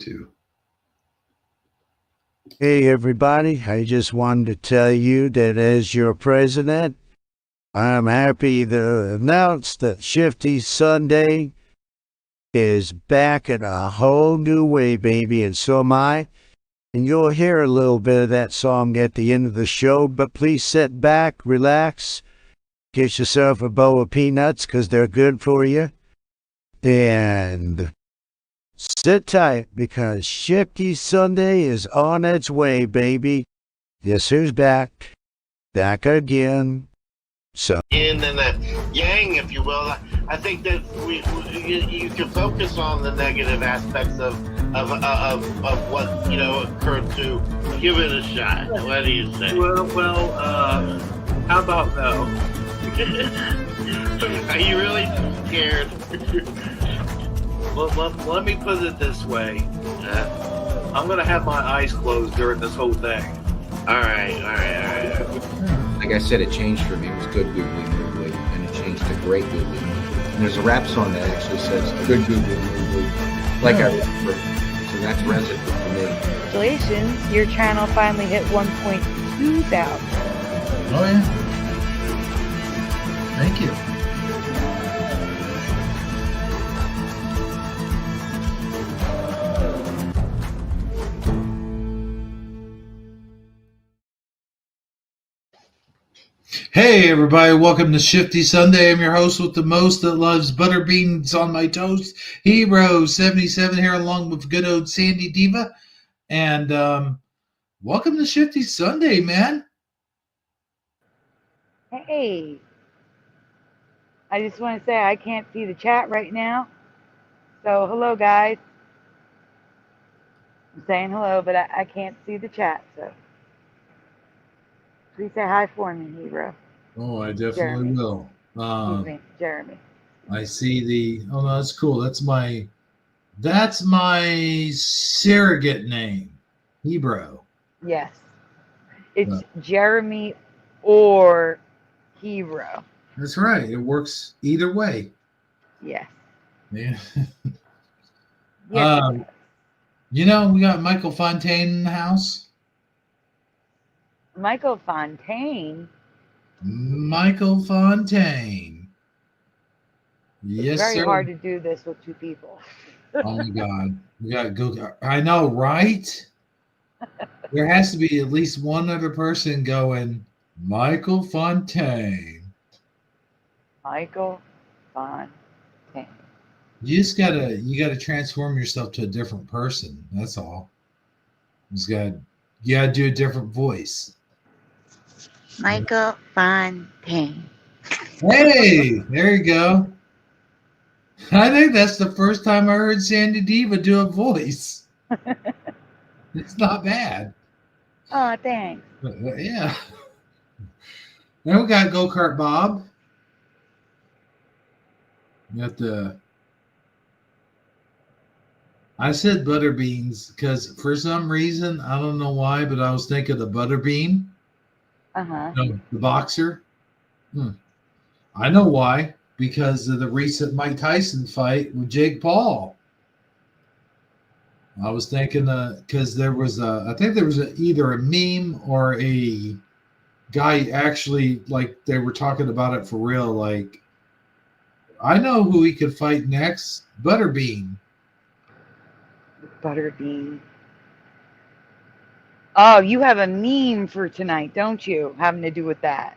to. Hey, everybody. I just wanted to tell you that as your president, I'm happy to announce that Shifty Sunday is back in a whole new way, baby, and so am I. And you'll hear a little bit of that song at the end of the show, but please sit back, relax, get yourself a bowl of peanuts because they're good for you, and sit tight because Shifty Sunday is on its way, baby. Guess who's back? Back again. So Yin and a yang, if you will. I think that you can focus on the negative aspects of what occurred to give it a shot. What do you say? How about no? Are you really scared? Let me put it this way. I'm gonna have my eyes closed during this whole thing. All right. Like I said, it changed for me. It was good googly moogly, and it changed to great googly moogly. And there's a rap song that actually says good googly moogly, like I remember. So that's resident for me. Congratulations, your channel finally hit 1.2 thousand. Oh, yeah. Thank you. Hey, everybody. Welcome to Shifty Sunday. I'm your host with the most that loves butter beans on my toast. Hero77 here along with good old Sandy Diva. And welcome to Shifty Sunday, man. Hey, I just want to say I can't see the chat right now. So hello, guys. I'm saying hello, but I can't see the chat. So please say hi for me, Hero. Oh, I definitely Jeremy. will. Excuse me, Jeremy. I see the. Oh, no, that's cool. That's my surrogate name, Hebrew. Yes, it's Jeremy or Hero. That's right. It works either way. Yes. Yeah. Yes. We got Michael Fontaine in the house. Michael Fontaine. Michael Fontaine. Yes, It's very sir. hard to do this with two people. Oh my God. We got to go. I know, right? There has to be at least one other person going, Michael Fontaine. Michael Fontaine. You gotta transform yourself to a different person. That's all. You gotta do a different voice. Michael Fontaine. Hey, there you go. I think that's the first time I heard Sandy Diva do a voice. It's not bad. Oh, thanks. Yeah. Then we got Go-Kart Bob. We got I said butter beans because for some reason, I don't know why, but I was thinking of butter bean. Uh-huh. No, the boxer. I know why. Because of the recent Mike Tyson fight with Jake Paul. I was thinking because there was I think there was either a meme or a guy actually, like, they were talking about it for real. Like, I know who he could fight next. Butterbean. Butterbean. Oh, you have a meme for tonight, don't you? Having to do with that.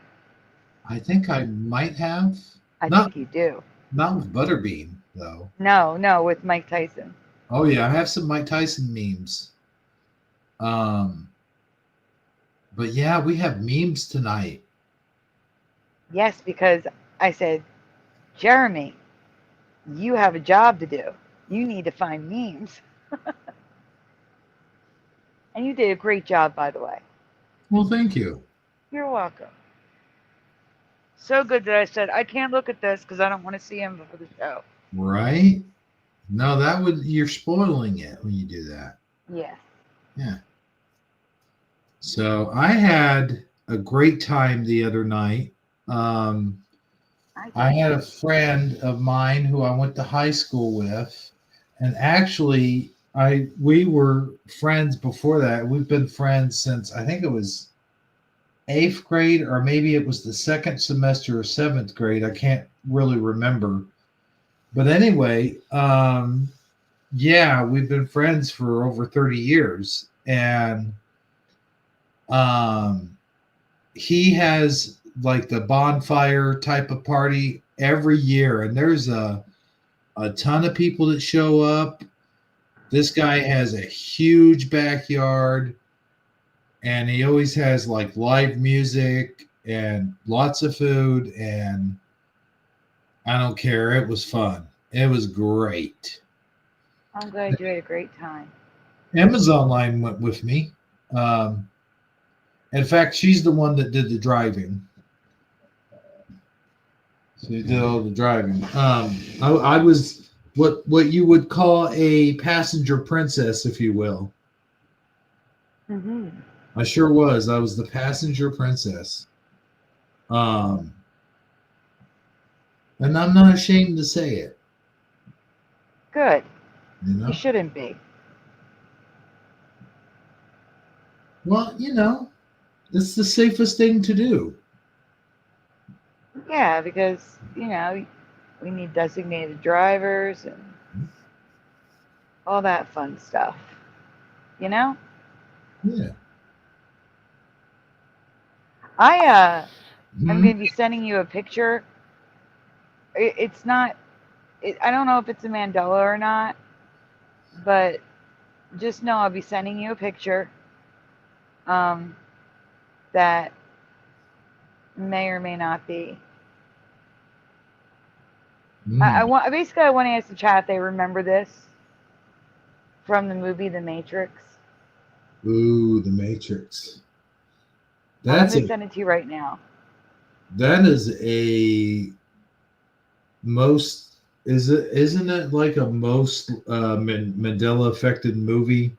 I think I might have. I think you do. Not with Butterbean, though. No, with Mike Tyson. Oh, yeah, I have some Mike Tyson memes. But yeah, we have memes tonight. Yes, because I said, Jeremy, you have a job to do. You need to find memes. And you did a great job, by the way. Well, thank you. You're welcome. So good that I said, I can't look at this because I don't want to see him before the show. Right? No, you're spoiling it when you do that. Yes. Yeah. So I had a great time the other night. I had a friend of mine who I went to high school with, and actually we were friends before that. We've been friends since I think it was eighth grade, or maybe it was the second semester of seventh grade. I can't really remember. But anyway, yeah, we've been friends for over 30 years. And um, he has like the bonfire type of party every year. And there's a ton of people that show up. This guy has a huge backyard, and he always has like live music and lots of food, and I don't care. It was fun. It was great. I'm glad you had a great time. Amazon line went with me. Um, in fact, she's the one that did the driving. She did all the driving. I was what you would call a passenger princess, if you will. Mm-hmm. I sure was. I was the passenger princess. And I'm not ashamed to say it. Good. You know. You shouldn't be. Well, it's the safest thing to do. Yeah, because, we need designated drivers and all that fun stuff. You know? Yeah. I'm Mhm. going to be sending you a picture. It's not, I don't know if it's a Mandela or not, but just know I'll be sending you a picture that may or may not be. I want I want to ask the chat if they remember this from the movie The Matrix. Ooh, the Matrix. I'm That's going to send it to you right now. that is a most isn't it like a most Mandela affected movie?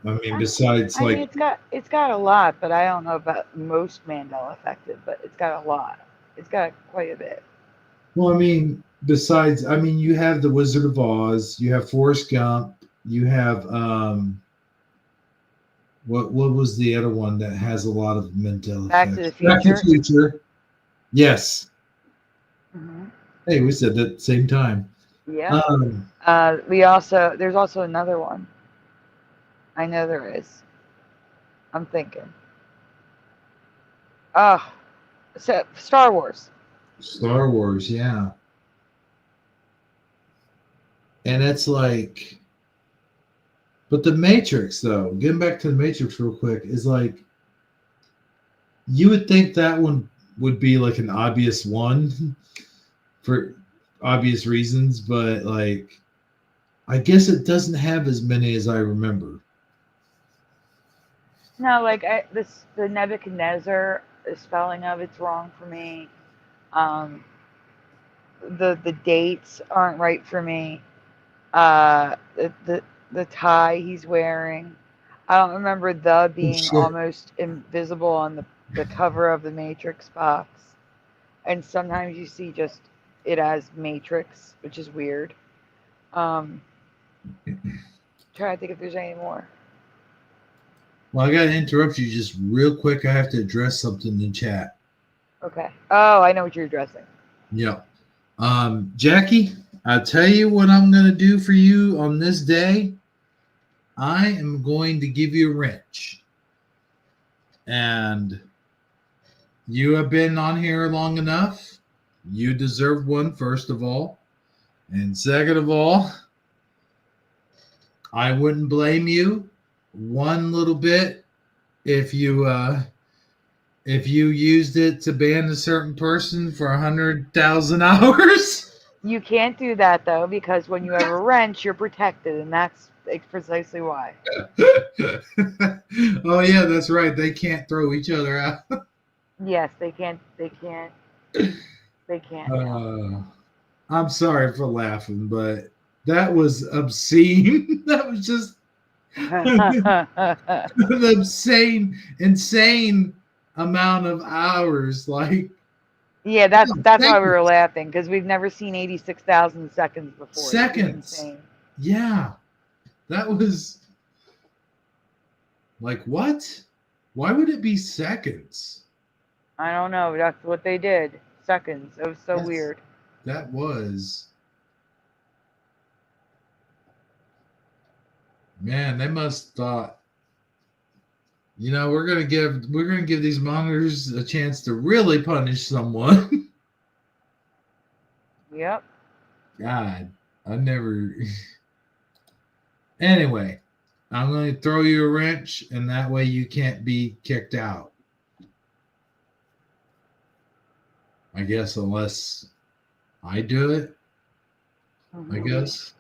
I mean, besides I mean, like it's got a lot, but I don't know about most Mandela affected, but it's got a lot. It's got quite a bit. well, I mean, you have the Wizard of Oz, you have Forrest Gump, you have what was the other one that has a lot of Mandela Back to the effects? Back to the Future. Future. Yes. Mm-hmm. Hey, we said that at the same time. Yeah. There's also another one. I know there is. I'm thinking. Oh, so Star Wars. Star Wars, yeah. And it's like, but the Matrix, though, getting back to the Matrix real quick, is like, you would think that one would be like an obvious one for obvious reasons, but like, I guess it doesn't have as many as I remember. No, like the Nebuchadnezzar, the spelling of it's wrong for me. The dates aren't right for me. The tie he's wearing. I don't remember the being Shit. almost invisible on the cover of the Matrix box. And sometimes you see just it as Matrix, which is weird. Trying to think if there's any more. Well, I got to interrupt you just real quick. I have to address something in chat. Okay. Oh, I know what you're addressing. Yeah. Jackie, I'll tell you what I'm going to do for you on this day. I am going to give you a wrench. And you have been on here long enough. You deserve one, first of all. And second of all, I wouldn't blame you one little bit if you used it to ban a certain person for 100,000 hours. You can't do that though, because when you have a wrench, you're protected, and that's precisely why. Oh yeah, that's right. They can't throw each other out. Yes, they can't. They can't. They can't. I'm sorry for laughing, but that was obscene. That was just an insane amount of hours. Like, yeah, that's why we were laughing, because we've never seen 86,000 seconds before. Seconds. Yeah. That was like, what? Why would it be seconds? I don't know. That's what they did. Seconds. It was so That's- weird. That was. Man, they must thought, we're gonna give these monitors a chance to really punish someone. Yep. God, I never. Anyway, I'm going to throw you a wrench, and that way you can't be kicked out. I guess unless I do it, I guess.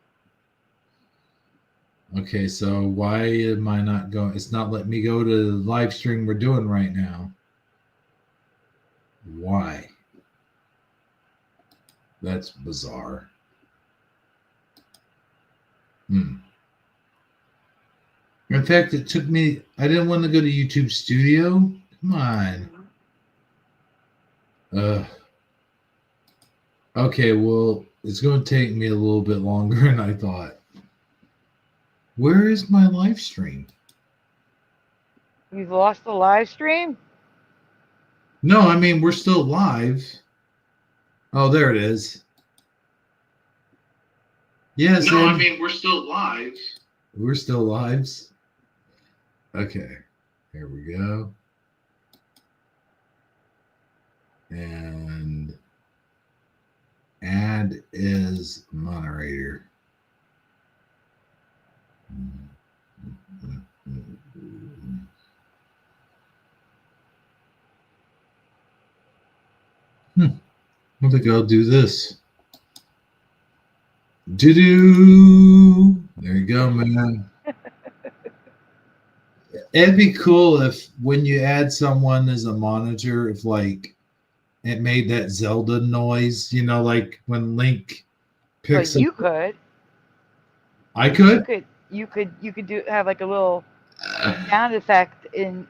Okay, so why am I not going? It's not letting me go to the live stream we're doing right now. Why? That's bizarre. In fact, it took me, I didn't want to go to YouTube Studio. Come on. Okay, well, it's going to take me a little bit longer than I thought. Where is my live stream? You've lost the live stream? No, I mean, we're still live. Oh, there it is. Yes. No, I mean, we're still live. We're still lives. Okay, here we go. And add is moderator. I think I'll do this. Do. There you go, man. It'd be cool if when you add someone as a monitor, if like it made that Zelda noise, like when Link picks But you up. could. I could? You could do have like a little sound effect in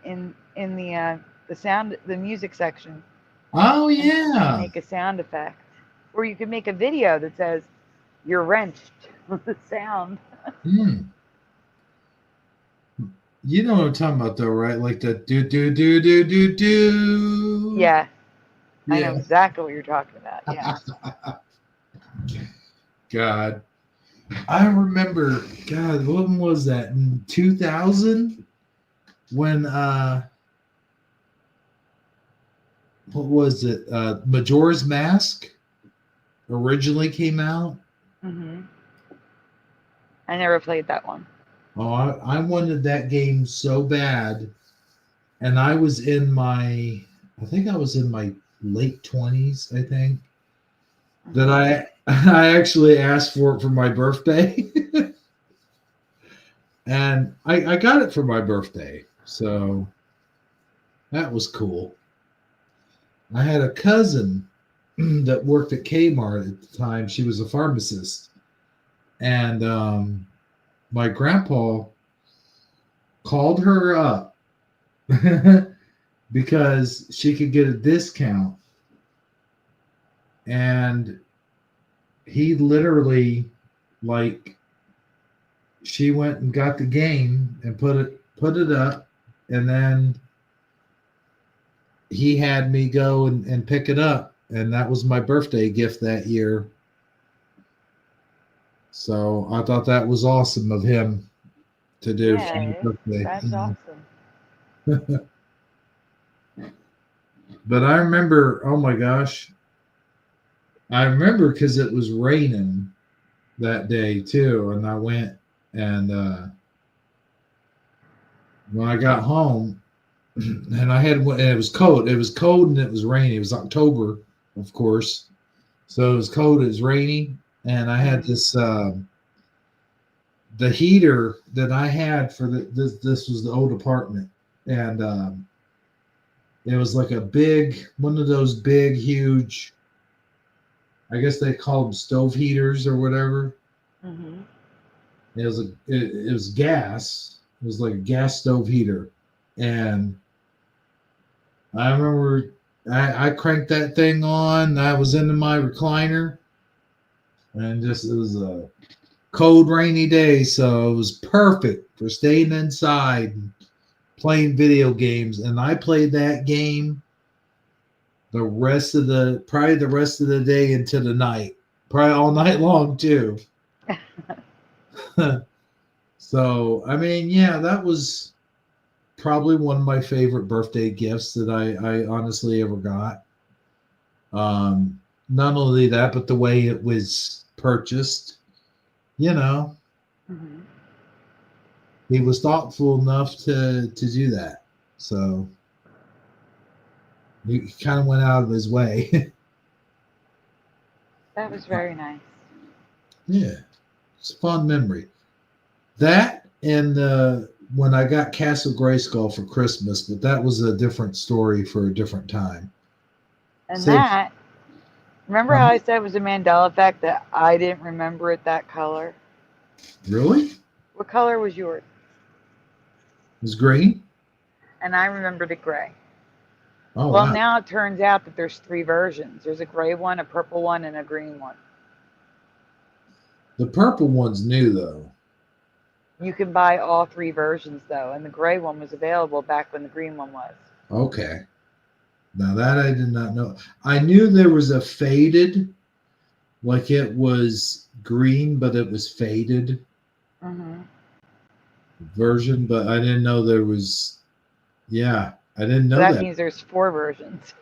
the music section. Oh, yeah. Make a sound effect. Or you could make a video that says you're wrenched with the sound. You know what I'm talking about, though, right? Like the do do do do do do. Yeah. I know exactly what you're talking about. Yeah. God, I remember. God, when was that? In 2000, when what was it? Majora's Mask originally came out. I never played that one. Oh, I wanted that game so bad, and I was in my late 20s, I think, that I actually asked for it for my birthday, and I got it for my birthday, so that was cool. I had a cousin that worked at Kmart at the time. She was a pharmacist, and my grandpa called her up because she could get a discount, and he literally, like, she went and got the game and put it up, and then he had me go and pick it up, and that was my birthday gift that year. So I thought that was awesome of him to do for my birthday. That's awesome. But I remember, oh my gosh, I remember because it was raining that day too, and I went, and when I got home, and it was cold. It was cold and it was rainy. It was October, of course, so it was cold. It was rainy, and I had this the heater that I had for this was the old apartment, and it was like one of those big, huge, I guess they call them stove heaters or whatever. It was gas. It was like a gas stove heater, and I remember I cranked that thing on. I was into my recliner, and just it was cold, rainy day, so it was perfect for staying inside and playing video games. And I played that game probably the rest of the day into the night, probably all night long too. So I mean, yeah, that was probably one of my favorite birthday gifts that I honestly ever got. Not only that, but the way it was purchased. You know, Mhm. he was thoughtful enough to do that. So he kind of went out of his way. That was very nice. Yeah, it's a fond memory. That and when I got Castle Grayskull for Christmas, but that was a different story for a different time. And Save. that, remember how I said it was a Mandela effect that I didn't remember it that color? Really? What color was yours? It was green? And I remembered it gray. Oh, Well, wow. now it turns out that there's 3 versions. There's a gray one, a purple one, and a green one. The purple one's new, though. You can buy all 3 versions though, and the gray one was available back when the green one was. Okay. Now that I did not know. I knew there was a faded, like it was green, but it was faded Mm-hmm. version, but I didn't know there was, yeah, I didn't So know that that. means there's 4 versions.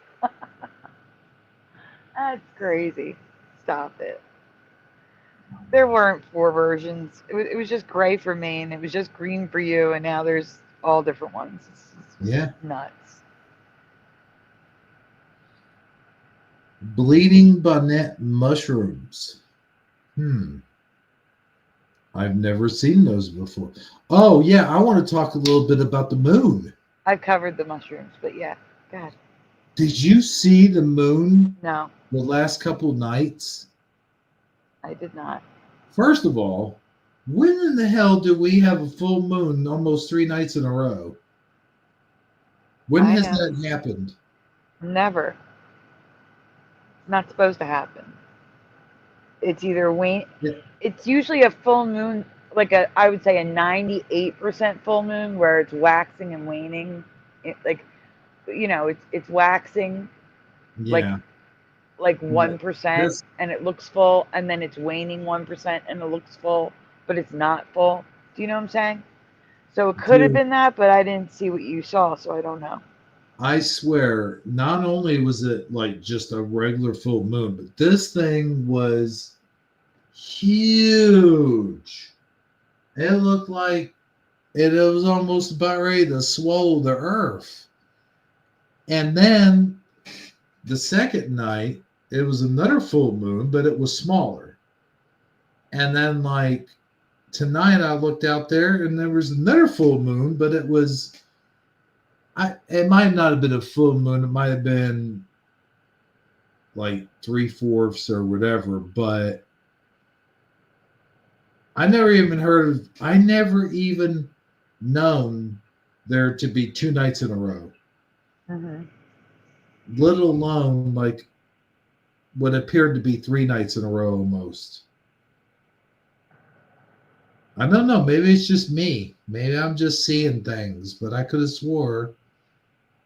That's crazy. Stop it. There weren't 4 versions. It was just gray for me, and it was just green for you, and now there's all different ones. It's Yeah. nuts. Bleeding bonnet mushrooms. I've never seen those before. Oh, yeah, I want to talk a little bit about the moon. I've covered the mushrooms, but yeah. God. Did you see the moon No, the last couple nights? I did not. First of all, when in the hell do we have a full moon almost 3 nights in a row? When I has know. that happened? Never. Not supposed to happen. It's either Yeah. it's usually a full moon, like I would say a 98% full moon where it's waxing and waning. Like it's waxing like Yeah. 1% This, and it looks full, and then it's waning 1% and it looks full, but it's not full. Do you know what I'm saying? So it could have dude, been that, but I didn't see what you saw, so I don't know. I swear, not only was it like just a regular full moon, but this thing was huge. It looked like it was almost about ready to swallow the earth. And then the second night, it was another full moon, but it was smaller. And then, like tonight, I looked out there and there was another full moon, but it might not have been a full moon. It might have been like 3/4 or whatever. But I never even known there to be 2 nights in a row, Hmm. let alone like what appeared to be 3 nights in a row almost. I don't know. Maybe it's just me. Maybe I'm just seeing things, but I could have swore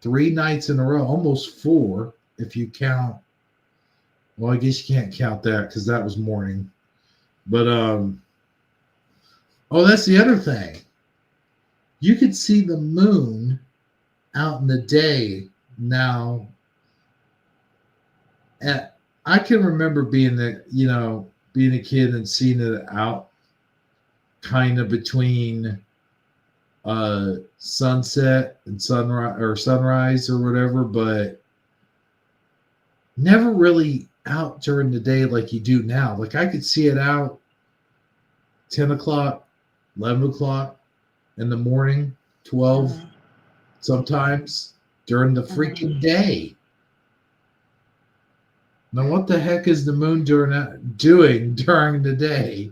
3 nights in a row, almost 4 if you count. Well, I guess you can't count that because that was morning. But oh, that's the other thing. You could see the moon out in the day now. And I can remember being being a kid and seeing it out kind of between sunset and sunrise or whatever, but never really out during the day like you do now. Like I could see it out 10 o'clock, 11 o'clock in the morning, 12 Hmm. sometimes during the freaking day. Now, what the heck is the moon doing during the day?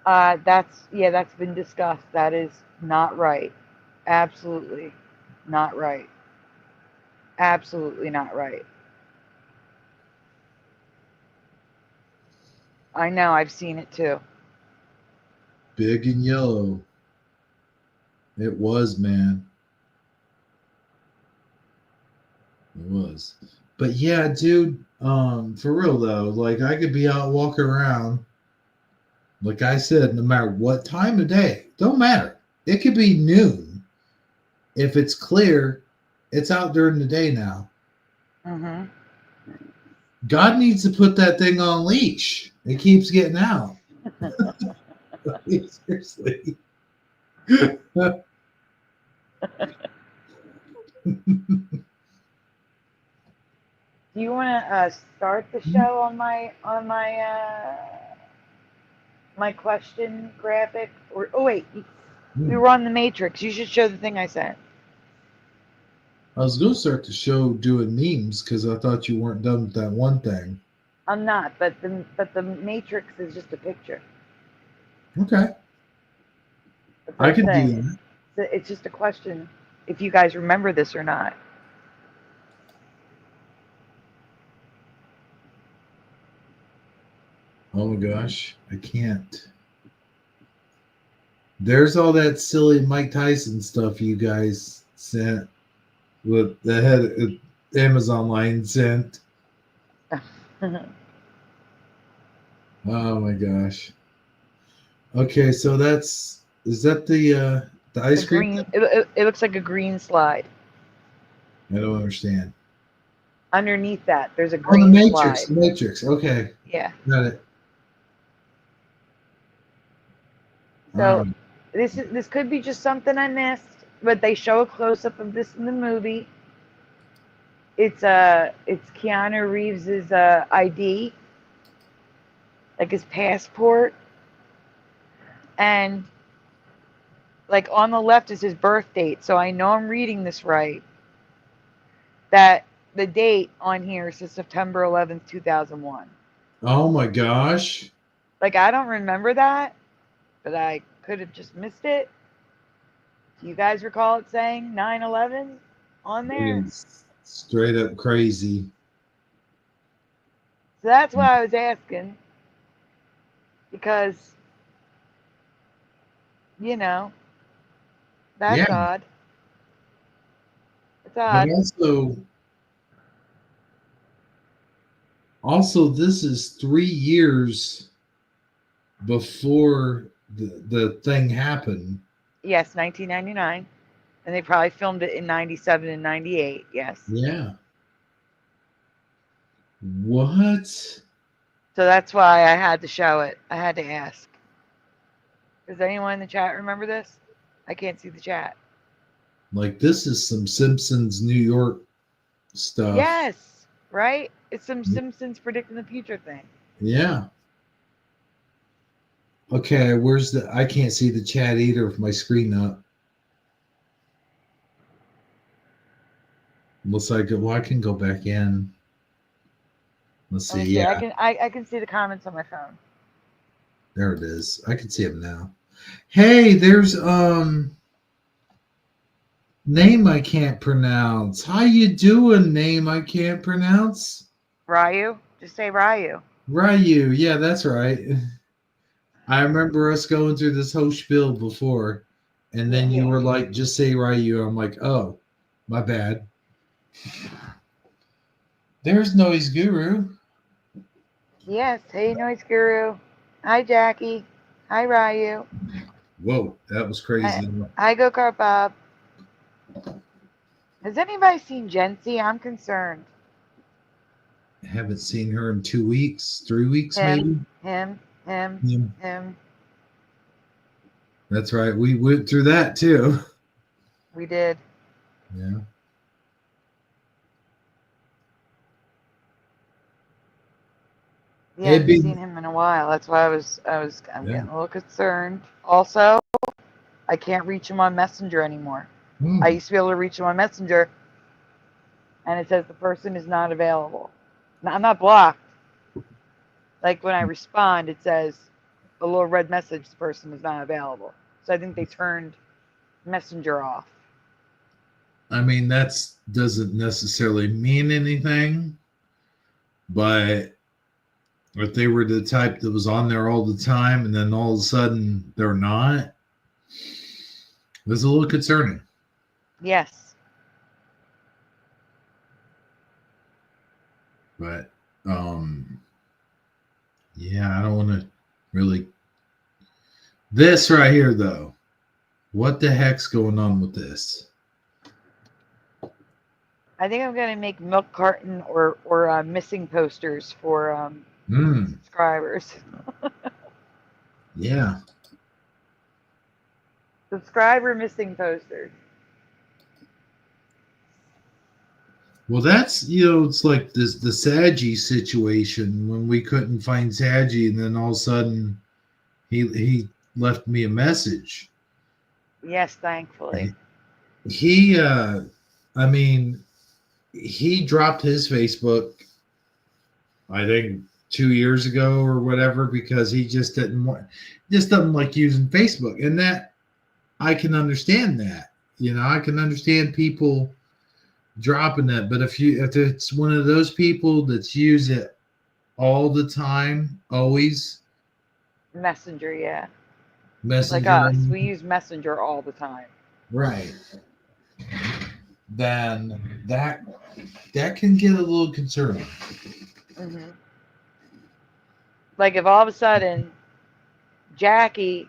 That's been discussed. That is not right. Absolutely not right. Absolutely not right. I know. I've seen it too. Big and yellow. It was, man. It was. But yeah, dude, for real though, like I could be out walking around, like I said, no matter what time of day, don't matter. It could be noon. If it's clear, it's out during the day now. Mm-hmm. God needs to put that thing on leash. It keeps getting out. Seriously. Do you want to start the show on my my question graphic? Or oh wait, we were on the Matrix. You should show the thing I sent. I was going to start the show doing memes because I thought you weren't done with that one thing. I'm not, but the Matrix is just a picture. Okay. I can do that. It's just a question if you guys remember this or not. Oh my gosh, I can't. There's all that silly Mike Tyson stuff you guys sent with the head of Amazon line sent. Oh my gosh. Okay, so is that the ice cream? It looks like a green slide. I don't understand. Underneath that, there's a Oh, green the Matrix. slide. The Matrix. Okay, Yeah. got it. So this could be just something I missed, but they show a close up of this in the movie. It's Keanu Reeves's ID, like his passport, and like on the left is his birth date. So I know I'm reading this right. That the date on here says September 11th, 2001. Oh my gosh. Like I don't remember that, but I could have just missed it. Do you guys recall it saying 9/11 on there? It's straight up crazy. So that's why I was asking. Because, you know, that's Yeah. odd. It's But odd. also this is 3 years before the thing happened. Yes, 1999. And they probably filmed it in 97 and 98. Yes. Yeah. What? So that's why I had to show it. I had to ask. Does anyone in the chat remember this? I can't see the chat. Like this is some Simpsons New York stuff. Yes, right? It's some Simpsons predicting the future thing. Yeah. Okay, I can't see the chat either with my screen up. Looks like I can go back in. Let's see. Yeah. I can see the comments on my phone. There it is. I can see them now. Hey, there's name I can't pronounce. How you doing, name I can't pronounce? Ryu? Just say Ryu. Ryu. Yeah, that's right. I remember us going through this whole spiel before, and then you were like, just say Ryu. I'm like, oh, my bad. There's Noise Guru. Yes. Hey, Noise Guru. Hi, Jackie. Hi, Ryu. Whoa, that was crazy. Hi, Go Kart Bob. Has anybody seen Jency? I'm concerned. I haven't seen her in 2 weeks, 3 weeks, maybe. Him. That's right. We went through that too. We did. Yeah. Yeah, I haven't seen him in a while. That's why I'm getting a little concerned. Also, I can't reach him on Messenger anymore. I used to be able to reach him on Messenger, and it says the person is not available. Now, I'm not blocked. Like when I respond, it says a little red message, the person is not available. So I think they turned Messenger off. I mean, that doesn't necessarily mean anything, but if they were the type that was on there all the time and then all of a sudden they're not, it was a little concerning. Yes. But yeah, I don't want to really. This right here, though, what the heck's going on with this? I think I'm gonna make milk carton or missing posters for subscribers. Yeah. Subscriber missing posters. Well, that's, it's like this the Saggy situation when we couldn't find Saggy, and then all of a sudden he left me a message. Yes, thankfully. He I mean, he dropped his Facebook, I think 2 years ago or whatever, because he just doesn't like using Facebook, and that I can understand that. I can understand people dropping that, but if it's one of those people that's use it all the time, always Messenger, yeah. Messenger, Like us, we use Messenger all the time. right? Then that can get a little concerning. Mm-hmm. Like if all of a sudden Jackie,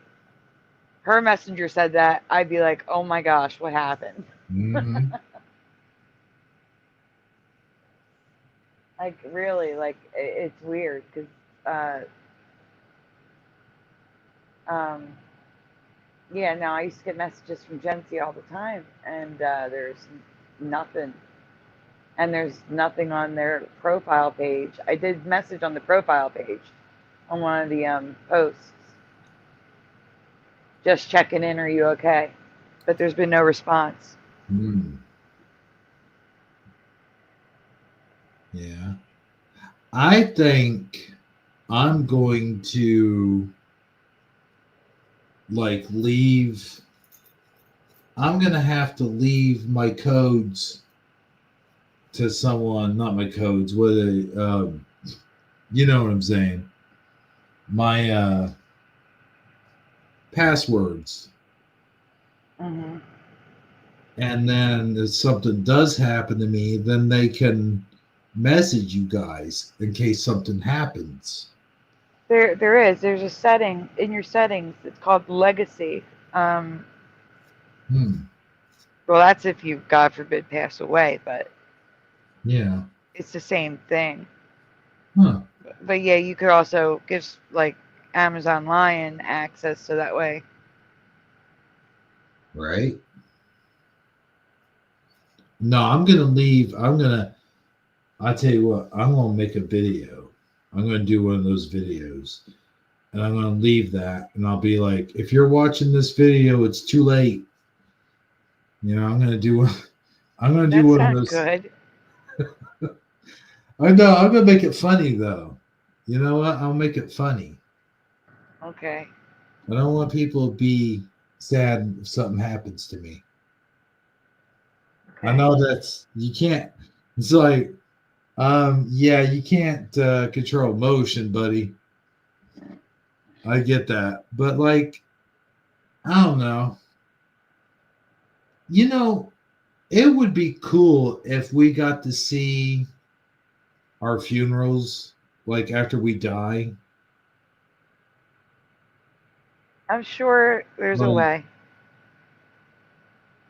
her messenger said that, I'd be like, oh my gosh, what happened? Mm-hmm. Like really, like it's weird because yeah, no, I used to get messages from Gency all the time, and there's nothing. And there's nothing on their profile page. I did message on the profile page on one of the posts. Just checking in, are you okay? But there's been no response. Mm. Yeah. I think I'm going to leave. I'm going to have to leave my codes to someone, not my codes, what you know what I'm saying? My passwords. Mm-hmm. And then if something does happen to me, then they can message you guys in case something happens. There's a setting in your settings. It's called legacy. Well, that's if you, God forbid, pass away, but yeah, it's the same thing. huh? But yeah, you could also give like Amazon Lion access, so that way. Right. No, I'm gonna leave. I tell you what, I'm gonna make a video. I'm gonna do one of those videos, and I'm gonna leave that, and I'll be like, if you're watching this video, it's too late. I'm gonna do. I'm gonna do That's one of not those. good. I know. I'm gonna make it funny though. You know what? I'll make it funny. Okay. I don't want people to be sad if something happens to me. Okay. I know you can't. It's like, yeah, you can't control emotion, buddy. I get that, but I don't know. It would be cool if we got to see our funerals, after we die. I'm sure there's a But way.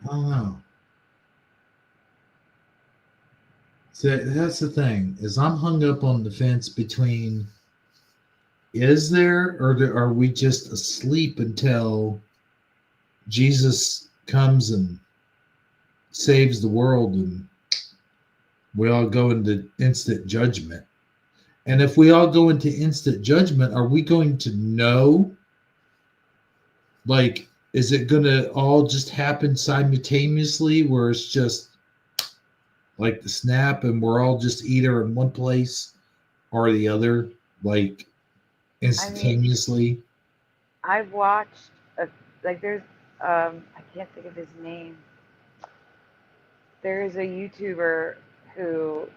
I don't know. So that's the thing, is I'm hung up on the fence between, is there, or are we just asleep until Jesus comes and saves the world and we all go into instant judgment? And if we all go into instant judgment, are we going to know? Is it going to all just happen simultaneously where it's just like the snap and we're all just either in one place or the other, instantaneously? I've watched there's I can't think of his name. There is a YouTuber who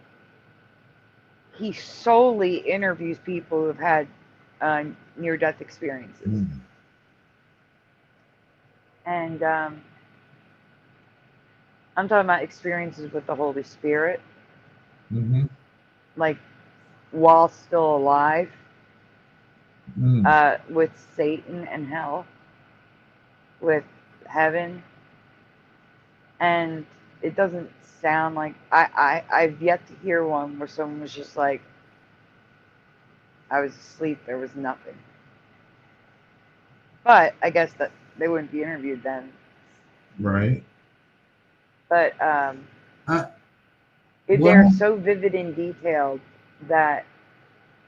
he solely interviews people who have had near-death experiences. Mm. And I'm talking about experiences with the Holy Spirit, Mm-hmm. like while still alive, Mm. with Satan and hell, with heaven. And it doesn't sound like I've yet to hear one where someone was just like, I was asleep, there was nothing. But I guess that they wouldn't be interviewed then. Right. But Uh, they're well, so vivid and detailed that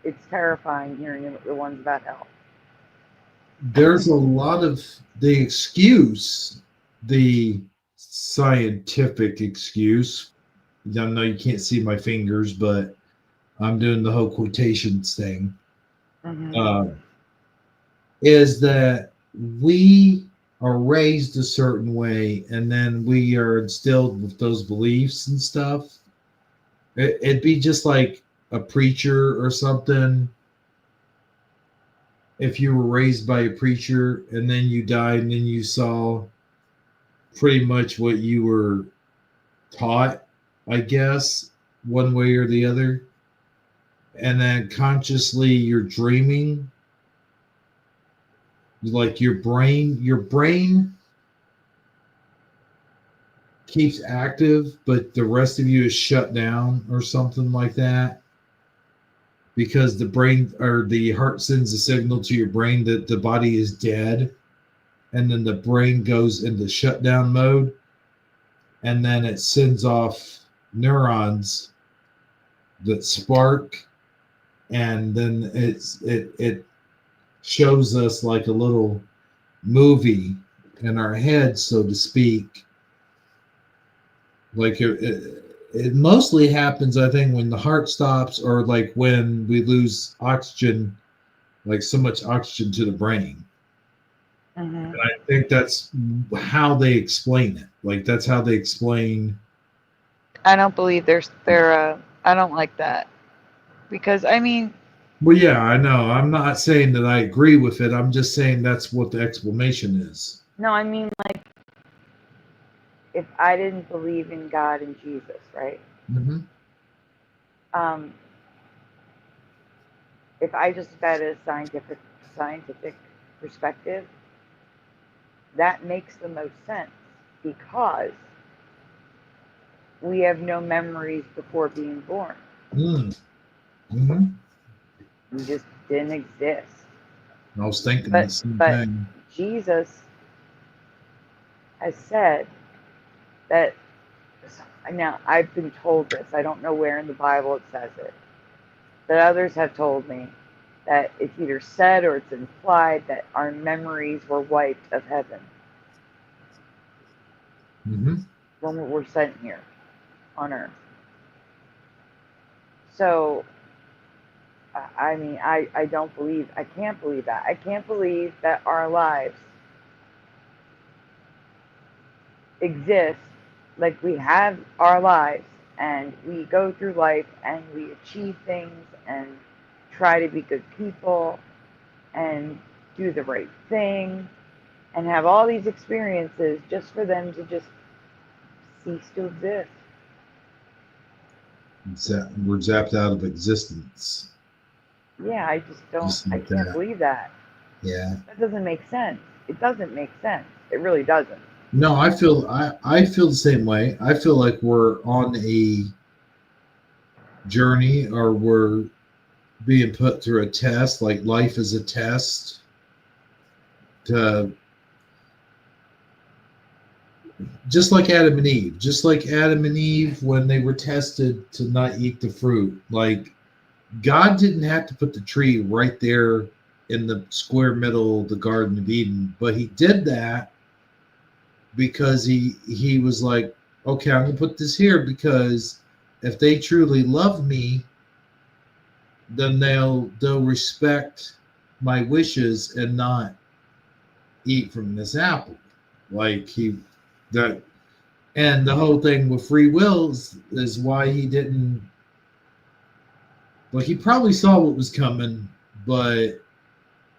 it's terrifying hearing the ones about hell. there's a lot of the excuse, the scientific excuse. I know you can't see my fingers, but I'm doing the whole quotations thing. Mm-hmm. Is that we are raised a certain way and then we are instilled with those beliefs and stuff. It'd be just like a preacher or something. If you were raised by a preacher and then you died and then you saw pretty much what you were taught, I guess, one way or the other. And then consciously you're dreaming. Like your brain keeps active, but the rest of you is shut down or something like that. Because the brain or the heart sends a signal to your brain that the body is dead. And then the brain goes into shutdown mode. And then it sends off neurons that spark. And then it shows us like a little movie in our head, so to speak. Like it mostly happens, I think, when the heart stops or like when we lose oxygen, like so much oxygen to the brain. Mm-hmm. And I think that's how they explain it. Like that's how they explain. I don't believe I don't like that. Because, I mean, Well, yeah, I know. I'm not saying that I agree with it. I'm just saying that's what the explanation is. no, I mean, like, if I didn't believe in God and Jesus, right? Mm-hmm. Um, if I just had a scientific perspective, that makes the most sense because we have no memories before being born. Mm-hmm. We just didn't exist. I was thinking the But same but thing. Jesus has said that. Now I've been told this. I don't know where in the Bible it says it, but others have told me that it's either said or it's implied that our memories were wiped of heaven Mm-hmm. when we were sent here on earth. So, I mean, I can't believe that. I can't believe that our lives exist, like we have our lives and we go through life and we achieve things and try to be good people and do the right thing and have all these experiences just for them to just cease to exist. We're zapped out of existence. Yeah, I just don't, Just I like can't that. believe that. Yeah. That doesn't make sense. It doesn't make sense. It really doesn't. No, I feel the same way. I feel like we're on a journey or we're being put through a test, like life is a test to just like Adam and Eve. Just like Adam and Eve when they were tested to not eat the fruit. Like God didn't have to put the tree right there in the square middle of the Garden of Eden, but he did that because he was like, okay, I'm gonna put this here because if they truly love me, then they'll respect my wishes and not eat from this apple. Like that, and the whole thing with free will is why he didn't Like he probably saw what was coming, but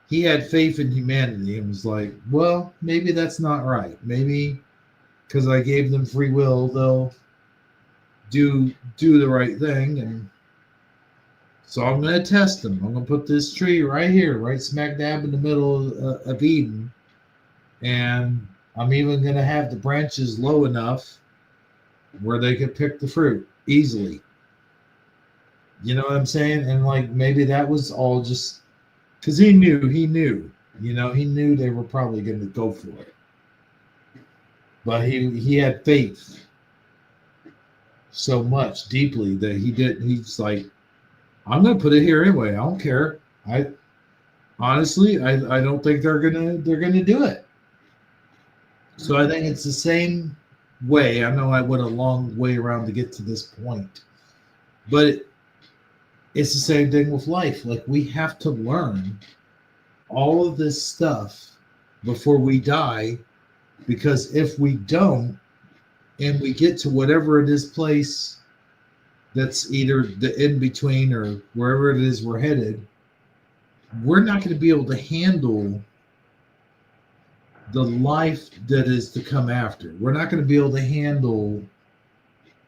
he had faith in humanity and was like, well, maybe that's not right. Maybe because I gave them free will, they'll do the right thing. And so I'm going to test them. I'm going to put this tree right here, right smack dab in the middle of Eden. And I'm even going to have the branches low enough where they could pick the fruit easily. You know what I'm saying? And like maybe that was all just because he knew, he knew they were probably going to go for it. But he had faith so much deeply that he didn't. He's like, I'm going to put it here anyway. I don't care. I honestly, I don't think they're gonna do it. So I think it's the same way. I know I went a long way around to get to this point, but it's the same thing with life. Like we have to learn all of this stuff before we die, because if we don't, and we get to whatever it is place that's either the in between or wherever it is we're headed, we're not going to be able to handle the life that is to come after. We're not going to be able to handle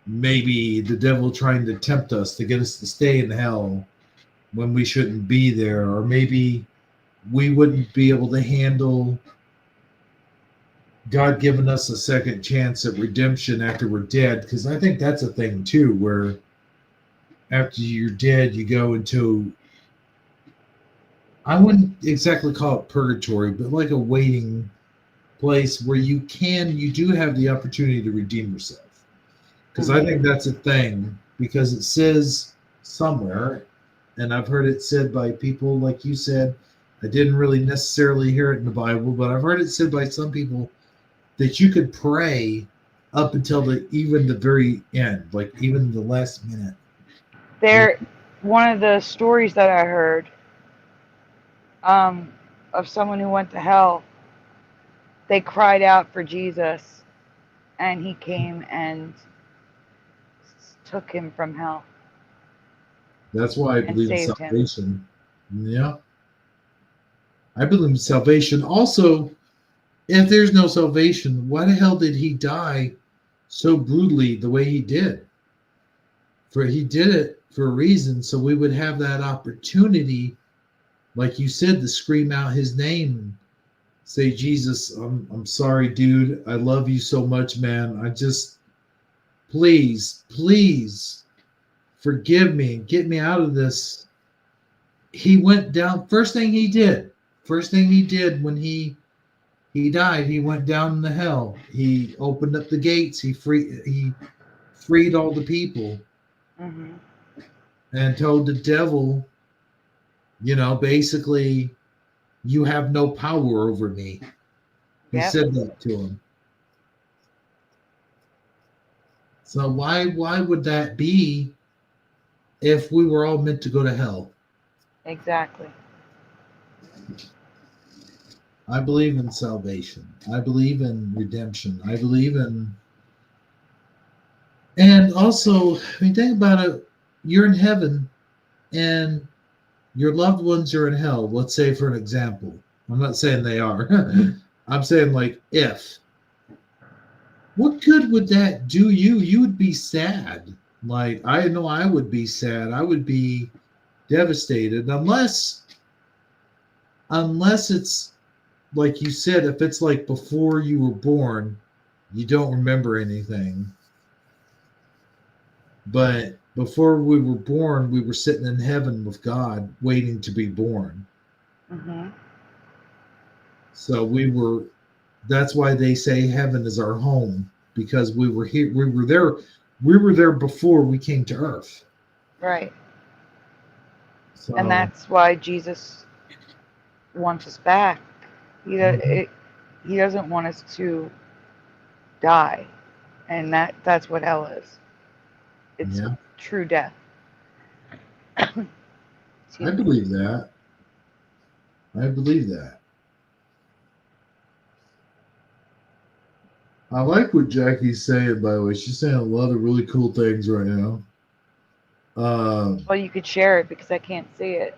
maybe the devil trying to tempt us to get us to stay in hell when we shouldn't be there, or maybe we wouldn't be able to handle God giving us a second chance at redemption after we're dead. Because I think that's a thing too, where after you're dead, you go into, I wouldn't exactly call it purgatory, but like a waiting place where you do have the opportunity to redeem yourself. Because I think that's a thing, because it says somewhere, and I've heard it said by people like you said, I didn't really necessarily hear it in the Bible, but I've heard it said by some people that you could pray up until even the very end, like even the last minute. One of the stories that I heard of someone who went to hell, they cried out for Jesus, and he came and took him from hell. That's why I believe in saved him. salvation. Yeah. I believe in salvation. Also, if there's no salvation, why the hell did he die so brutally the way he did? He did it for a reason, so we would have that opportunity, like you said, to scream out his name and say, Jesus, I'm sorry, dude. I love you so much, man. I just, please forgive me and get me out of this. He went down. First thing he did when he died, he went down into hell. He opened up the gates. He freed all the people, and told the devil, basically, you have no power over me. He said that to him. So why would that be if we were all meant to go to hell? Exactly. I believe in salvation. I believe in redemption. I believe in, and also, I mean, think about it. You're in heaven and your loved ones are in hell. Let's say, for an example, I'm not saying they are. I'm saying, like, what good would that do you? You would be sad. Like, I know I would be sad. I would be devastated unless it's like you said, if it's like before you were born, you don't remember anything. But before we were born, we were sitting in heaven with God waiting to be born. So that's why they say heaven is our home, because we were here, we were there before we came to earth. Right. So, and that's why Jesus wants us back. He doesn't want us to die, and that's what hell is. It's true death. I believe that. I like what Jackie's saying, by the way. She's saying a lot of really cool things right now. Well, you could share it because I can't see it.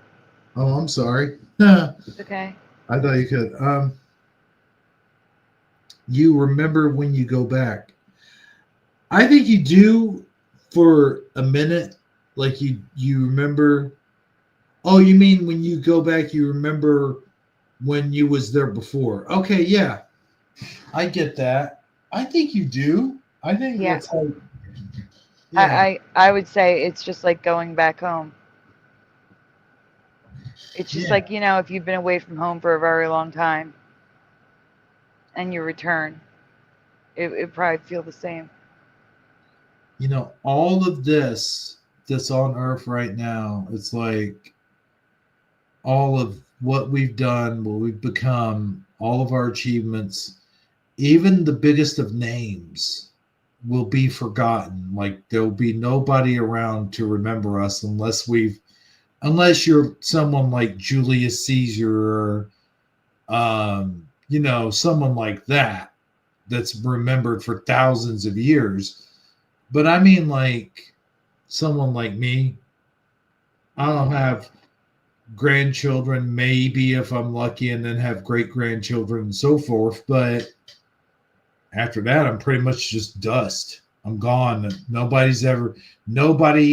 Oh, I'm sorry. It's okay. I thought you could. You remember when you go back. I think you do for a minute. Like you remember. Oh, you mean when you go back, you remember when you was there before? Okay, yeah, I get that. I think you do. I think Yeah. that's how. Yeah, I would say it's just like going back home. It's just yeah. like, if you've been away from home for a very long time and you return, it probably feel the same. All of this that's on Earth right now, it's like all of what we've done, what we've become, all of our achievements, even the biggest of names will be forgotten. Like there'll be nobody around to remember us unless you're someone like Julius Caesar or someone like that's remembered for thousands of years. But I mean like someone like me, I don't have grandchildren, maybe if I'm lucky, and then have great grandchildren and so forth. But after that, I'm pretty much just dust. I'm gone. Nobody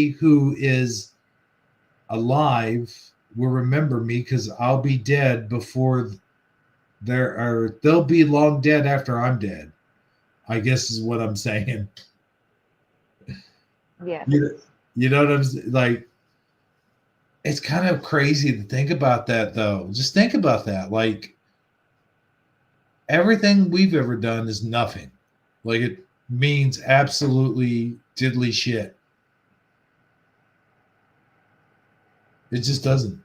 who is alive will remember me because I'll be dead before they'll be long dead after I'm dead, I guess is what I'm saying. Yeah. You know what I'm like? It's kind of crazy to think about that, though. Just think about that. Like, everything we've ever done is nothing. Like, it means absolutely diddly shit. It just doesn't.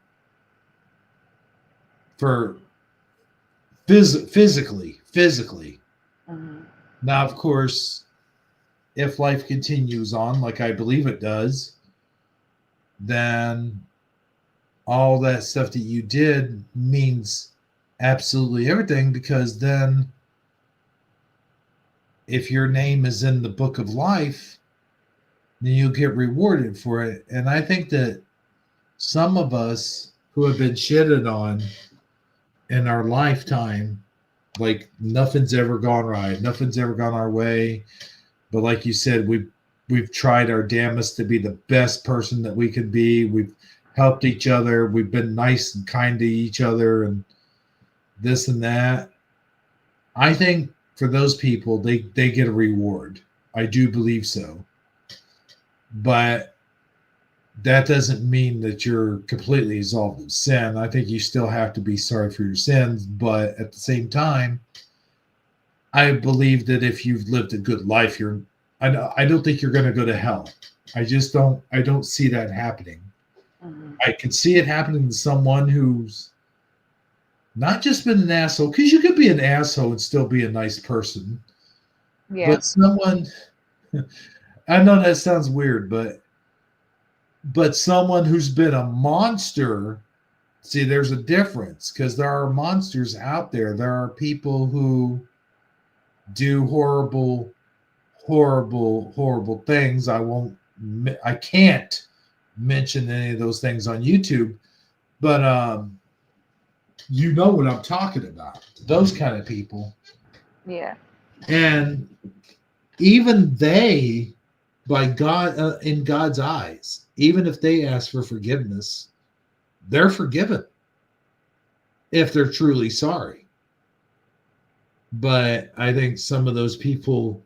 For physically. Mm-hmm. Now, of course, if life continues on, like I believe it does, then all that stuff that you did means absolutely everything, because then if your name is in the book of life, then you'll get rewarded for it. And I think that some of us who have been shitted on in our lifetime, like nothing's ever gone right, nothing's ever gone our way. But like you said, we've tried our damnedest to be the best person that we could be. We've helped each other. We've been nice and kind to each other and this and that. I think for those people, they get a reward. I do believe so. But that doesn't mean that you're completely absolved of sin. I think you still have to be sorry for your sins. But at the same time, I believe that if you've lived a good life, I don't think you're going to go to hell. I don't see that happening. Mm-hmm. I could see it happening to someone who's not just been an asshole, because you could be an asshole and still be a nice person. Yeah. But someone, I know that sounds weird, but someone who's been a monster, see, there's a difference, because there are monsters out there. There are people who do horrible things. I can't mention any of those things on YouTube, but you know what I'm talking about. Those kind of people. Yeah. And even they, by God, in God's eyes, even if they ask for forgiveness, they're forgiven if they're truly sorry. But I think some of those people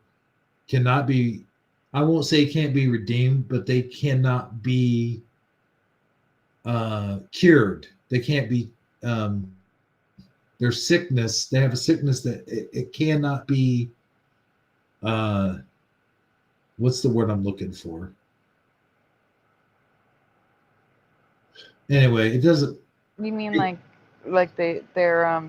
cannot be, I won't say can't be redeemed, but they cannot be cured. They can't be, their sickness, they have a sickness that it cannot be, what's the word I'm looking for? Anyway, it doesn't. You mean like they're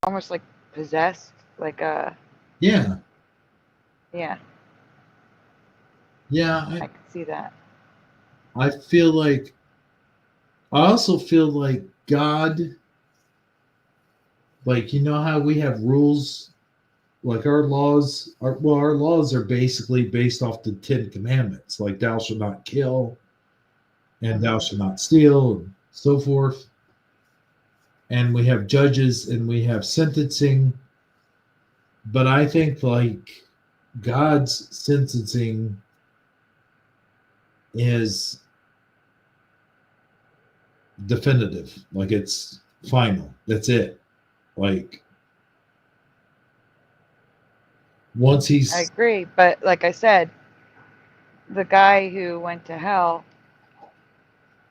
almost like possessed, like Yeah. yeah, Yeah. I can see that. I also feel like God, like, you know how we have rules, like our laws our laws are basically based off the 10 commandments, like thou shalt not kill and thou shalt not steal and so forth. And we have judges and we have sentencing. But I think like God's sentencing is definitive. Like it's final. That's it. Like once he's I agree, but like I said, the guy who went to hell,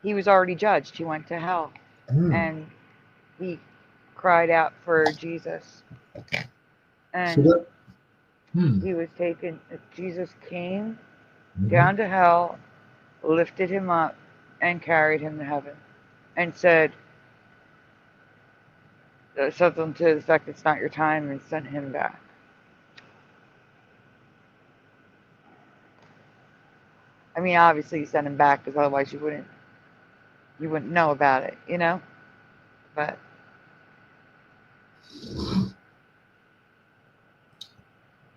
he was already judged. He went to hell, and he cried out for Jesus, so and that, he was taken. Jesus came Mhm. down to hell, lifted him up, and carried him to heaven, and said something to the effect, "It's not your time," and sent him back. I mean, obviously, he sent him back because otherwise you wouldn't know about it, you know. But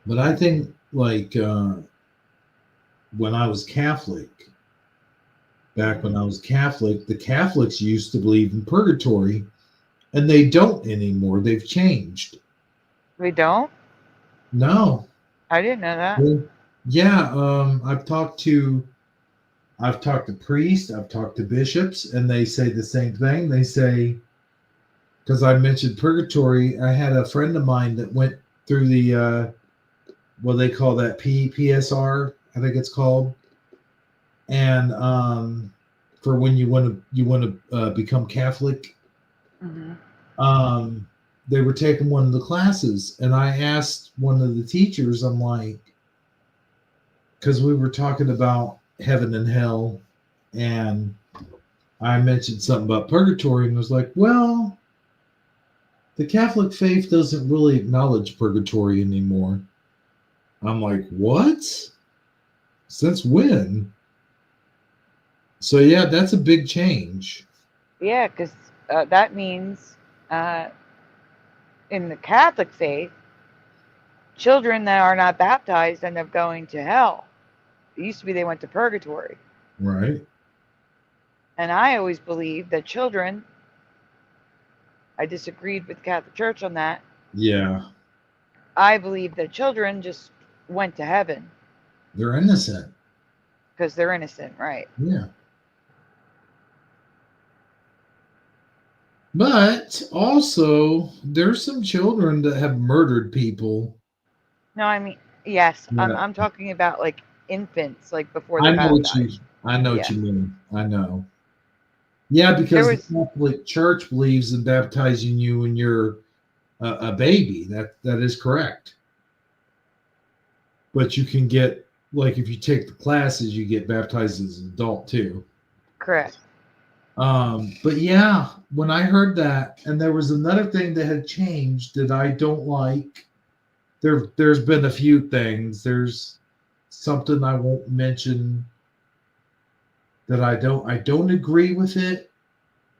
But I think like when I was Catholic, back when I was Catholic, the Catholics used to believe in purgatory, and they don't anymore. They've changed. we don't. No. I didn't know that. Yeah, I've talked to priests, I've talked to bishops, and they say the same thing. They say, because I mentioned purgatory, I had a friend of mine that went through the what they call that PSR, I think it's called, and for when you want to become Catholic, Hmm. they were taking one of the classes, and I asked one of the teachers, I'm like, because we were talking about heaven and hell, and I mentioned something about purgatory, and was like, well, the Catholic faith doesn't really acknowledge purgatory anymore. I'm like, what? Since when? So yeah, that's a big change. Yeah, because that means in the Catholic faith, children that are not baptized end up going to hell. It used to be they went to purgatory, Right. and I always believed that children. I disagreed with the Catholic Church on that. Yeah. I believe that children just went to heaven They're innocent. because they're innocent, right? Yeah. But also, there's some children that have murdered people. No, I mean, yes, Yeah. I'm talking about like infants, like before I they're know what you baptized. I know what Yeah. you mean. I know. Yeah, There because was, the Catholic Church believes in baptizing you when you're a baby. That is correct. But you can get, like, if you take the classes, you get baptized as an adult too. correct. But yeah, when I heard that, and there was another thing that had changed that I don't like. There's been a few things. There's something I won't mention that I don't agree with it,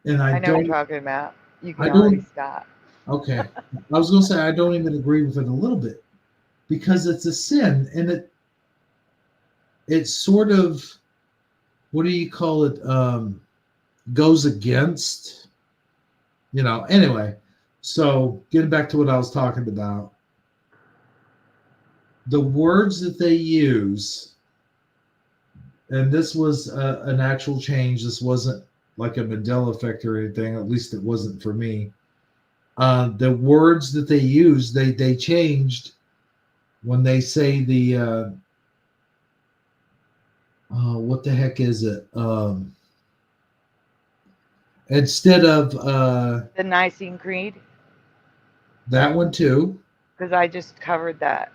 and I know what you're talking about. You can I already don't stop. okay. I was gonna say I don't even agree with it a little bit because it's a sin, and it's sort of, what do you call it? Goes against, anyway. So getting back to what I was talking about, the words that they use, and this was an actual change. This wasn't like a Mandela effect or anything. At least it wasn't for me. The words that they use, they changed when they say the what the heck is it? Instead of The Nicene Creed, that one too, because I just covered that.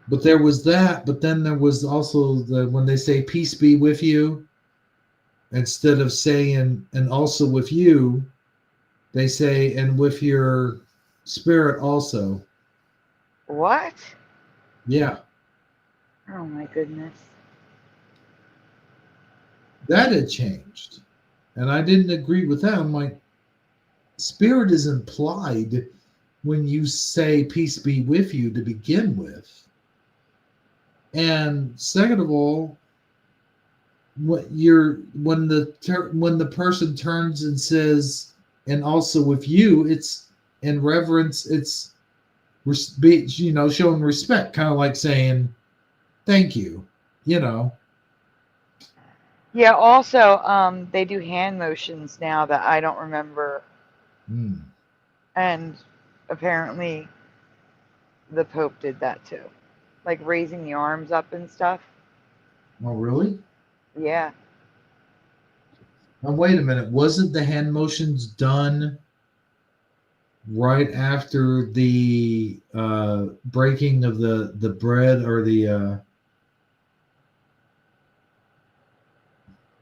but there was that. But then there was also the when they say "peace be with you," instead of saying "and also with you," they say "and with your spirit also." What? Yeah, Oh my goodness. that had changed, and I didn't agree with that. I'm like, spirit is implied when you say peace be with you to begin with? And second of all, when the person turns and says, and also with you, it's in reverence, it's showing respect, kind of like saying thank you, you know. Yeah, also, they do hand motions now that I don't remember. And apparently the Pope did that too. Like raising the arms up and stuff. Oh, really? Yeah. Now, wait a minute. Wasn't the hand motions done right after the breaking of the bread or the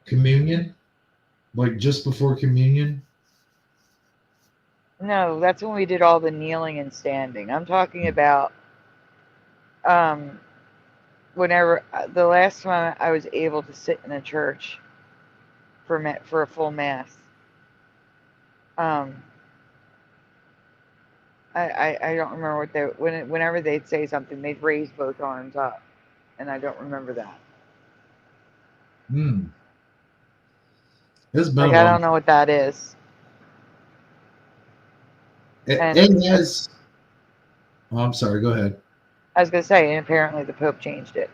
communion? Like just before communion? No, that's when we did all the kneeling and standing. I'm talking about um, whenever the last time I was able to sit in a church for a full mass. Um, I don't remember what they whenever they'd say something, they'd raise both arms up, and I don't remember that. It's been Like a I while. don't know what that is. It has. Oh, I'm sorry. Go ahead. I was gonna say, and apparently the Pope changed it.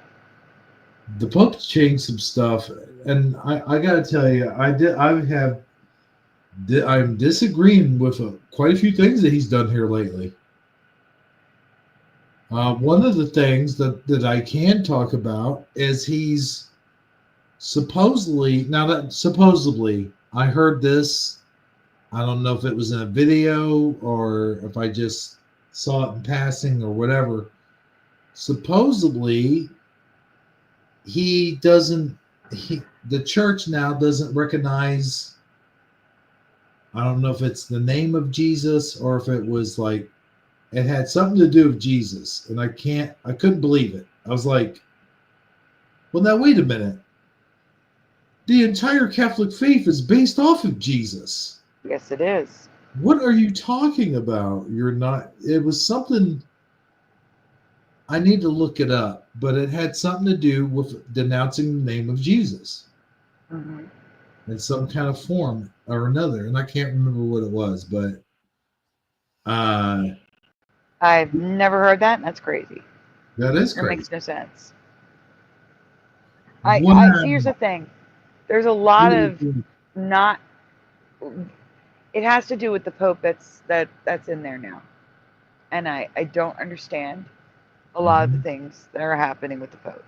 The Pope changed some stuff, and I got to tell you, I'm disagreeing with quite a few things that he's done here lately. One of the things that I can talk about is he's supposedly, I heard this. I don't know if it was in a video or if I just saw it in passing or whatever. Supposedly, the church now doesn't recognize, I don't know if it's the name of Jesus or if it was like, it had something to do with Jesus. And I couldn't believe it. I was like, well, now wait a minute. The entire Catholic faith is based off of Jesus. Yes, it is. What are you talking about? It was something, I need to look it up, but it had something to do with denouncing the name of Jesus in some kind of form or another. And I can't remember what it was, but I've never heard that, and that's crazy. that is It crazy. makes no sense. Here's the thing. There's a lot of not. It has to do with the Pope that's in there now, and I don't understand a lot of the things that are happening with the Pope.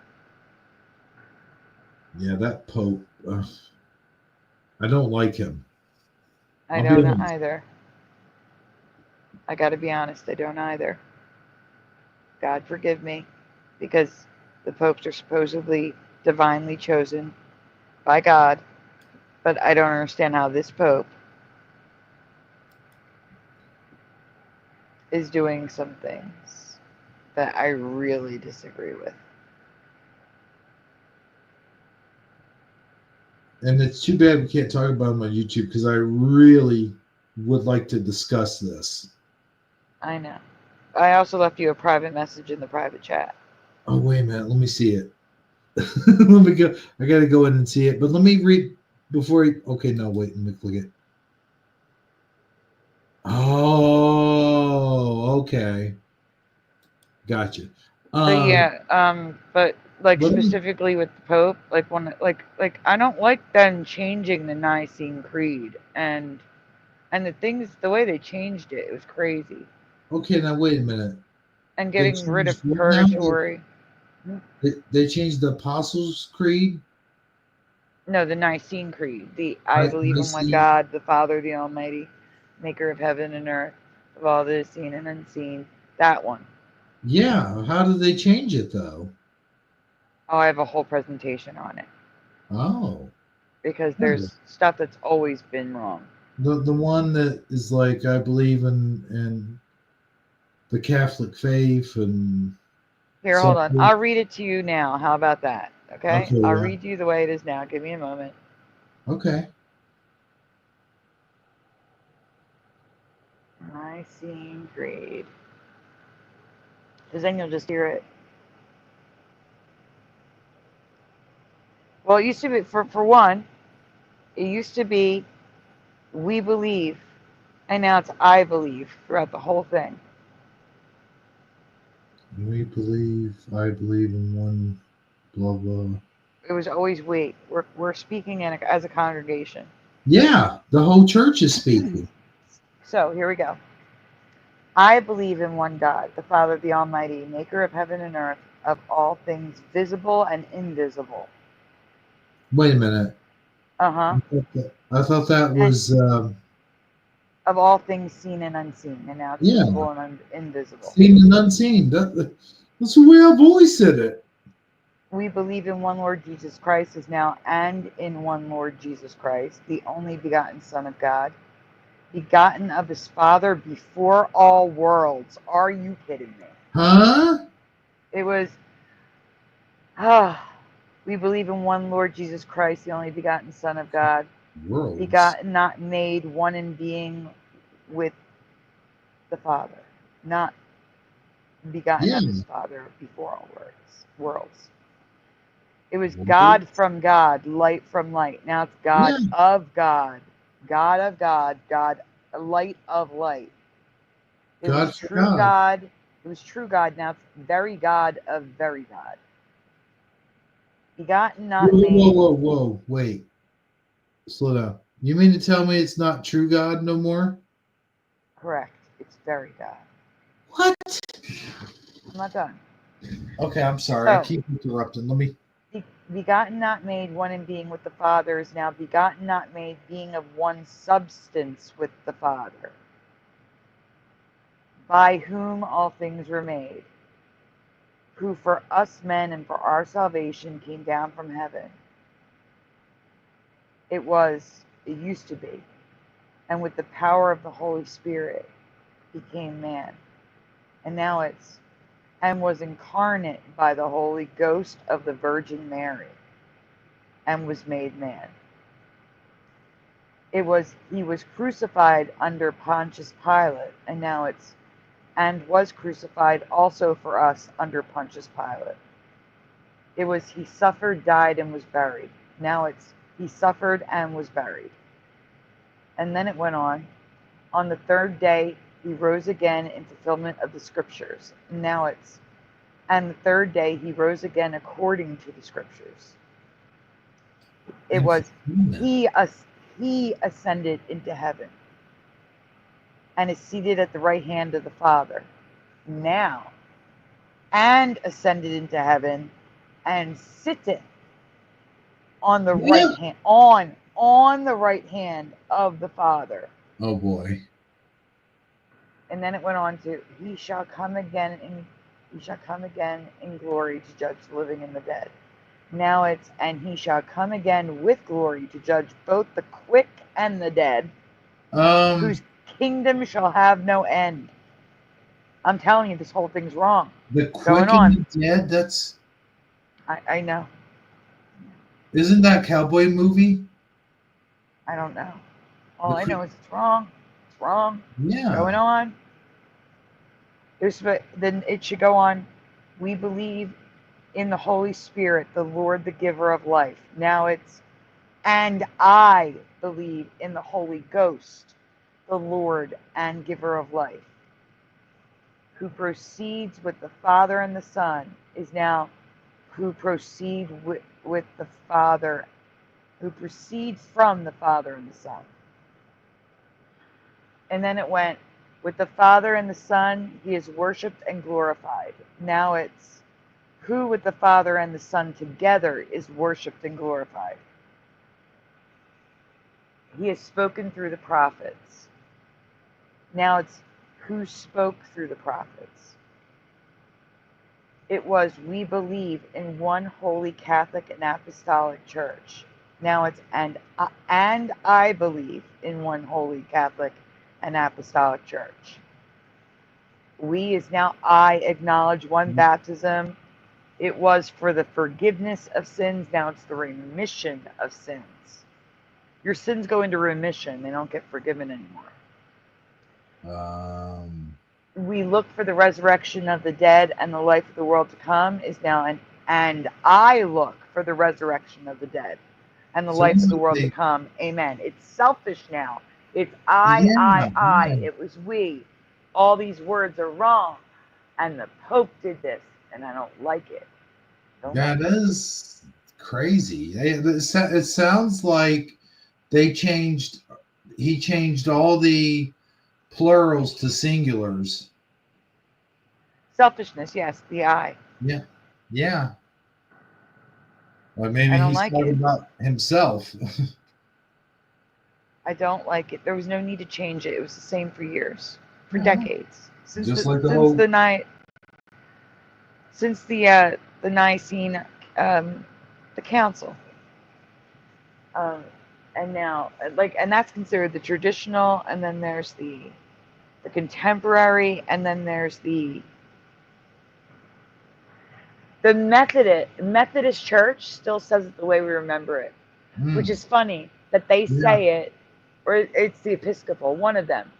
Yeah, that Pope. I don't like him. I don't either. I got to be honest. I don't either. God forgive me, because the popes are supposedly divinely chosen by God, but I don't understand how this Pope is doing some things that I really disagree with. And it's too bad we can't talk about him on YouTube because I really would like to discuss this. I know. I also left you a private message in the private chat. Oh, wait a minute. Let me see it. Let me go. I got to go in and see it. But let me read before he. Okay, no, wait. Let me click it. Oh, okay. Gotcha. But like specifically with the Pope, like when like I don't like them changing the Nicene Creed and the way they changed it was crazy. Okay, now wait a minute. And getting rid of purgatory. They changed the Apostles' Creed? No, the Nicene Creed. I believe in one God, the Father, the Almighty, maker of heaven and earth, of all that is seen and unseen. That one. Yeah. How did they change it, though? Oh, I have a whole presentation on it. Oh. Because there's stuff that's always been wrong. The one that is like, I believe in the Catholic faith and... Here, hold on. I'll read it to you now. How about that? Okay? I'll read you the way it is now. Give me a moment. Okay. All right. Nicene Creed. Because then you'll just hear it. Well, it used to be, for one, it used to be, we believe, and now it's I believe throughout the whole thing. We believe, I believe in one, blah, blah. It was always we. We're speaking as a congregation. Yeah, the whole church is speaking. So here we go. I believe in one God, the Father, the Almighty, maker of heaven and earth, of all things visible and invisible. Wait a minute. Uh-huh. I thought that was, Of all things seen and unseen, and now it's yeah, visible and invisible. seen and unseen. That's the way I've always said it. We believe in one Lord Jesus Christ is now, and in one Lord Jesus Christ, the only begotten Son of God, begotten of his Father before all worlds. Are you kidding me? Huh? It was, we believe in one Lord Jesus Christ, the only begotten Son of God, Worlds. begotten, not made, one in being with the Father, not begotten of his Father before all worlds. It was God from God, light from light. Now it's God of God, God of God, God, light of light. It God was for true God. God. It was true God. Now it's very God of very God. Begotten, not Whoa, made. whoa, wait. Slow down. You mean to tell me it's not true God no more? Correct. It's very God. What? I'm not done. Okay, I'm sorry. I So, keep interrupting. Let me. begotten, not made, one in being with the Father, is now begotten, not made, being of one substance with the Father, by whom all things were made, who for us men and for our salvation came down from heaven. It used to be, and with the power of the Holy Spirit became man. And now and was incarnate by the Holy Ghost of the Virgin Mary, and was made man. He was crucified under Pontius Pilate, and now and was crucified also for us under Pontius Pilate. He suffered, died, and was buried. Now he suffered and was buried. And then it went on the third day, he rose again in fulfillment of the scriptures. Now and the third day he rose again according to the scriptures. It was, he ascended into heaven and is seated at the right hand of the Father now, and ascended into heaven and sitteth on the right hand, on the right hand of the Father. Oh boy. And then it went on to, he shall come again in glory to judge the living and the dead. Now and he shall come again with glory to judge both the quick and the dead, whose kingdom shall have no end. I'm telling you, this whole thing's wrong. The quick and the dead. That's. I know. Isn't that cowboy movie? I don't know. All I know is it's wrong. It's wrong. Yeah. Going on. Then it should go on. We believe in the Holy Spirit, the Lord, the giver of life. Now and I believe in the Holy Ghost, the Lord and giver of life, who proceeds with the Father and the Son, is now who proceed with the Father, who proceeds from the Father and the Son. And then it went, with the Father and the Son, he is worshipped and glorified. Now who with the Father and the Son together is worshipped and glorified. He has spoken through the prophets. Now it's who spoke through the prophets. It was, we believe in one holy Catholic and Apostolic Church. Now it's, and I believe in one holy Catholic and Apostolic Church. We is now, I acknowledge one baptism. It was for the forgiveness of sins. Now it's the remission of sins. Your sins go into remission. They don't get forgiven anymore. Um, We look for the resurrection of the dead and the life of the world to come is now, and I look for the resurrection of the dead and the life of sounds the like world to they, come. Amen. It's selfish now. It's yeah, I. yeah, It was we. All these words are wrong. And the Pope did this, and I don't like it. Don't yeah, like that it. is crazy. It sounds like they changed. He changed all the plurals to singulars. Selfishness, yes, the I. Yeah, yeah. Or maybe I don't he's like talking it. about himself. I don't like it. There was no need to change it. It was the same for years, for Yeah, decades, since just the like the since whole. the night since the Nicene the Council, um, and now and that's considered the traditional, and then there's the contemporary, and then there's the Methodist Church still says it the way we remember it, which Mm, is funny that they yeah. say it, or it's the Episcopal, one of them.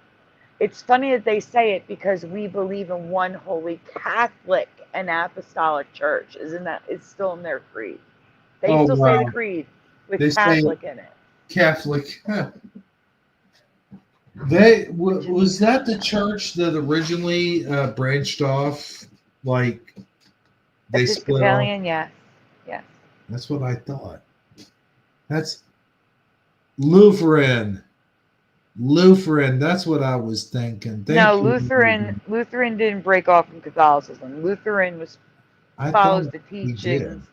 It's funny that they say it because we believe in one holy Catholic and Apostolic Church. Isn't that? It's still in their creed. They Oh still say the wow. creed with They say Catholic in it, Catholic. which is Was that the church that originally branched off? Like they split off. Episcopalian. Yes, yes. That's what I thought. That's Lutheran. Lutheran. That's what I was thinking. No, Thank you. Lutheran didn't break off from Catholicism. Lutheran was I follows thought the we did. teachings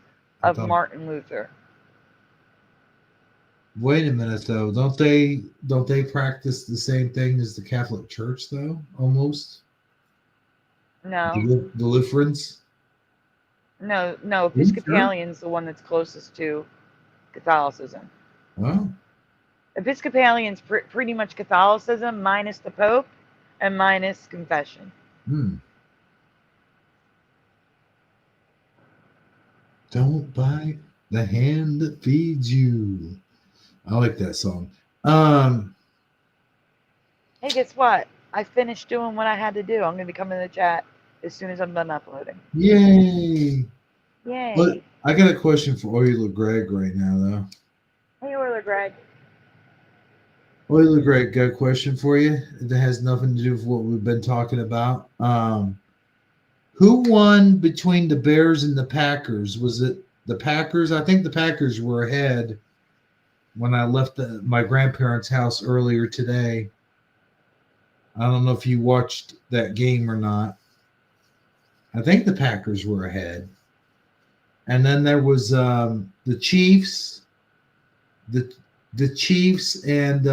I of thought. Martin Luther. Wait a minute though. Don't they practice the same thing as the Catholic Church though? Almost No, the Lutherans. no. Are you sure? Episcopalian's the one that's closest to Catholicism. Oh, Episcopalian's pretty much Catholicism minus the Pope and minus confession. hmm. Don't bite the hand that feeds you. I like that song. Um, Hey, guess what? I finished doing what I had to do. I'm going to be coming in the chat as soon as I'm done uploading. Yay! But Yay. I got a question for Euler Greg right now, though. Hey, Orla Greg. Euler Greg, got a question for you that has nothing to do with what we've been talking about. Who won between the Bears and the Packers? Was it the Packers? I think the Packers were ahead when I left my grandparents' house earlier today. I don't know if you watched that game or not. I think the Packers were ahead. And then there was the Chiefs, the Chiefs, and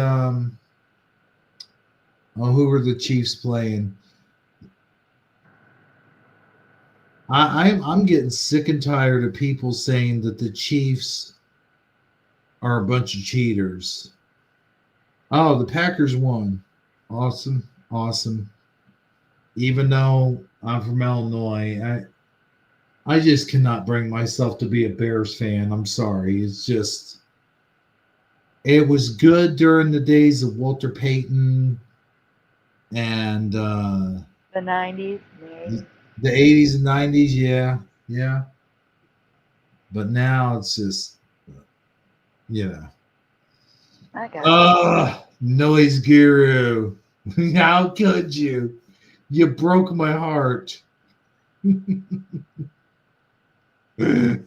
who were the Chiefs playing? I'm getting sick and tired of people saying that the Chiefs are a bunch of cheaters. Oh, the Packers won. Awesome, awesome. Even though I'm from Illinois, I just cannot bring myself to be a Bears fan. I'm sorry. It was good during the days of Walter Payton and The 90s. the 80s and 90s. Yeah, yeah. But now it's just, yeah. I got it. Noise guru. How could you? You broke my heart. I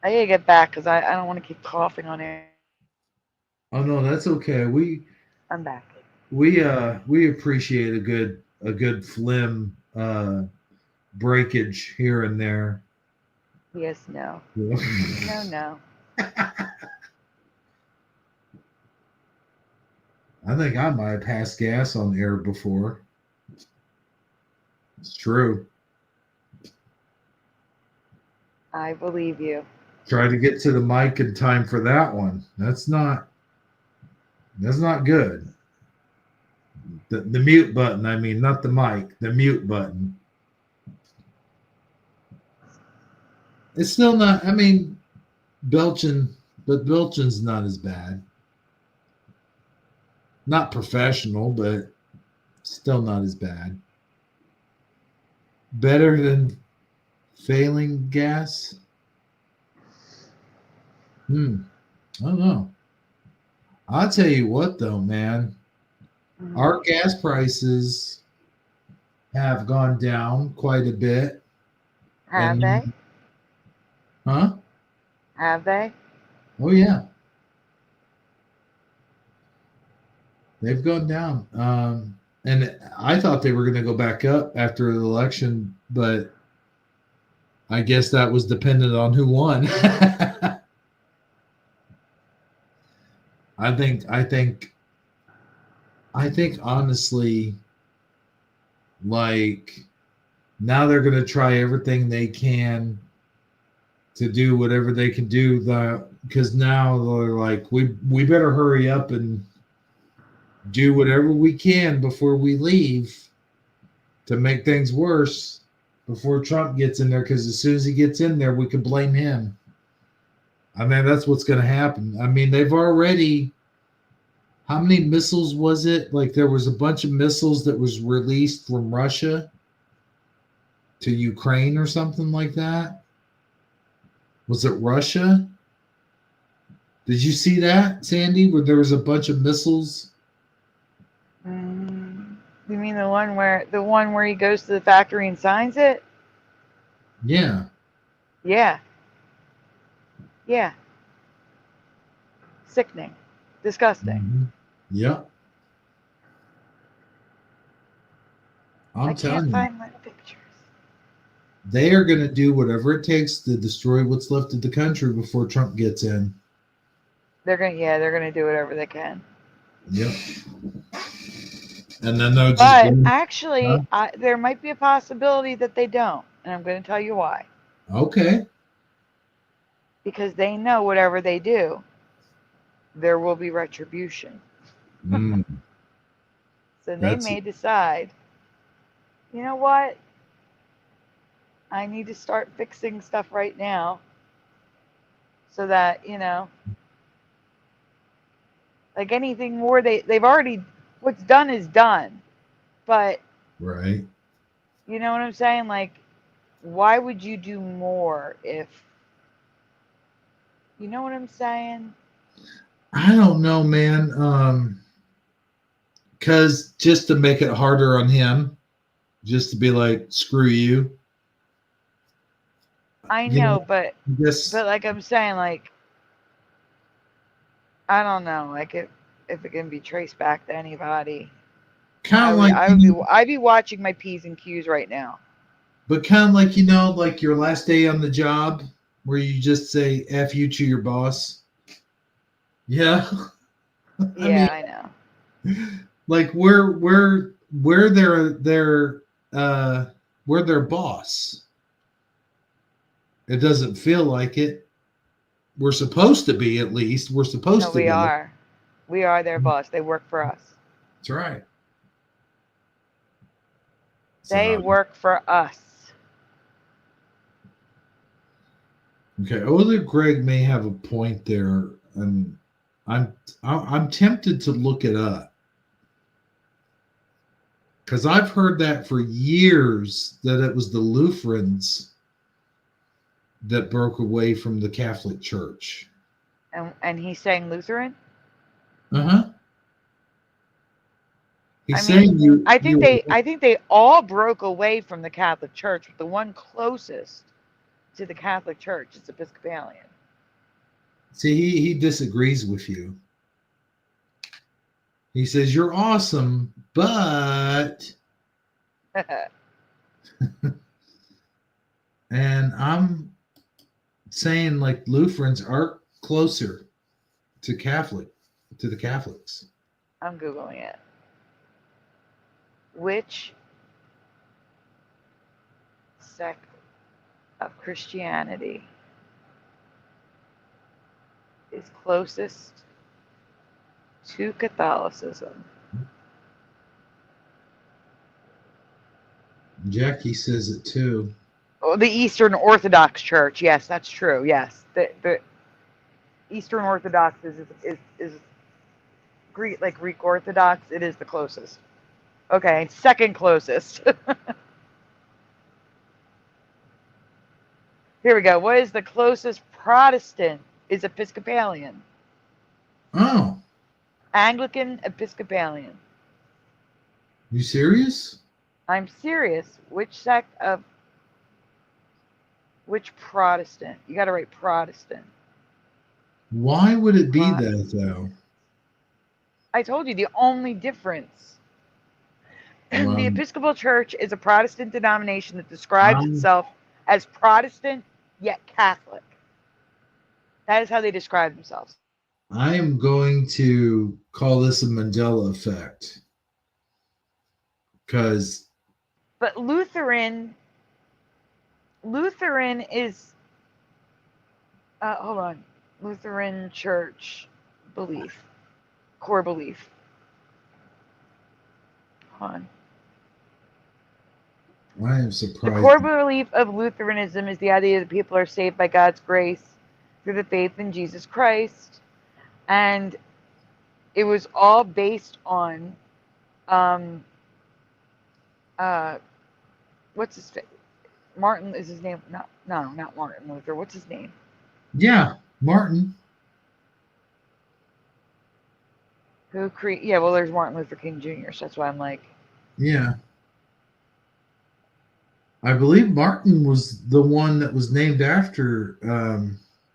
gotta get back because I don't want to keep coughing on air. Oh no, that's okay. I'm back. We appreciate a good phlegm breakage here and there. Yes, no. Yeah. No. I think I might have passed gas on air before. It's true. I believe you. Try to get to the mic in time for that one. That's not good. The mute button, I mean, not the mic, the mute button. It's still not, I mean, belching's not as bad. Not professional, but still not as bad. Better than failing gas? I don't know. I'll tell you what, though, man. Our gas prices have gone down quite a bit. Have they? Huh? Have they? Oh, yeah. They've gone down. And I thought they were going to go back up after the election, but I guess that was dependent on who won. I think honestly, like now they're going to try everything they can to do whatever they can do, because now they're like, we better hurry up and do whatever we can before we leave to make things worse before Trump gets in there, because as soon as he gets in there, we can blame him. I mean, that's what's going to happen. I mean, they've already, how many missiles was it? Like there was a bunch of missiles that was released from Russia to Ukraine or something like that. Was it Russia? Did you see that, Sandy, where there was a bunch of missiles? You mean the one where he goes to the factory and signs it? Yeah. Yeah. Yeah. Sickening. Disgusting. Mm-hmm. Yep. I can't find my pictures. They are going to do whatever it takes to destroy what's left of the country before Trump gets in. They're gonna do whatever they can. Yep. And then they'll just. But actually, there might be a possibility that they don't, and I'm going to tell you why. Okay. Because they know whatever they do, there will be retribution. So they may decide, you know what? I need to start fixing stuff right now so that, like anything more, they've already, what's done is done. But, right. You know what I'm saying? Like, why would you do more if, you know what I'm saying? I don't know, man. Because just to make it harder on him, just to be like, screw you. I know, but like I'm saying, like, I don't know, like if it can be traced back to anybody. Kind of I'd be watching my P's and Q's right now. But kind of like, like your last day on the job where you just say F you to your boss. Yeah. I know. Like we're their boss. It doesn't feel like it. We're supposed to be, at least. We're supposed to be. We are. We are their boss. They work for us. That's right. They work for us. Okay. Older Greg may have a point there, and I'm tempted to look it up. Because I've heard that for years, that it was the Lutherans that broke away from the Catholic Church. And he's saying Lutheran? Uh-huh. He's saying I think they all broke away from the Catholic Church, but the one closest to the Catholic Church is Episcopalian. See, he disagrees with you. He says, you're awesome, but... And I'm saying, like, Lutherans are closer to the Catholics. I'm Googling it. Which sect of Christianity is closest to Catholicism? Jackie says it too. Oh, the Eastern Orthodox Church. Yes, that's true. Yes, the Eastern Orthodox is Greek Orthodox, it is the closest. Okay, second closest. Here we go. What is the closest Protestant? Is Episcopalian. Oh, Anglican Episcopalian. you serious? I'm serious. Which Protestant? You got to write Protestant. Why would it be that though? I told you the only difference. Well, The Episcopal Church is a Protestant denomination that describes itself as Protestant yet Catholic. That is how they describe themselves. I am going to call this a Mandela effect. But Lutheran is hold on. Lutheran Church belief. Core belief. Hold on. I am The surprised. core belief of Lutheranism is the idea that people are saved by God's grace through the faith in Jesus Christ. And it was all based on what's his face? Martin is his name. Not Martin Luther. What's his name? Yeah, Martin. Yeah, well, there's Martin Luther King Jr., so that's why I'm like. Yeah. I believe Martin was the one that was named after.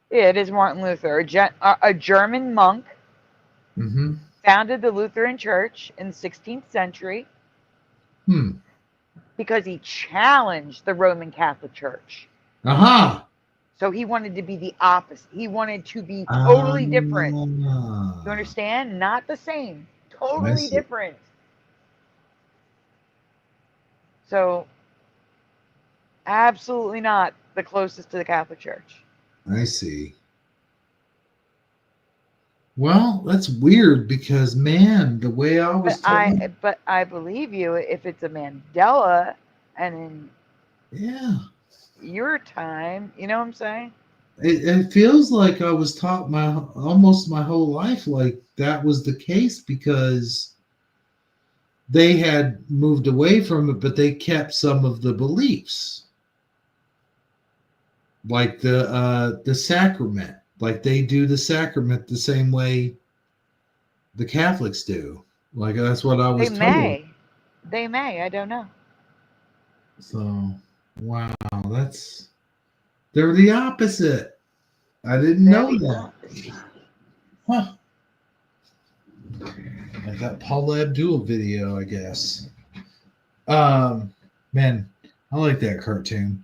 Yeah, it is Martin Luther, a German monk, founded the Lutheran Church in the 16th century because he challenged the Roman Catholic Church. Aha! So he wanted to be the opposite. He wanted to be totally different. You understand? Not the same. Totally different. So, absolutely not the closest to the Catholic Church. I see. Well, that's weird because, man, the way I was told. But I believe you if it's a Mandela and in your time, you know what I'm saying? It feels like I was taught almost my whole life like that was the case because they had moved away from it, but they kept some of the beliefs. Like the sacrament, like they do the sacrament the same way the Catholics do. Like that's what I was told. They may. I don't know. So, wow, they're the opposite. I didn't know that. Huh. Like that Paula Abdul video, I guess. Man, I like that cartoon.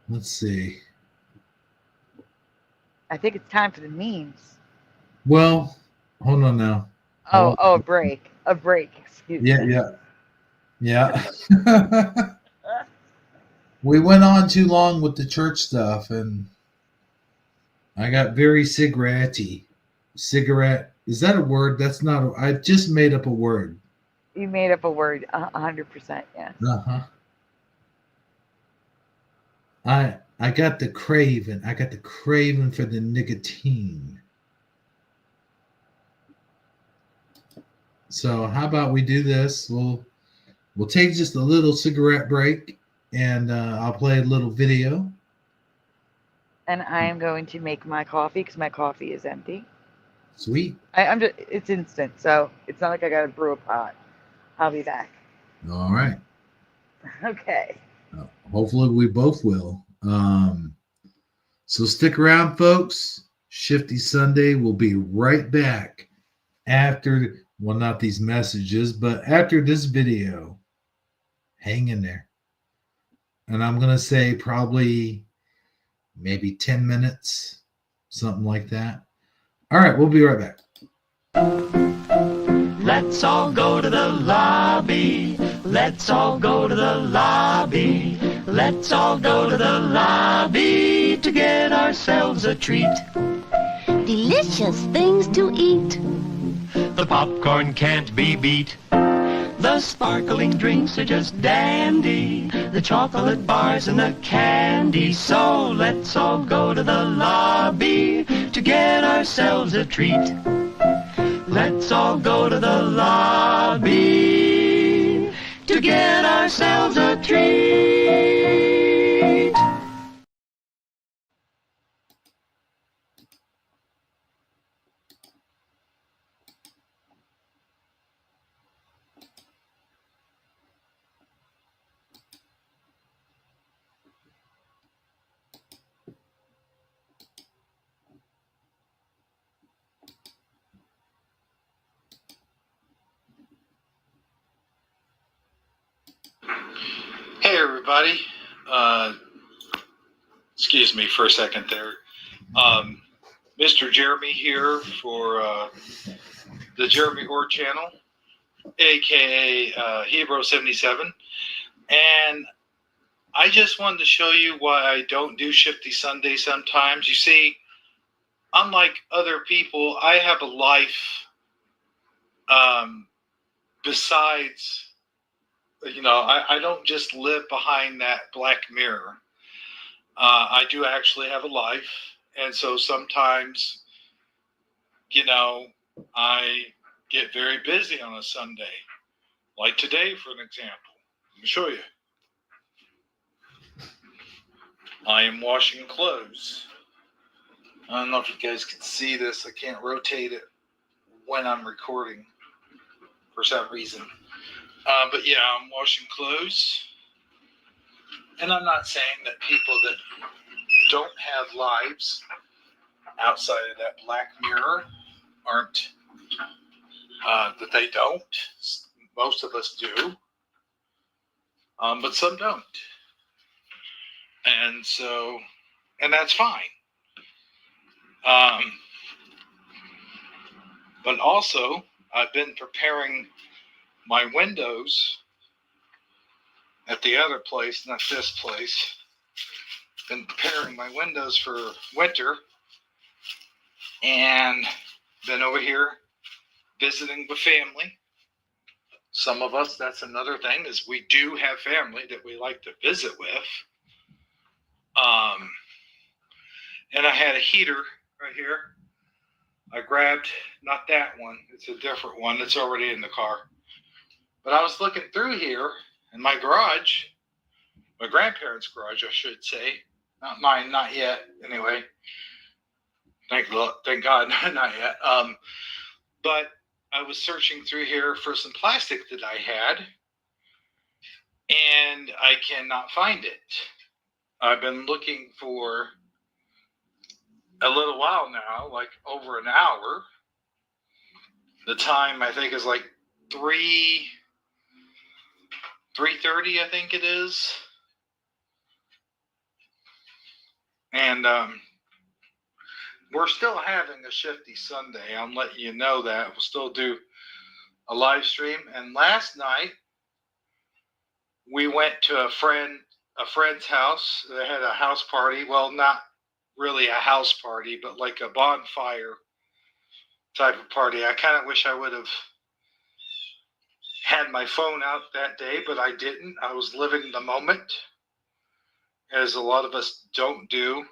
Let's see. I think it's time for the memes. Well, hold on now. A break. Excuse me. Yeah. We went on too long with the church stuff, and I got very cigarette-y. Cigarette, is that a word? That's not. I just made up a word. You made up a word, 100%. Yes. I got the craving. I got the craving for the nicotine. So how about we do this? We'll take just a little cigarette break, and I'll play a little video. And I am going to make my coffee because my coffee is empty. Sweet. It's instant, so it's not like I got to brew a pot. I'll be back. All right. Okay. Hopefully we both will. So stick around, folks. Shifty Sunday will be right back after, well, not these messages, but after this video. Hang in there. And I'm going to say probably maybe 10 minutes, something like that. All right, we'll be right back. Let's all go to the lobby. Let's all go to the lobby. Let's all go to the lobby to get ourselves a treat. Delicious things to eat. The popcorn can't be beat. The The sparkling drinks are just dandy, the chocolate bars and the candy. So let's all go to the lobby to get ourselves a treat. Let's all go to the lobby to get ourselves a treat. Hey, everybody. Excuse me for a second there. Mr. Jeremy here for the Jeremy Orr channel, aka Hebrew77. And I just wanted to show you why I don't do Shifty Sunday sometimes. You see, unlike other people, I have a life besides, I don't just live behind that black mirror. I do actually have a life. And so sometimes, I get very busy on a Sunday. Like today, for an example. Let me show you. I am washing clothes. I don't know if you guys can see this. I can't rotate it when I'm recording for some reason. But yeah, I'm washing clothes. And I'm not saying that people that don't have lives outside of that black mirror aren't, that they don't. Most of us do. But some don't. And so, and that's fine. But also, I've been preparing my windows at the other place, not this place. Been preparing my windows for winter, and been over here visiting with family. Some of us, that's another thing, is we do have family that we like to visit with. And I had a heater right here. I grabbed, not that one, it's a different one that's already in the car. But I was looking through here in my garage, my grandparents' garage, I should say. Not mine, not yet, anyway. Thank God, not yet. But I was searching through here for some plastic that I had, and I cannot find it. I've been looking for a little while now, like over an hour. The time I think is like 3:30, I think it is. And we're still having a Shifty Sunday. I'm letting you know that. We'll still do a live stream. And last night we went to a friend's house. They had a house party. Well, not really a house party, but like a bonfire type of party. I kind of wish I would have had my phone out that day, but I didn't. I was living the moment, as a lot of us don't do.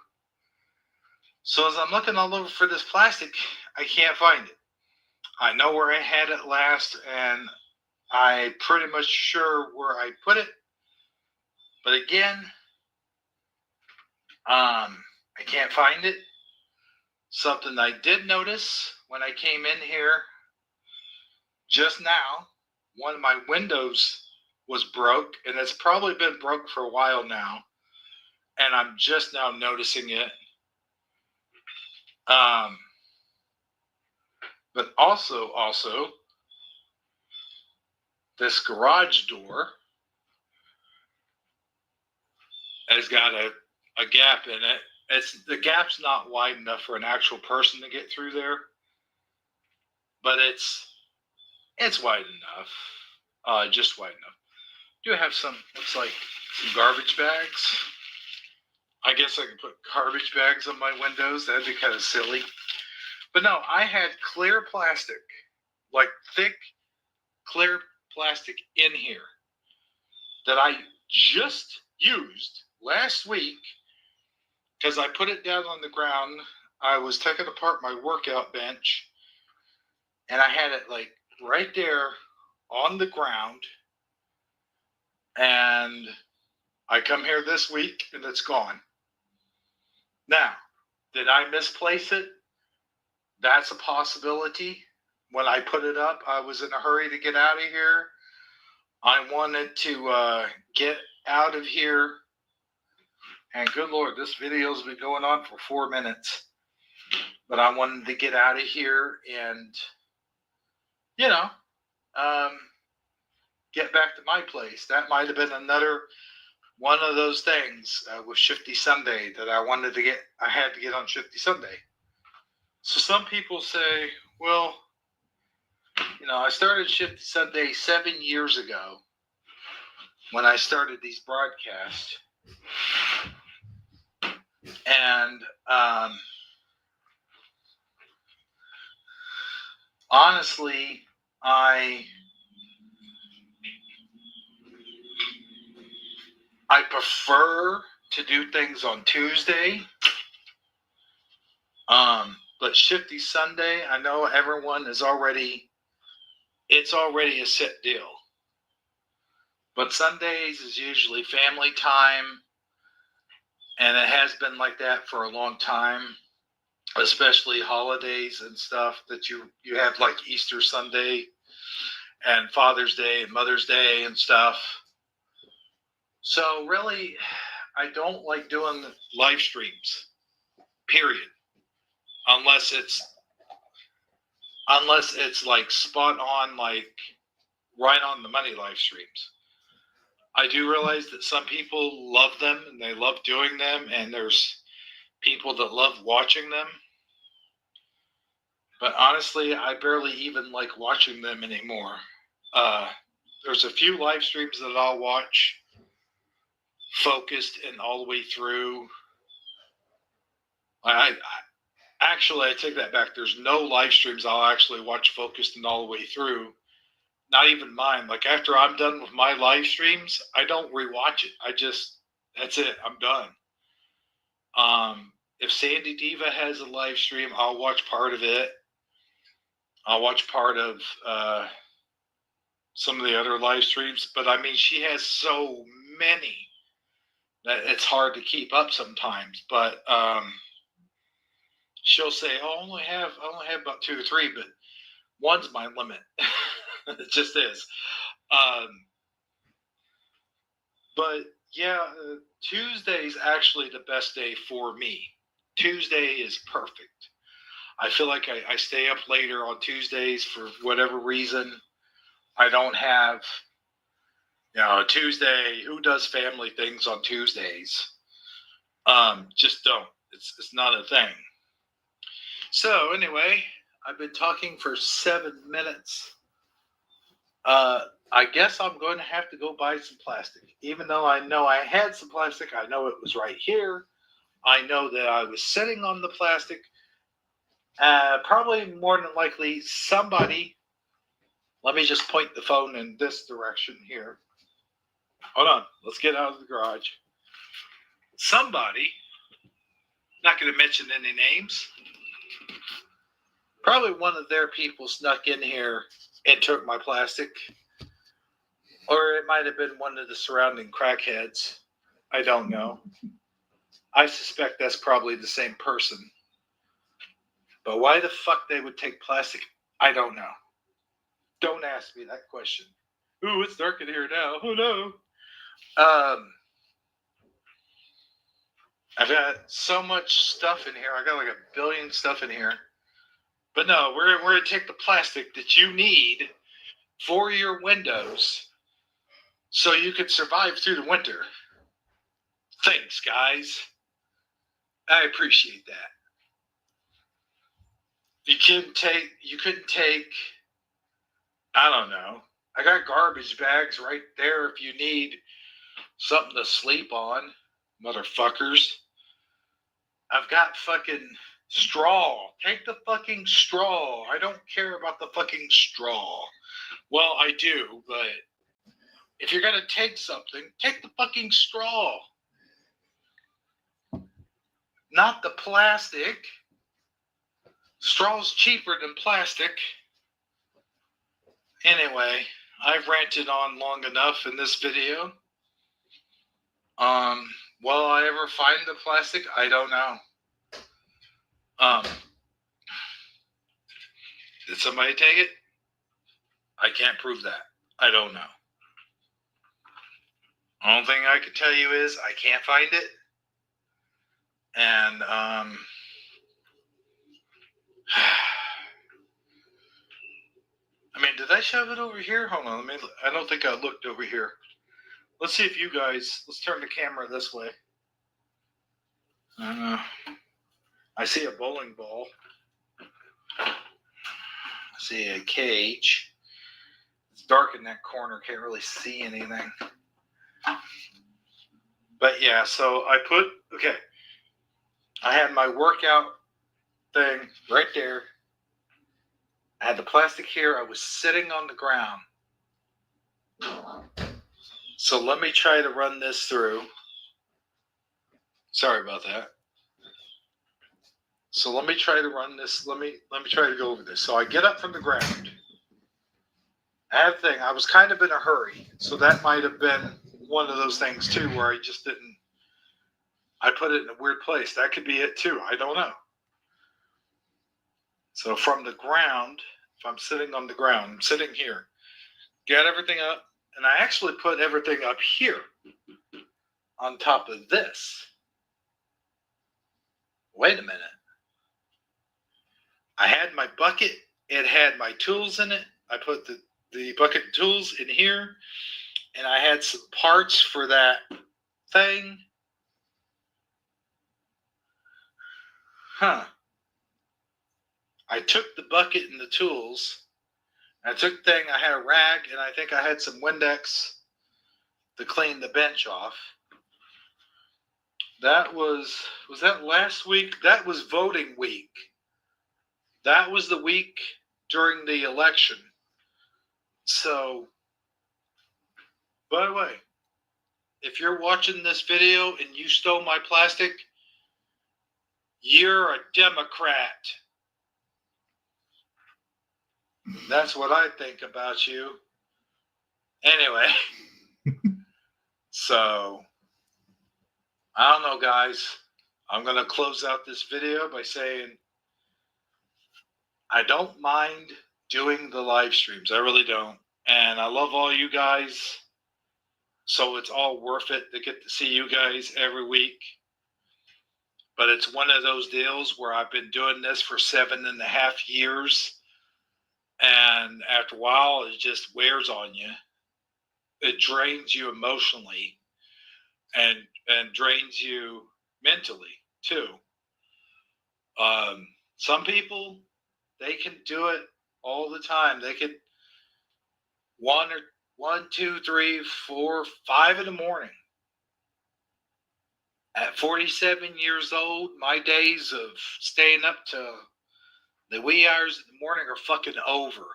So as I'm looking all over for this plastic, I can't find it. I know where I had it last, and I'm pretty much sure where I put it. But again, I can't find it. Something I did notice when I came in here just now, one of my windows was broke, and it's probably been broke for a while now, and I'm just now noticing it. But also, this garage door has got a gap in it. The gap's not wide enough for an actual person to get through there, but it's wide enough, just wide enough. Do have some, looks like some garbage bags. I guess I could put garbage bags on my windows. That'd be kind of silly. But no, I had clear plastic, like thick, clear plastic in here that I just used last week because I put it down on the ground. I was taking apart my workout bench and I had it like right there on the ground. And I come here this week and it's gone. Now, did I misplace it? That's a possibility. When I put it up, I was in a hurry to get out of here. I wanted to get out of here. And good Lord, this video's been going on for 4 minutes. But I wanted to get out of here and, get back to my place. That might have been another one of those things with Shifty Sunday that I had to get on Shifty Sunday. So some people say, well, I started Shifty Sunday 7 years ago when I started these broadcasts. And honestly, I prefer to do things on Tuesday. But Shifty Sunday, I know everyone it's already a set deal. But Sundays is usually family time, and it has been like that for a long time, especially holidays and stuff that you have like Easter Sunday and Father's Day and Mother's Day and stuff. So really, I don't like doing live streams, period. Unless it's like spot on, like right on the money live streams. I do realize that some people love them and they love doing them, and there's people that love watching them. But honestly, I barely even like watching them anymore. There's a few live streams that I'll watch focused and all the way through. I take that back. There's no live streams I'll actually watch focused and all the way through. Not even mine. Like after I'm done with my live streams, I don't rewatch it. That's it. I'm done. If Sandy Diva has a live stream, I'll watch part of it. I'll watch part of some of the other live streams. But I mean, she has so many that it's hard to keep up sometimes. But she'll say, "Oh, I only have about 2 or 3, but one's my limit." It just is. But yeah, Tuesday's actually the best day for me. Tuesday is perfect. I feel like I stay up later on Tuesdays for whatever reason. I don't have, Tuesday. Who does family things on Tuesdays? Just don't. It's not a thing. So anyway, I've been talking for 7 minutes. I guess I'm going to have to go buy some plastic. Even though I know I had some plastic, I know it was right here. I know that I was sitting on the plastic. Probably more than likely somebody, let me just point the phone in this direction here. Hold on, let's get out of the garage. Somebody, not going to mention any names, probably one of their people snuck in here and took my plastic. Or it might have been one of the surrounding crackheads. I don't know. I suspect that's probably the same person. But why the fuck they would take plastic, I don't know. Don't ask me that question. Ooh, it's dark in here now. Oh no. I've got so much stuff in here. I got like 1 billion stuff in here. But no, we're going to take the plastic that you need for your windows so you could survive through the winter. Thanks, guys. I appreciate that. You couldn't take, I don't know. I got garbage bags right there if you need something to sleep on, motherfuckers. I've got fucking Straw. Take the fucking straw. I don't care about the fucking straw. Well, I do, but if you're going to take something, take the fucking straw. Not the plastic. Straw's cheaper than plastic. Anyway, I've ranted on long enough in this video. Will I ever find the plastic? I don't know. Did somebody take it? I can't prove that. I don't know. Only thing I could tell you is I can't find it. And I mean, did I shove it over here? Hold on, I don't think I looked over here. Let's see if you guys, let's turn the camera this way. I see a bowling ball. I see a cage. It's dark in that corner, can't really see anything. But yeah, so I had my workout thing right there. I had the plastic here. I was sitting on the ground. So let me try to run this through. Sorry about that. So let me try to run this. Let me try to go over this. So I get up from the ground. I had a thing. I was kind of in a hurry. So that might have been one of those things too, where I just didn't. I put it in a weird place. That could be it too. I don't know. So from the ground, if I'm sitting on the ground, I'm sitting here, get everything up, and I actually put everything up here on top of this. Wait a minute. I had my bucket. It had my tools in it. I put the bucket and tools in here, and I had some parts for that thing. I took the bucket and the tools. I took the thing, I had a rag, and I think I had some Windex to clean the bench off. That was that last week? That was voting week. That was the week during the election. So, by the way, if you're watching this video and you stole my plastic, you're a Democrat. That's what I think about you. Anyway, so, I don't know, guys. I'm going to close out this video by saying I don't mind doing the live streams. I really don't. And I love all you guys. So it's all worth it to get to see you guys every week. But it's one of those deals where I've been doing this for 7.5 years. And after a while, it just wears on you. It drains you emotionally and drains you mentally too. Some people, they can do it all the time. They could 1, 2, 3, 4, 5 in the morning. At 47 years old, my days of staying up to the wee hours in the morning are fucking over.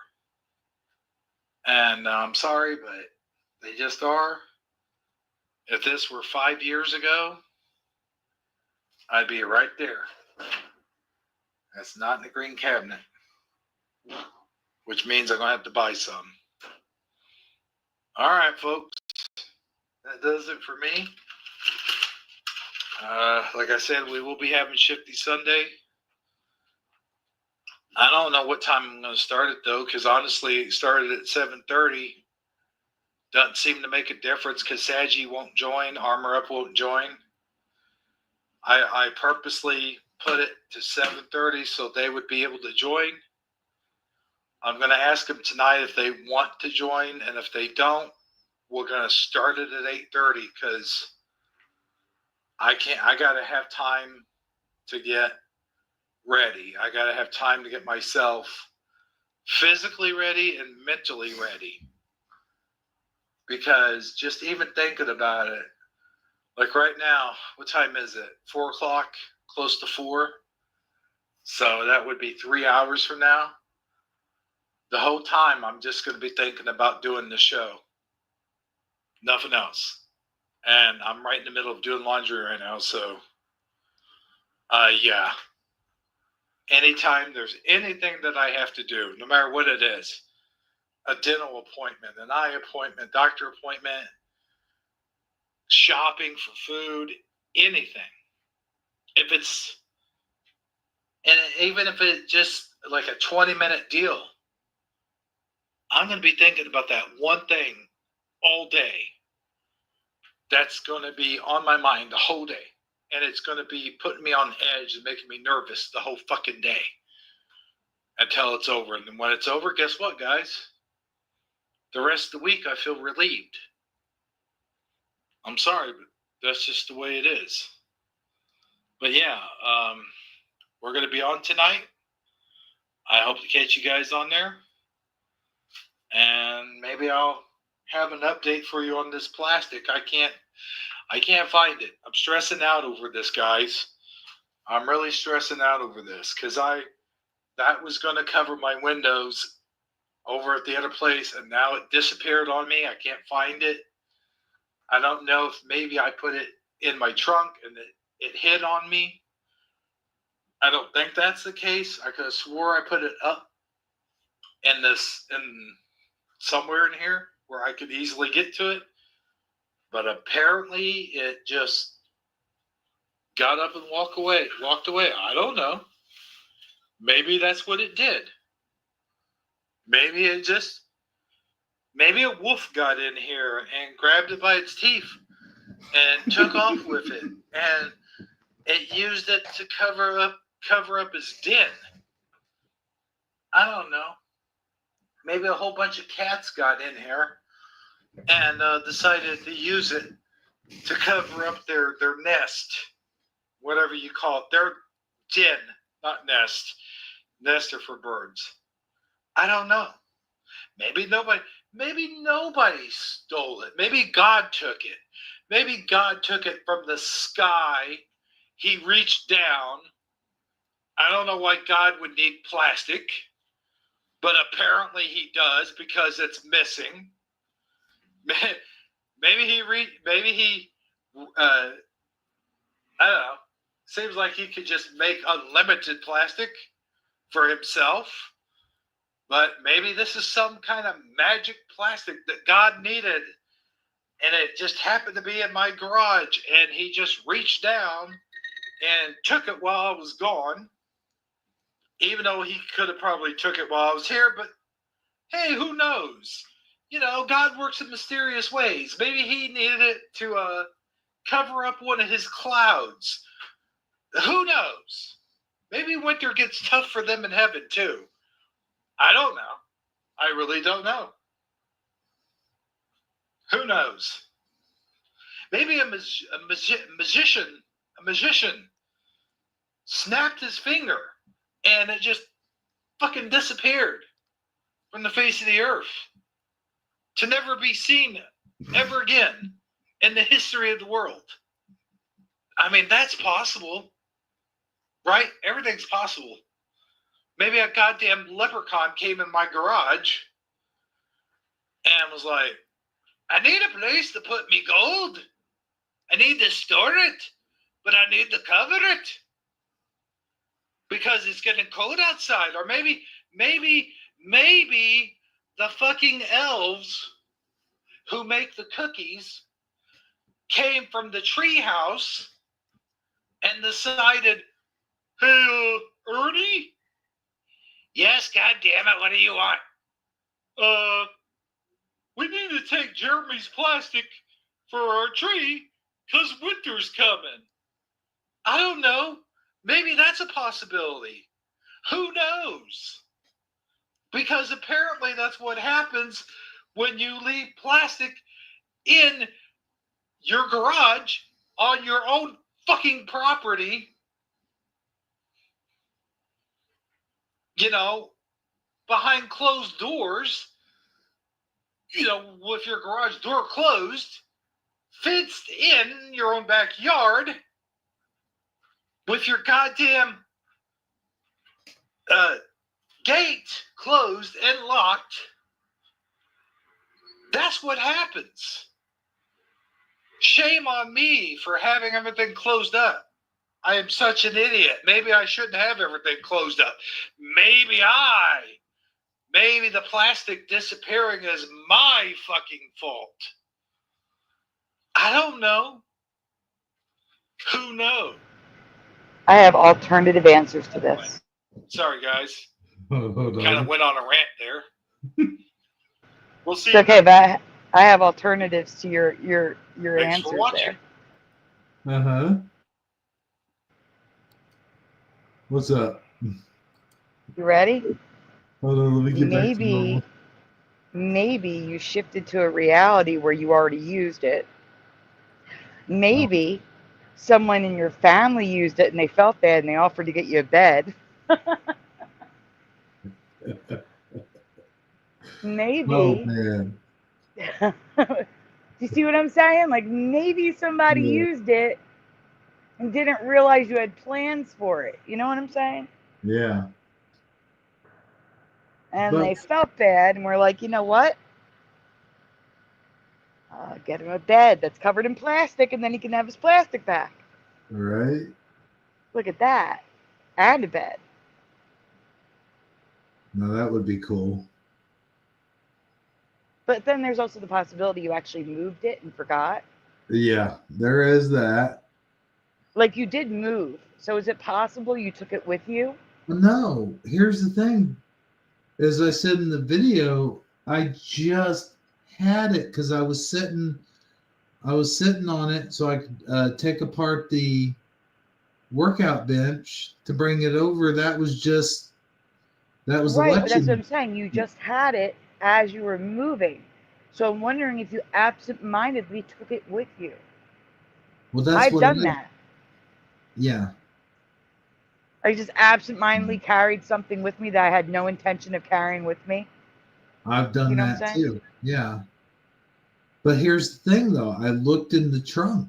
And I'm sorry, but they just are. If this were 5 years ago, I'd be right there. That's not in the green cabinet, which means I'm going to have to buy some. All right, folks. That does it for me. Like I said, we will be having Shifty Sunday. I don't know what time I'm going to start it, though, because honestly, it started at 7:30. Doesn't seem to make a difference because Saji won't join, Armor Up won't join. I purposely put it to 7:30 so they would be able to join. I'm going to ask them tonight if they want to join, and if they don't, we're going to start it at 8:30 because I got to have time to get ready. I got to have time to get myself physically ready and mentally ready. Because just even thinking about it, like right now, what time is it? 4 o'clock, close to 4. So that would be 3 hours from now. The whole time I'm just going to be thinking about doing the show. Nothing else. And I'm right in the middle of doing laundry right now, so yeah. Anytime there's anything that I have to do, no matter what it is, a dental appointment, an eye appointment, doctor appointment, shopping for food, anything. If it's, and even if it's just like a 20-minute deal, I'm going to be thinking about that one thing all day. That's going to be on my mind the whole day. And it's going to be putting me on edge and making me nervous the whole fucking day until it's over. And then when it's over, guess what, guys? The rest of the week, I feel relieved. I'm sorry, but that's just the way it is. But yeah, we're going to be on tonight. I hope to catch you guys on there. And maybe I'll have an update for you on this plastic. I can't find it. I'm stressing out over this, guys. I'm really stressing out over this because that was going to cover my windows over at the other place, and now it disappeared on me. I can't find it. I don't know if maybe I put it in my trunk and it hid on me. I don't think that's the case. I could have swore I put it up in somewhere in here where I could easily get to it. But apparently it just got up and walked away. I don't know. Maybe that's what it did. Maybe a wolf got in here and grabbed it by its teeth and took off with it. And it used it to cover up his den. I don't know. Maybe a whole bunch of cats got in here and decided to use it to cover up their nest, whatever you call it, their den, not nest. Nest are for birds. I don't know. Maybe nobody stole it. Maybe God took it. Maybe God took it from the sky. He reached down. I don't know why God would need plastic, but apparently he does because it's missing. Maybe he I don't know. Seems like he could just make unlimited plastic for himself. But maybe this is some kind of magic plastic that God needed. And it just happened to be in my garage. And he just reached down and took it while I was gone. Even though he could have probably took it while I was here. But hey, who knows? You know, God works in mysterious ways. Maybe he needed it to cover up one of his clouds. Who knows? Maybe winter gets tough for them in heaven too. I don't know. I really don't know. Who knows? Maybe a magician snapped his finger and it just fucking disappeared from the face of the earth to never be seen ever again in the history of the world. I mean, that's possible, right? Everything's possible. Maybe a goddamn leprechaun came in my garage and was like, I need a place to put me gold. I need to store it, but I need to cover it because it's getting cold outside. Or maybe the fucking elves who make the cookies came from the tree house and decided, hey, Ernie? Yes, goddammit, what do you want? We need to take Jeremy's plastic for our tree because winter's coming. I don't know. Maybe that's a possibility. Who knows? Because apparently that's what happens when you leave plastic in your garage on your own fucking property. You know, behind closed doors, you know, with your garage door closed, fenced in your own backyard with your goddamn gate closed and locked. That's what happens. Shame on me for having everything closed up. I am such an idiot. Maybe I shouldn't have everything closed up. Maybe the plastic disappearing is my fucking fault. I don't know. Who knows? I have alternative answers to this. Sorry, guys. Kind of went on a rant there. We'll see. It's okay, but I have alternatives to your Thanks for answers watching. there. Uh-huh. What's up? You ready? Hold on, let me get back to normal. Maybe you shifted to a reality where you already used it. Maybe someone in your family used it and they felt bad and they offered to get you a bed. Maybe. Oh, man. Do you see what I'm saying? Like maybe somebody Yeah. used it and didn't realize you had plans for it. You know what I'm saying? Yeah. And they felt bad and were like, you know what? Get him a bed that's covered in plastic and then he can have his plastic back. Right. Look at that. And a bed. No, that would be cool. But then there's also the possibility you actually moved it and forgot. Yeah, there is that. Like you did move. So is it possible you took it with you? No, here's the thing. As I said in the video, I just had it because I was sitting on it so I could take apart the workout bench to bring it over. That was Right, but that's what election. I'm saying. You just had it as you were moving. So I'm wondering if you absent-mindedly took it with you. Well, that's I've what done it is. that. Yeah. I just absent-mindedly carried something with me that I had no intention of carrying with me. I've done You know what I'm that saying? too. Yeah. But here's the thing though, I looked in the trunk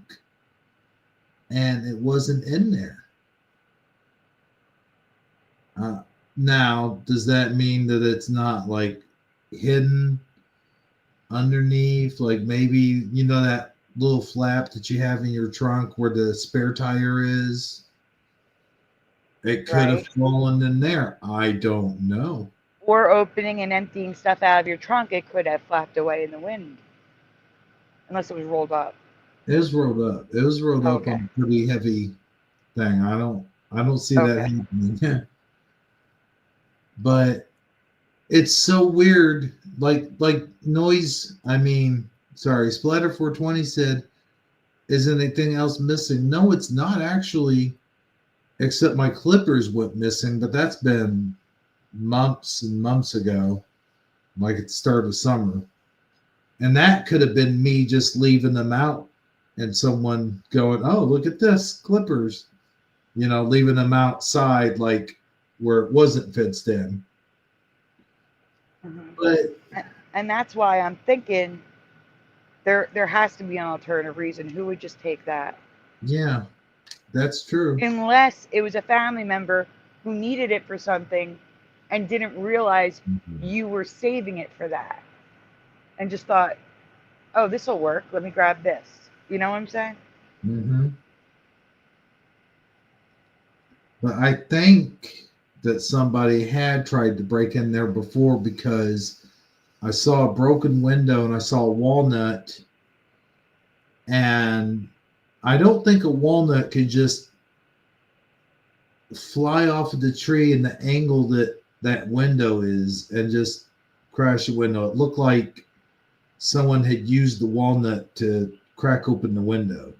and it wasn't in there. Now, does that mean that it's not like hidden underneath? Like maybe, you know, that little flap that you have in your trunk where the spare tire is? It could have fallen in there. I don't know. Or opening and emptying stuff out of your trunk, it could have flapped away in the wind. Unless it was rolled up. It was rolled up. It was rolled up on a pretty heavy thing. I don't see that happening. But it's so weird. Like Splatter 420 said, is anything else missing? No, it's not actually, except my clippers went missing, but that's been months and months ago, like at the start of summer. And that could have been me just leaving them out and someone going, oh, look at this, clippers, you know, leaving them outside like where it wasn't fenced in. Mm-hmm. And that's why I'm thinking there has to be an alternative reason. Who would just take that? Yeah, that's true. Unless it was a family member who needed it for something and didn't realize you were saving it for that. And just thought, oh, this will work. Let me grab this. You know what I'm saying? Mm-hmm. But I think that somebody had tried to break in there before because I saw a broken window and I saw a walnut. And I don't think a walnut could just fly off of the tree in the angle that that window is and just crash the window. It looked like someone had used the walnut to crack open the window.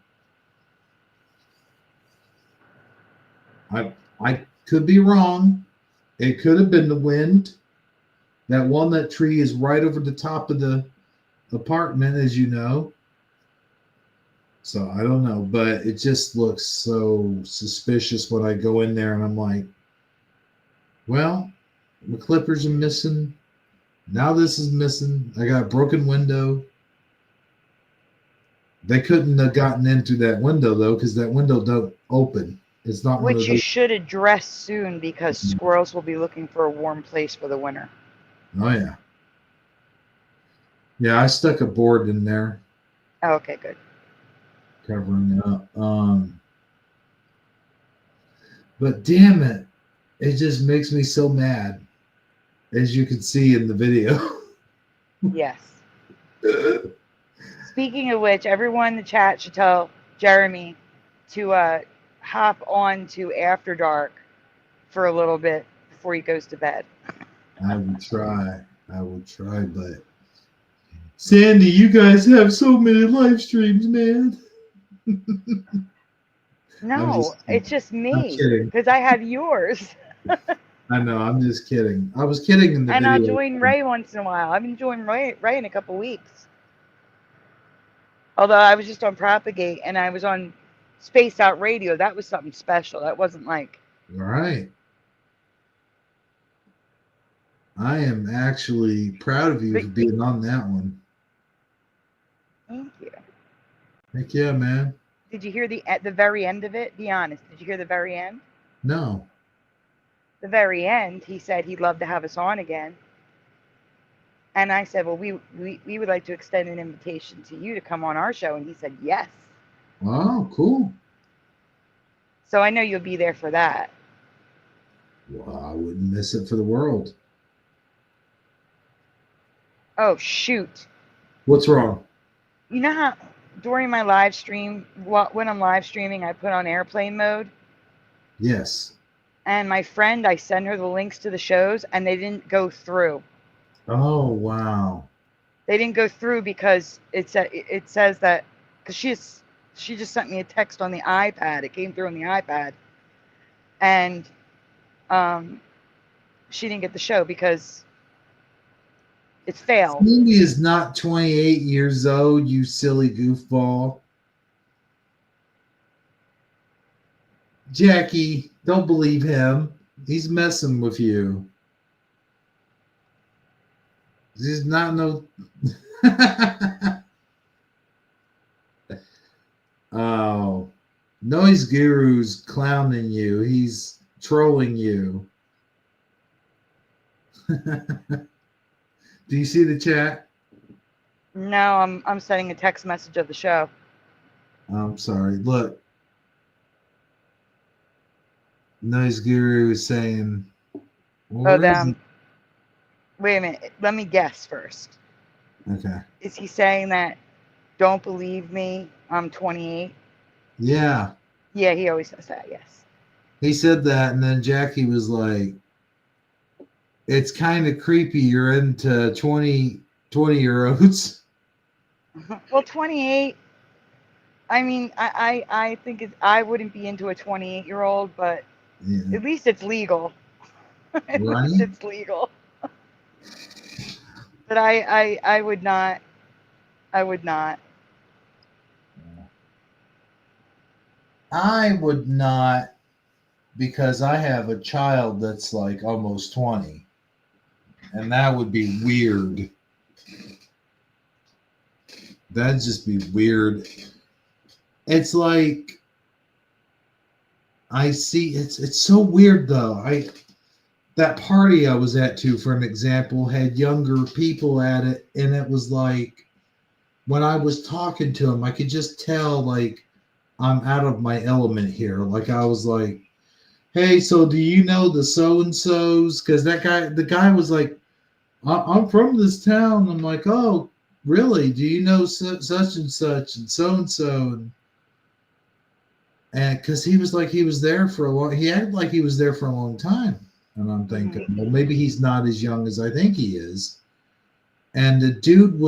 I could be wrong. It could have been the wind. That walnut tree is right over the top of the apartment, as you know. So I don't know, but it just looks so suspicious when I go in there and I'm like, well, my clippers are missing. Now this is missing. I got a broken window. They couldn't have gotten in through that window though, because that window don't open. It's not one of Which you those. should address soon because squirrels will be looking for a warm place for the winter. Oh yeah. Yeah, I stuck a board in there Oh, okay, good. covering it up. But damn it, it just makes me so mad, as you can see in the video. Yes. Speaking of which, everyone in the chat should tell Jeremy to hop on to After Dark for a little bit before he goes to bed. I will try. But Sandy, you guys have so many live streams, man. No, it's just I'm me kidding. because I have yours. I know. I'm just kidding. I was kidding in the And video. I'll join Ray once in a while. I've been joining Ray in a couple weeks. Although I was just on Propagate and I was on Spaced Out Radio. That was something special. That wasn't like. All right. I am actually proud of you for being on that one. Thank you. Heck yeah, man. Did you hear at the very end of it? Be honest. Did you hear the very end? No. The very end, he said he'd love to have us on again. And I said, well, we would like to extend an invitation to you to come on our show. And he said, yes. Oh, cool. So I know you'll be there for that. Well, I wouldn't miss it for the world. Oh, shoot. What's wrong? You know how during my live stream, when I'm live streaming, I put on airplane mode? Yes. And my friend, I send her the links to the shows, and they didn't go through. Oh, wow. They didn't go through because it says that, because she just sent me a text on the iPad. It came through on the iPad. And she didn't get the show because it's failed. Sandy is not 28 years old, you silly goofball. Jackie, don't believe him. He's messing with you. He's not no. Oh, Noise Guru's clowning you. He's trolling you. Do you see the chat? No, I'm sending a text message of the show. I'm sorry. Look. Noise Guru is saying. Wait a minute. Let me guess first. Okay. Is he saying that, don't believe me, I'm 28? Yeah. Yeah, he always says that, yes. He said that, and then Jackie was like, it's kind of creepy you're into 20-year-olds. Well, 28, I mean, I think I wouldn't be into a 28-year-old, but Yeah. at least it's legal. At Right? least it's legal. But I would not. I would not. I would not, because I have a child that's like almost 20, and that would be weird. That'd just be weird. It's like I see it's so weird though. That party I was at, too, for an example, had younger people at it, and it was like when I was talking to them, I could just tell like I'm out of my element here. Like I was like, hey, so do you know the so-and-sos? Because the guy was like, I'm from this town. I'm like, oh, really? Do you know such and such and so-and-so? And because he was like, he acted like he was there for a long time. And I'm thinking, well, maybe he's not as young as I think he is. And the dude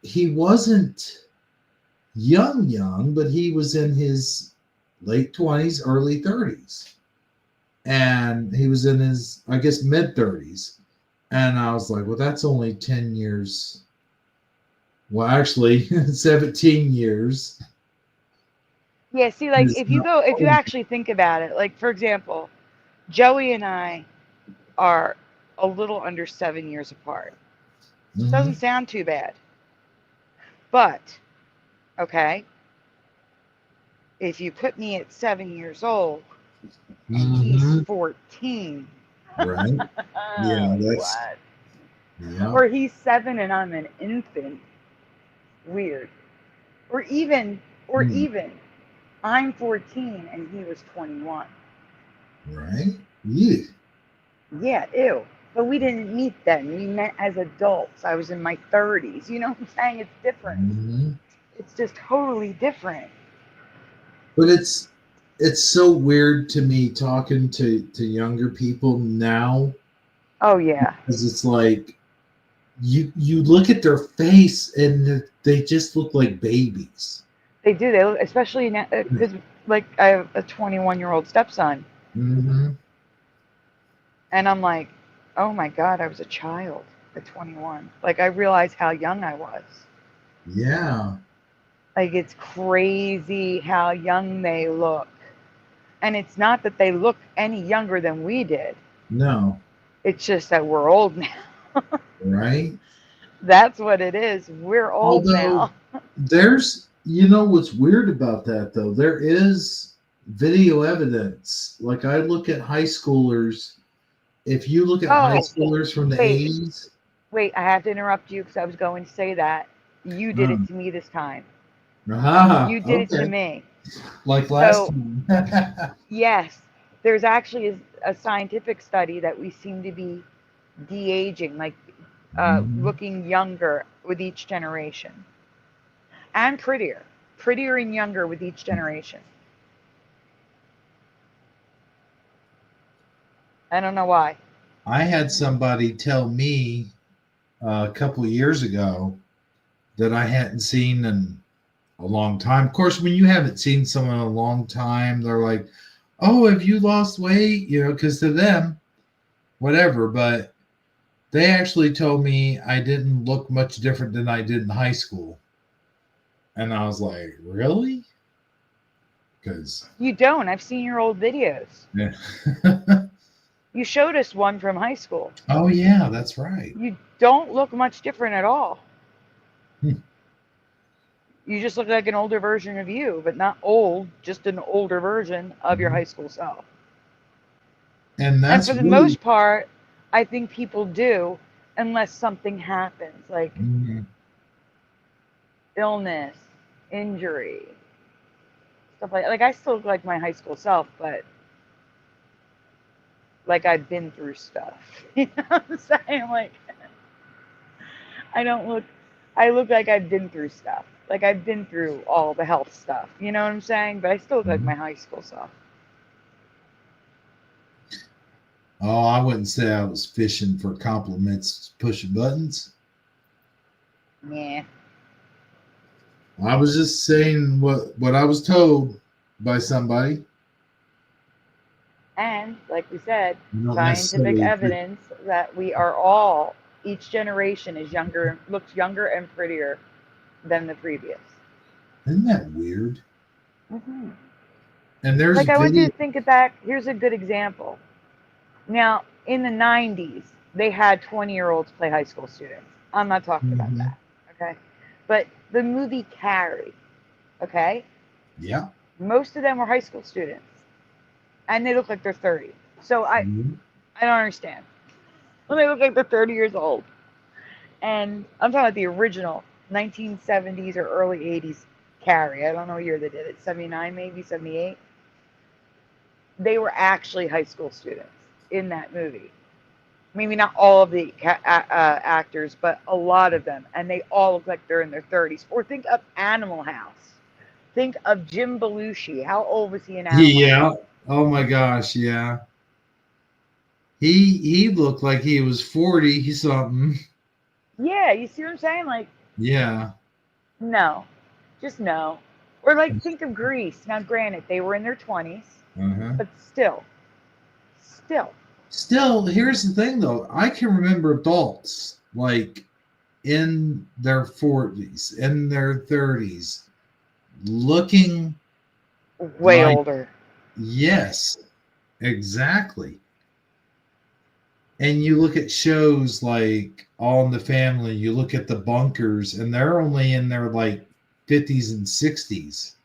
he wasn't young, but he was in his late 20s, early 30s. And he was in his, I guess, mid 30s. And I was like, well, that's only 10 years. Well, actually, 17 years. Yeah, see, like if you actually think about it, like for example, Joey and I are a little under 7 years apart. Mhm. Doesn't sound too bad. But, okay, if you put me at 7 years old And he's Mhm. 14. Right. Yeah, that's What? yeah. Or he's 7 and I'm an infant. Weird. Or even, or Hmm. even, I'm 14 and he was 21. Right. Yeah. Yeah, ew. But we didn't meet then. We met as adults. I was in my 30s. You know what I'm saying? It's different. Mhm. It's just totally different. But it's so weird to me talking to younger people now, Oh, yeah. because it's like you look at their face and they just look like babies. They do. They look, especially now, because, like, I have a 21-year-old stepson. Hmm. And I'm like, oh my God, I was a child at 21. Like, I realized how young I was. Yeah. Like, it's crazy how young they look. And it's not that they look any younger than we did, No. it's just that we're old now. Right. That's what it is. We're old Although now. there's, what's weird about that though, there is video evidence. Like I look at high schoolers. If you look at high Oh, schoolers from the wait, 80s, wait, I have to interrupt you because I was going to say that. You did it um, to me this time. ah, You did it to okay, me. like last So, time. yes, there's actually a scientific study that we seem to be de-aging, like Mhm. looking younger with each generation, and prettier and younger with each generation. I don't know why. I had somebody tell me a couple of years ago that I hadn't seen in a long time. Of course, when you haven't seen someone in a long time, they're like, "Oh, have you lost weight?" Because to them, whatever. But they actually told me I didn't look much different than I did in high school, and I was like, "Really?" Because You don't. I've seen your old videos. yeah. You showed us one from high school. Oh yeah, that's right. You don't look much different at all. Hmm. You just look like an older version of you, but not old, just an older version of your high school self. And And that's for the really most part, I think people do, unless something happens, like mm, illness, injury, stuff like. Like I still look like my high school self, but like I've been through stuff. You know what I'm saying? Like I don't look. I look like I've been through stuff. Like I've been through all the health stuff. You know what I'm saying? But I still look like my high school self. oh, I wouldn't say I was fishing for compliments, pushing buttons. Yeah. I was just saying what I was told by somebody. And like we said, I don't scientific necessarily. evidence that we are all, each generation is younger, looks younger and prettier than the previous. Isn't that weird? Hmm. And there's Like I want you video. to think of that. Here's a good example. Now, in the 90s, they had 20-year-olds play high school students. I'm not talking about Mhm. that. Okay. But the movie Carrie, okay? Yeah. Most of them were high school students. And they look like they're 30. So Mhm. I don't understand. Well, they look like they're 30 years old. And I'm talking about the original 1970s or early 80s Carrie. I don't know what year they did it. 79 maybe, 78. They were actually high school students in that movie. Maybe not all of the actors, but a lot of them. And they all look like they're in their 30s. Or think of Animal House. Think of Jim Belushi. How old was he in Animal House? Yeah. Oh my gosh. Yeah. He looked like he was 40 something. Yeah, you see what I'm saying? Like, Yeah. no. Just no. Or like think of Greece. Now, granted, they were in their 20s, Uh-huh. but still. Still, here's the thing though. I can remember adults like in their 40s, in their 30s, looking Way like, older. yes, exactly. And you look at shows like All in the Family, you look at the bunkers, and they're only in their like 50s and 60s.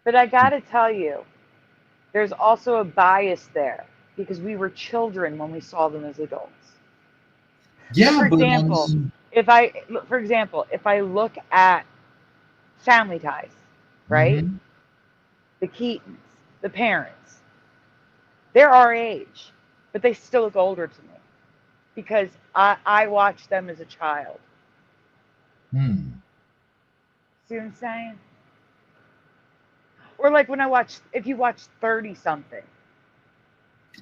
But I gotta tell you, There's also a bias there because we were children when we saw them as adults. Yeah, For but example, if I look at Family Ties, right? mhm. The Keatons, the parents, they're our age, but they still look older to me because I watched them as a child. Hmm. See what I'm saying? Or like when I watch, if you watch 30 something,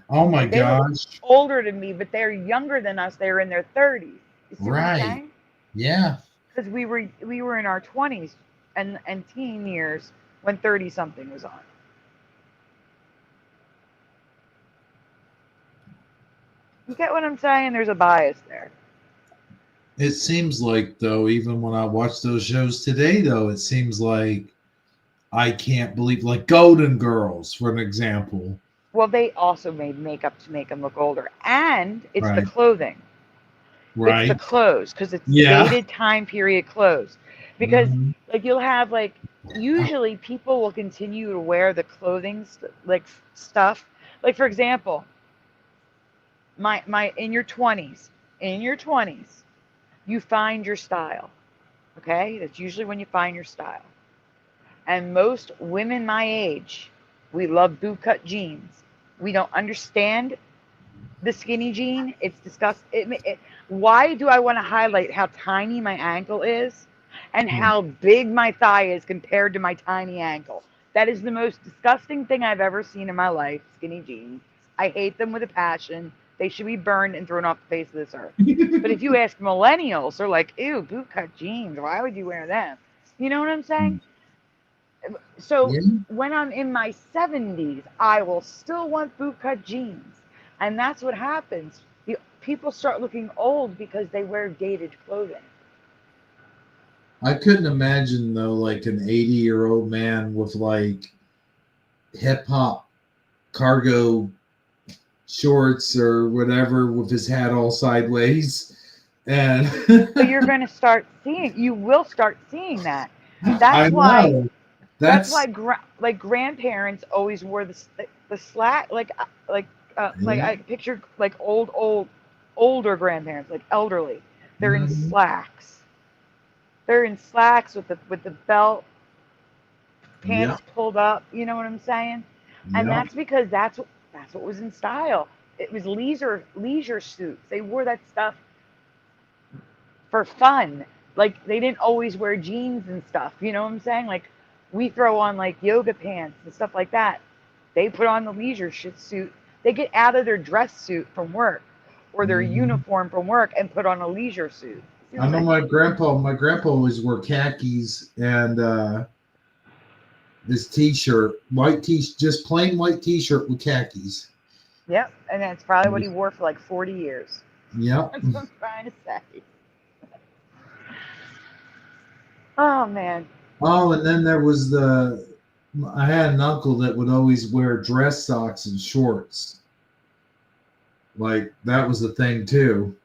Oh my they look gosh. older to me, but they're younger than us. They're in their 30s. You see what I'm Right. saying? Yeah. Because we were in our 20s and teen years when 30 something was on. You get what I'm saying? There's a bias there. It seems like though, even when I watch those shows today, though, it seems like I can't believe, like Golden Girls, for an example. Well, they also made makeup to make them look older, and it's the Right. clothing. It's the Right. clothes because it's Yeah. dated time period clothes. Because Mhm. like you'll have like usually people will continue to wear the clothing like stuff. Like for example, my in your 20s, you find your style. Okay? That's usually when you find your style. And most women my age, we love bootcut jeans. We don't understand the skinny jean. It's disgusting. Why do I want to highlight how tiny my ankle is and how big my thigh is compared to my tiny ankle? That is the most disgusting thing I've ever seen in my life, skinny jeans. I hate them with a passion. They should be burned and thrown off the face of this earth. But if you ask millennials, they're like, ew, bootcut jeans. Why would you wear them? You know what I'm saying? So Yeah. when I'm in my 70s, I will still want bootcut jeans. And that's what happens. People start looking old because they wear dated clothing. I couldn't imagine though, like an 80-year-old man with like hip hop cargo shorts or whatever with his hat all sideways. And But you will start seeing that. I That's why, know that's why that's like grandparents always wore the slack, like yeah. I picture like older grandparents, like elderly. They're in Mhm. slacks. They're in slacks with the belt, Yeah. pants pulled up. You know what I'm saying? And Yeah. that's because that's what was in style. It was leisure suits. They wore that stuff for fun. Like they didn't always wear jeans and stuff. You know what I'm saying? Like we throw on like yoga pants and stuff like that. They put on the leisure suit. They get out of their dress suit from work or their Mhm. uniform from work and put on a leisure suit. You know I what know I'm saying? my grandpa always wore khakis and this t-shirt, white t just plain white t-shirt with khakis. Yep. And that's probably what he wore for like 40 years. Yep. That's what I'm trying to say. Oh man. Oh, and then there was I had an uncle that would always wear dress socks and shorts. Like that was the thing too.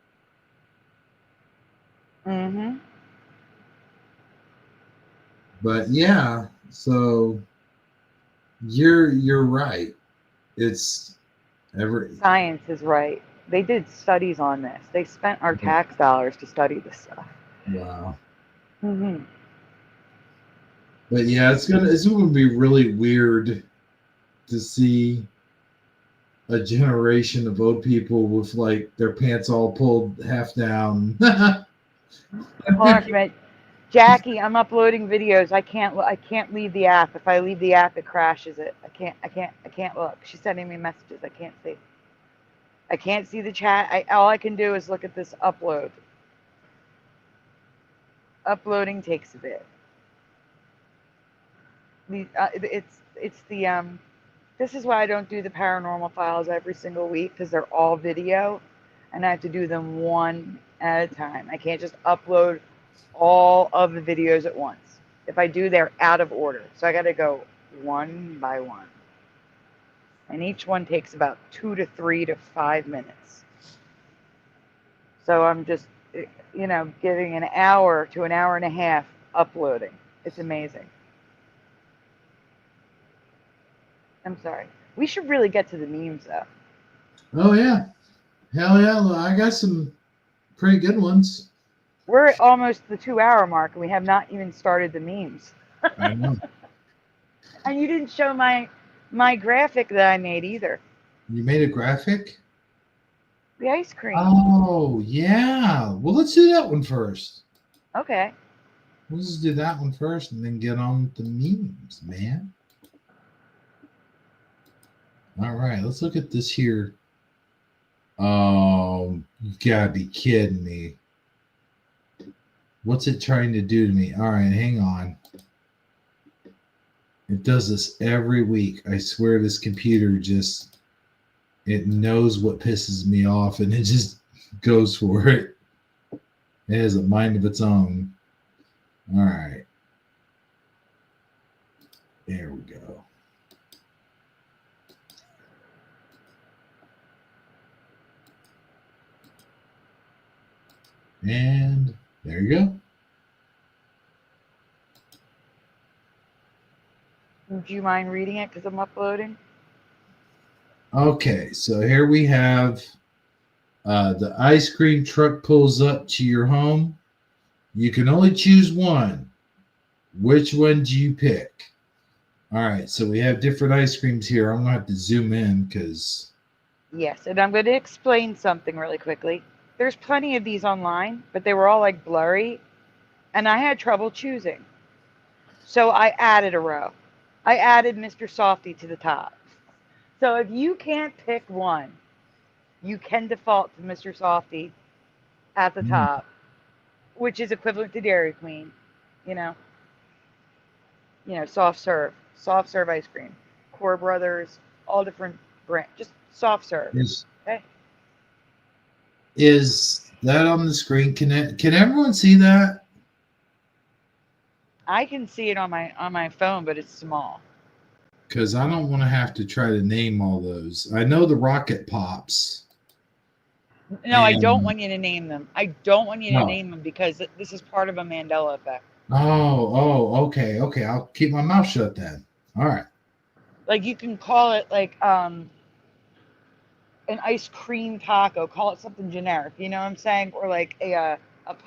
Mm-hmm. But yeah, so you're right. It's every Science is right. They did studies on this. They spent our tax dollars to study this stuff. wow. Mm-hmm. But yeah, it's gonna be really weird to see a generation of old people with like their pants all pulled half down. Hold on for a minute. Jackie, I'm uploading videos. I can't leave the app. If I leave the app, it crashes it. I can't look. She's sending me messages. I can't see. I can't see the chat. All I can do is look at this upload. Uploading takes a bit. It's the This is why I don't do the paranormal files every single week because they're all video, and I have to do them one at a time. I can't just upload all of the videos at once. If I do, they're out of order. So I got to go one by one. And each one takes about 2 to 5 minutes. So I'm just, giving an hour to an hour and a half uploading. It's amazing. I'm sorry. We should really get to the memes though. Oh yeah, hell yeah! I got some pretty good ones. We're at almost the 2 hour mark and we have not even started the memes. I know. And you didn't show my graphic that I made either. You made a graphic? The ice cream. Oh yeah. Well, let's do that one first. Okay. Let's just do that one first and then get on with the memes, man. All right, let's look at this here. Oh, you gotta be kidding me. What's it trying to do to me? All right, hang on. It does this every week. I swear this computer just, it knows what pisses me off and it just goes for it. It has a mind of its own. All right. There we go. And there you go. Do you mind reading it because I'm uploading? Okay, so here we have the ice cream truck pulls up to your home. You can only choose one. Which one do you pick? All right, so we have different ice creams here. I'm going to have to zoom in because... Yes, and I'm going to explain something really quickly. There's plenty of these online, but they were all like blurry, and I had trouble choosing. So I added a row. I added Mr. Softy to the top. So if you can't pick one, you can default to Mr. Softy at the top, which is equivalent to Dairy Queen, you know, soft serve ice cream, Core Brothers, all different brands, just soft serve. Okay. Is that on the screen? Can everyone see that? I can see it on my phone, but it's small. Because I don't want to have to try to name all those. I know the Rocket Pops. No, I don't want you to name them. I don't want you to name them because this is part of a Mandela effect. Okay. I'll keep my mouth shut then. All right. Like you can call it like an ice cream taco. Call it something generic. You know what I'm saying? Or like a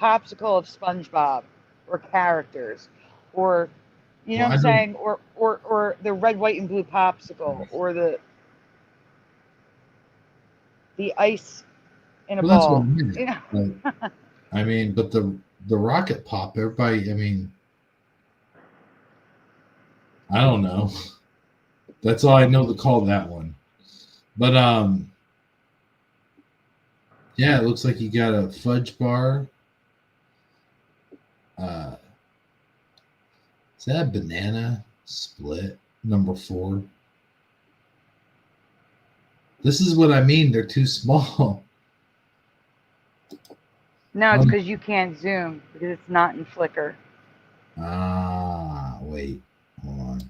popsicle of SpongeBob, or characters, or you know what I'm saying? Or the red, white, and blue popsicle, or the ice in a ball. That's what I mean. You know? But, I mean, but the Rocket Pop, everybody, I mean, I don't know. That's all I know to call that one. But yeah, it looks like you got a fudge bar. Is that a banana split number 4? This is what I mean. They're too small. No, it's because you can't zoom because it's not in Flickr. Wait, hold on.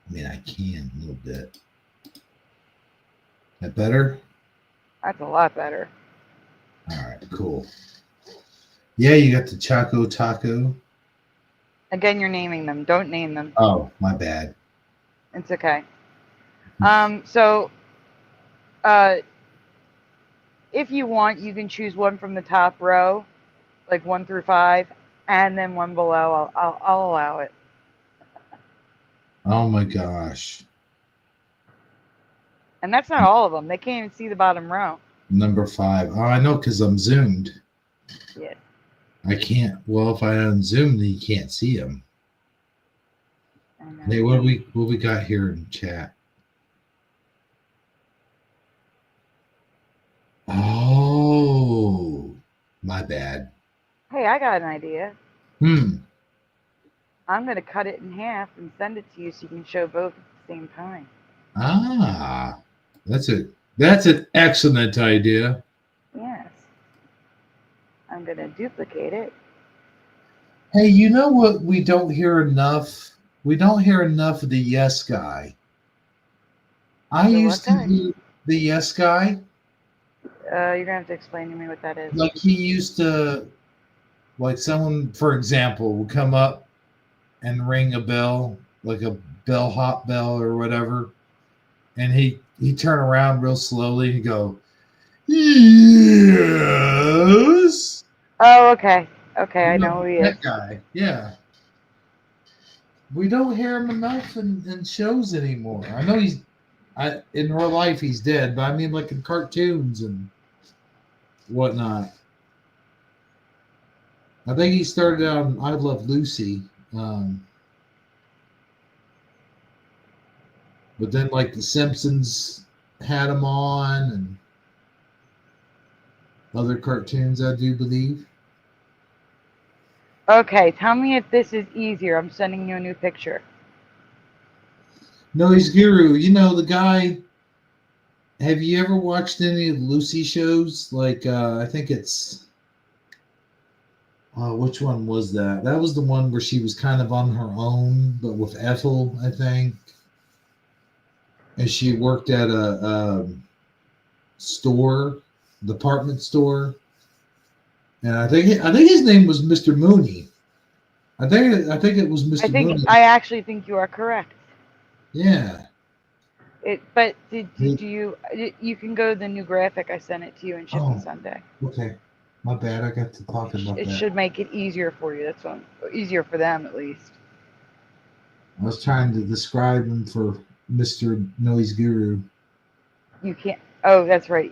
I mean, I can a little bit. That better? That's a lot better. All right, cool. Yeah, you got the Choco Taco. Again, you're naming them. Don't name them. Oh, my bad. It's okay. So, if you want, you can choose one from the top row, like 1 through 5, and then one below. I'll allow it. Oh my gosh. And that's not all of them. They can't even see the bottom row. Number 5. Oh, I know because I'm zoomed. Yeah. I can't. Well, if I unzoom, then you can't see them. Hey, what we got here in chat? Oh, my bad. Hey, I got an idea. I'm going to cut it in half and send it to you so you can show both at the same time. That's an excellent idea. Yes. I'm going to duplicate it. Hey, you know what we don't hear enough? We don't hear enough of the yes guy. I used to be the yes guy. You're going to have to explain to me what that is. Like he used to, like someone, for example, would come up and ring a bell, like a bellhop bell or whatever. and he turn around real slowly and go, yes. Oh, okay. Okay, I know who he is. That guy, yeah. We don't hear him enough in shows anymore. I know in real life he's dead, but I mean like in cartoons and whatnot. I think he started out on I Love Lucy, but then like the Simpsons had him on and other cartoons, I do believe. Okay, tell me if this is easier. I'm sending you a new picture. No, he's Guru. You know the guy. Have you ever watched any of the Lucy shows? Like I think it's which one was that? That was the one where she was kind of on her own, but with Ethel, I think. And she worked at a store, department store, and I think his name was Mr. Mooney. I think it was Mr. Mooney. I actually think you are correct. Yeah. But did you can go to the new graphic I sent it to you in Shifty Sunday. Okay. My bad. I got to talk about that. It should make it easier for you. That's easier for them at least. I was trying to describe him for Mr. Noise Guru. You can't. Oh, that's right.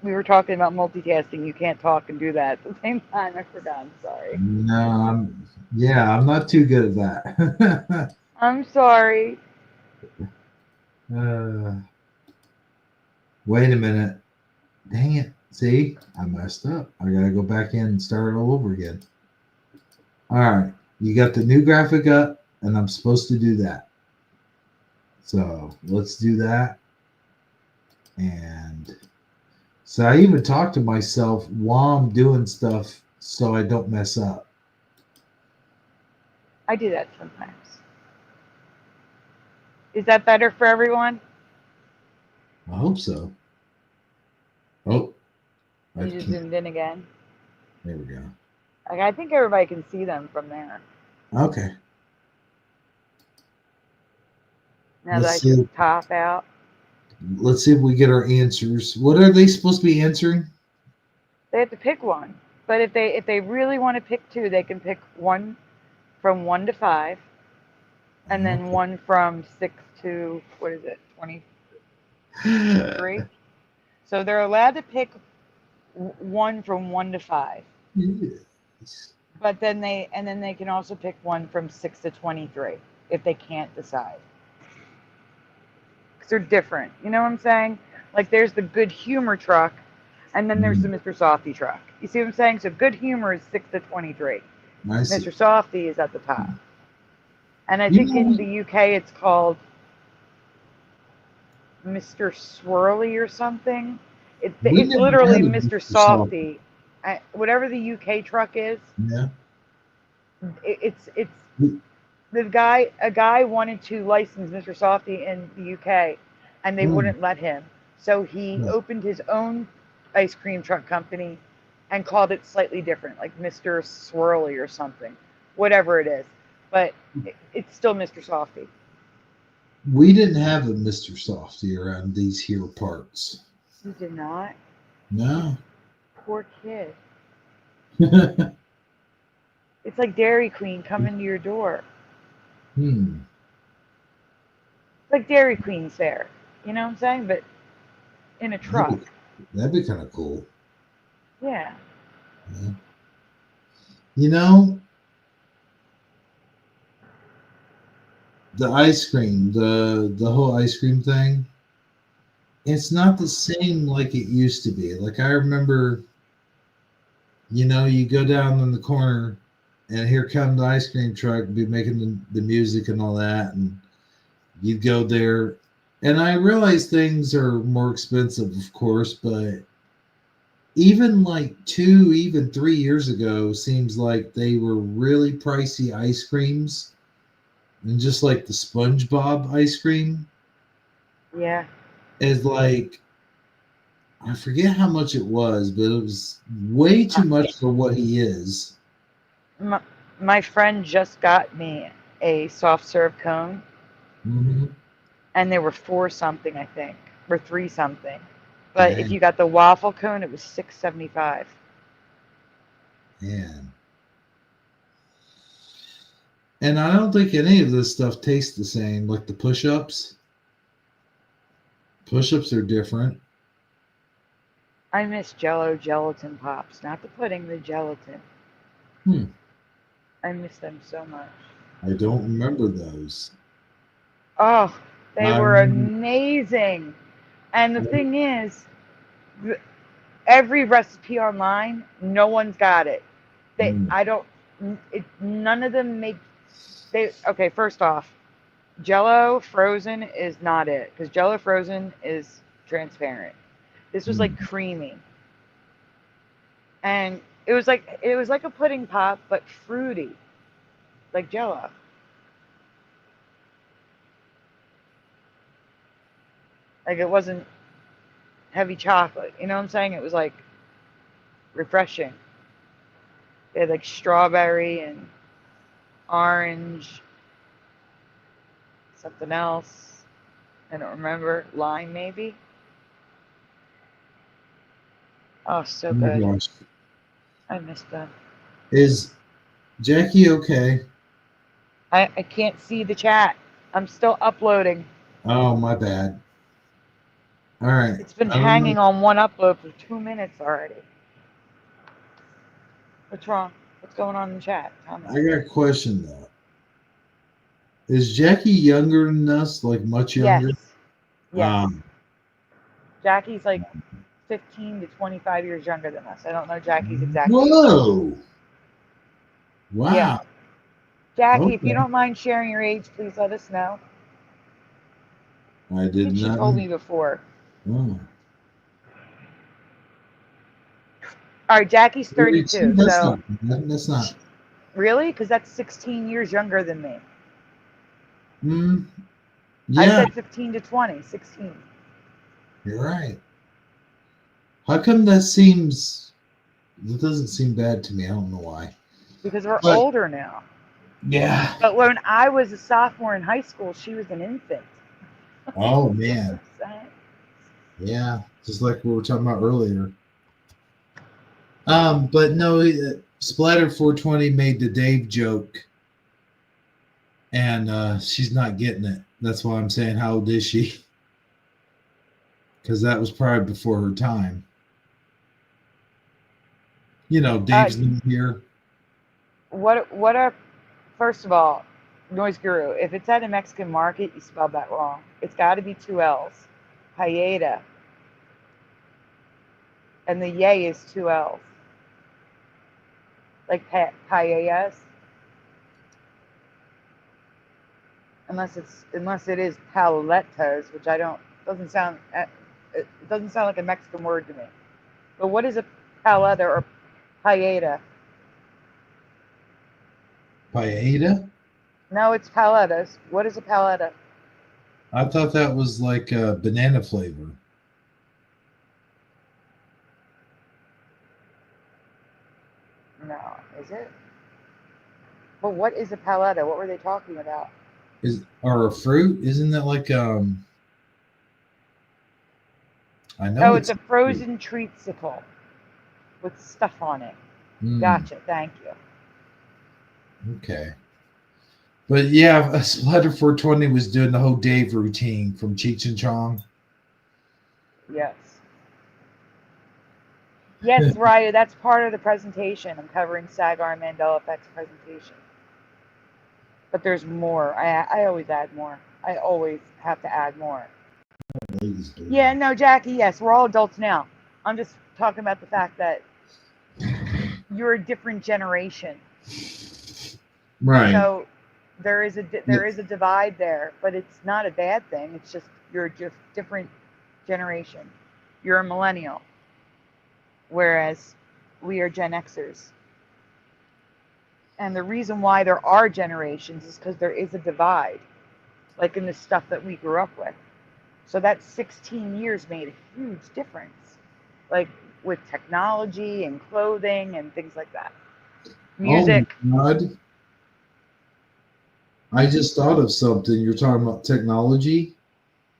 We were talking about multitasking. You can't talk and do that at the same time. I forgot. I'm sorry. No, I'm not too good at that. I'm sorry. Wait a minute. Dang it. See, I messed up. I gotta go back in and start all over again. All right. You got the new graphic up, and I'm supposed to do that. So let's do that. And so I even talk to myself while I'm doing stuff so I don't mess up. I do that sometimes. Is that better for everyone? I hope so. Oh. You just zoomed in again. There we go. Like, I think everybody can see them from there. Okay. Now that I took top out. Let's see if we get our answers. What are they supposed to be answering? They have to pick one. But if they really want to pick two, they can pick one from 1 to 5, and then one from 6 to 23. So they're allowed to pick one from 1 to 5. Yes. But then they can also pick one from 6 to 23 if they can't decide. Because they're different. You know what I'm saying? Like there's the good humor truck, and then there's the Mr. Softy truck. You see what I'm saying? So good humor is 6 to 23. Mr. Softy is at the top. And I think in the UK it's called Mr. Swirly or something. It's literally Mr. Softy. Whatever the UK truck is. Yeah. It's a guy wanted to license Mr. Softy in the UK, and they wouldn't let him. So he opened his own ice cream truck company and called it slightly different, like Mr. Swirly or something, whatever it is. But it's still Mr. Softy. We didn't have a Mr. Softy around these here parts. You did not? No. Poor kid. It's like Dairy Queen coming to your door. Like Dairy Queen's there. You know what I'm saying? But in a truck. That'd be kind of cool. Yeah. You know, the ice cream, the whole ice cream thing, it's not the same like it used to be. Like I remember, you know, you go down in the corner and here come the ice cream truck be making the music and all that, and you'd go there. And I realize things are more expensive, of course, but even like 2, even 3 years ago, seems like they were really pricey ice creams. And just like the SpongeBob ice cream. Yeah. Is like, I forget how much it was, but it was way too much for what he is. My friend just got me a soft serve cone. and they were 4 something, I think, or 3 something. But if Dang. you got the waffle cone, it was $6.75. Man. And I don't think any of this stuff tastes the same. Like the push-ups. Push-ups are different. I miss Jello gelatin pops, not the pudding, the gelatin. Hmm. I miss them so much. I don't remember those. Oh, they I were remember, amazing. And the thing is, every recipe online, no one's got it. Hmm. None of them make. Okay, first off, Jello frozen is not it because Jello frozen is transparent. This was like creamy, and it was like a pudding pop but fruity, like Jello. Like it wasn't heavy chocolate. You know what I'm saying? It was like refreshing. They had like strawberry and orange, something else. I don't remember. Lime maybe. Oh, so Oh my good. gosh. I missed them. Is Jackie okay? I can't see the chat. I'm still uploading. Oh, my bad. All right. It's been I don't know. hanging on one upload for 2 minutes already. What's wrong? What's going on in the chat? Tell me. I got a question though. Is Jackie younger than us? Like much Yes. younger? Yes. Um, Jackie's like 15 to 25 years younger than us. I don't know Jackie's exact age. whoa. Wow. Yeah. Jackie, if you Okay. don't mind sharing your age, please let us know. I I did think she not. told me before. Oh. All right, Jackie's 32, 32. that's So, not bad. That's not. really? Because that's 16 years younger than me. Mm, I yeah, said 15 to 20, 16. you're right. How come that seems? That doesn't seem bad to me. I don't know why. Because we're But older now. yeah. But when I was a sophomore in high school, she was an infant. Oh You know what man. I'm saying? Yeah. Just like we were talking about earlier. But no, Splatter 420 made the Dave joke, and she's not getting it. That's why I'm saying, how old is she? Because that was probably before her time. You know, Dave's new here. What are, first of all, Noise Guru, if it's at a Mexican market, you spelled that wrong. It's got to be 2 L's. Paella. And the yay is 2 L's. Like paellas. Unless it is paletas, which doesn't sound it doesn't sound like a Mexican word to me. But what is a paleta or paella? Paella? No, it's paletas. What is a paleta? I thought that was like a banana flavor. No, is it? But what is a paleta? What were they talking about? Or a fruit? Isn't that like I know Oh, it's it's a frozen treatsicle with stuff on it. Gotcha. Thank you. Okay. But yeah, Splatter 420 was doing the whole Dave routine from Cheech and Chong. Yes. Yes, Ryu, that's part of the presentation. I'm covering Sagar and Mandela Effect's presentation. But there's more. I always add more. I always have to add more. Yeah, no, Jackie, yes, we're all adults now. I'm just talking about the fact that you're a different generation. Right. So there is a divide there, but it's not a bad thing. It's just you're a different generation. You're a millennial, whereas we are Gen Xers. And the reason why there are generations is because there is a divide, like in the stuff that we grew up with. So that 16 years made a huge difference, like with technology and clothing and things like that. Music. Oh my God. I just thought of something. You're talking about technology.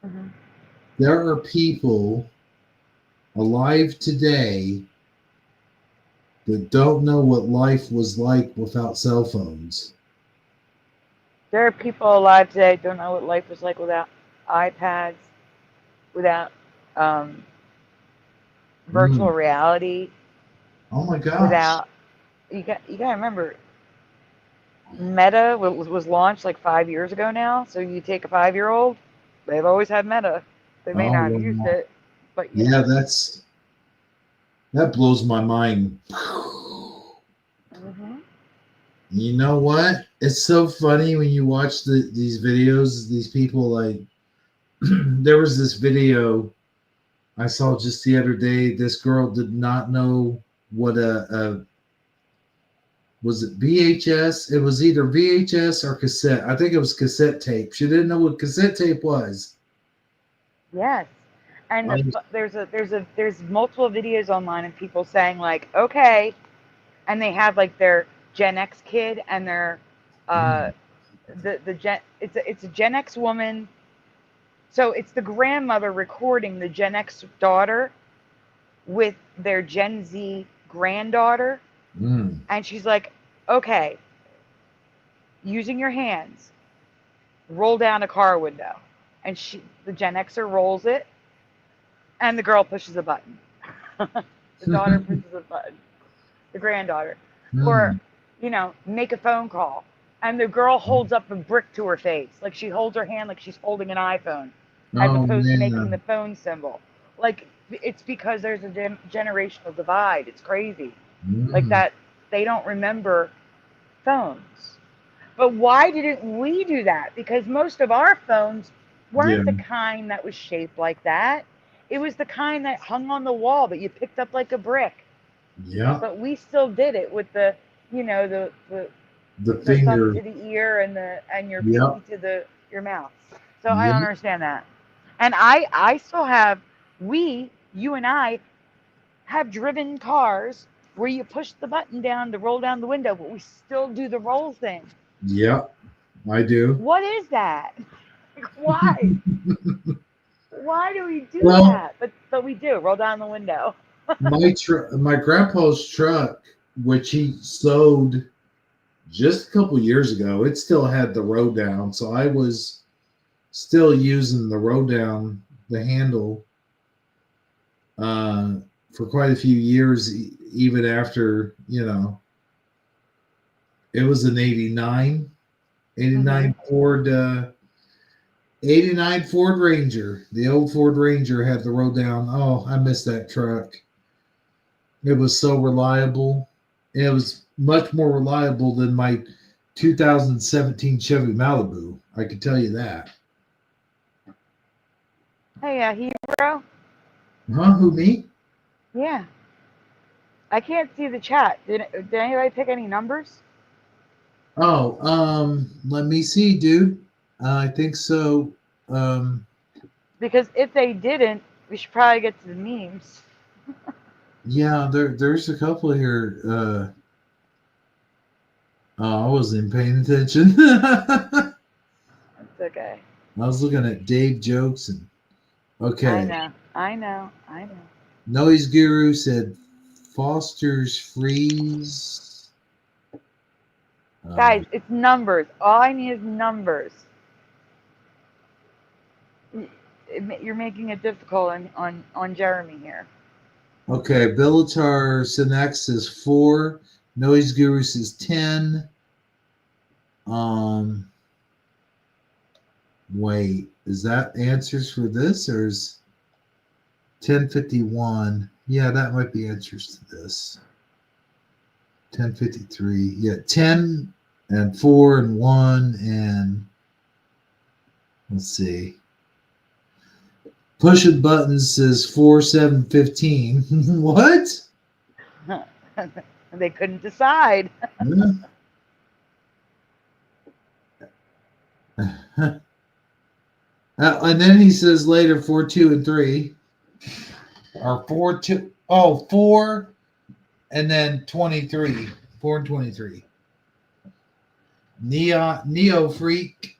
Mhm. There are people alive today that don't know what life was like without cell phones. There are people alive today who don't know what life was like without iPads, without um, virtual Mm. reality, Oh my gosh. without you got to remember Meta was launched like 5 years ago now. So you take a 5-year-old, they've always had Meta. They may Oh not have used wow. it, but Yeah, that blows my mind. hmm You know what? It's so funny when you watch these videos, these people like there was this video I saw just the other day. This girl did not know what a was it VHS? It was either VHS or cassette. I think it was cassette tape. She didn't know what cassette tape was. yes. And I was, there's multiple videos online of people saying like, okay, and they have like their Gen X kid and their uh mm, the Gen it's a Gen X woman. So it's the grandmother recording the Gen X daughter with their Gen Z granddaughter, mm. and she's like, okay, using your hands, roll down a car window, and the Gen Xer rolls it, and the girl pushes a button. The daughter pushes a button, the granddaughter, or Mm. make a phone call, and the girl holds up a brick to her face, like she holds her hand like she's holding an iPhone, as Oh opposed to making the man. phone symbol. Like it's because there's a generational divide. It's crazy, like Mm. that they don't remember phones. But why didn't we do that? Because most of our phones Yeah. weren't the kind that was shaped like that. It was the kind that hung on the wall that you picked up like a brick. Yeah. But we still did it with the, The the thumb finger. to the ear and your Yep. pinky to your mouth. So I don't Yep. understand that. And I still have you and I have driven cars where you push the button down to roll down the window, but we still do the roll thing. Yep. I do. What is that? Like, why? Why do we do Well, that? But we do roll down the window. my grandpa's truck, which he sold just a couple years ago, it still had the roll down. So I was still using the roll down, the handle, uh, for quite a few years, even after, it was an 89, Hmm 89 Ford, 89 Ford Ranger. The old Ford Ranger had the roll down. Oh, I miss that truck. It was so reliable. It was much more reliable than my 2017 Chevy Malibu. I can tell you that. Hey, hero. Huh? Who, me? Yeah, I can't see the chat. Did anybody pick any numbers? Oh, let me see, dude. I think so. Um, Because if they didn't, we should probably get to the memes. yeah, there's a couple here. Oh, I wasn't paying attention. I It's okay. was looking at Dave jokes and I okay. know. I know. I know. Noise Guru said Foster's freeze. Guys, it's numbers. All I need is numbers. You're making it difficult on Jeremy here. Okay, Bellatar Synax says 4. Noise Guru says 10. Um, Wait, is that answers for this or is 1051? Yeah, that might be answers to this. 1053. Yeah, 10 and 4 and 1 and let's see. Pushing buttons says 4, 7, 15. What? They couldn't decide. And then he says later 4, 2, and 3. Or 4, 2. Oh, 4 and then 23. 4 and 23. Neo Freak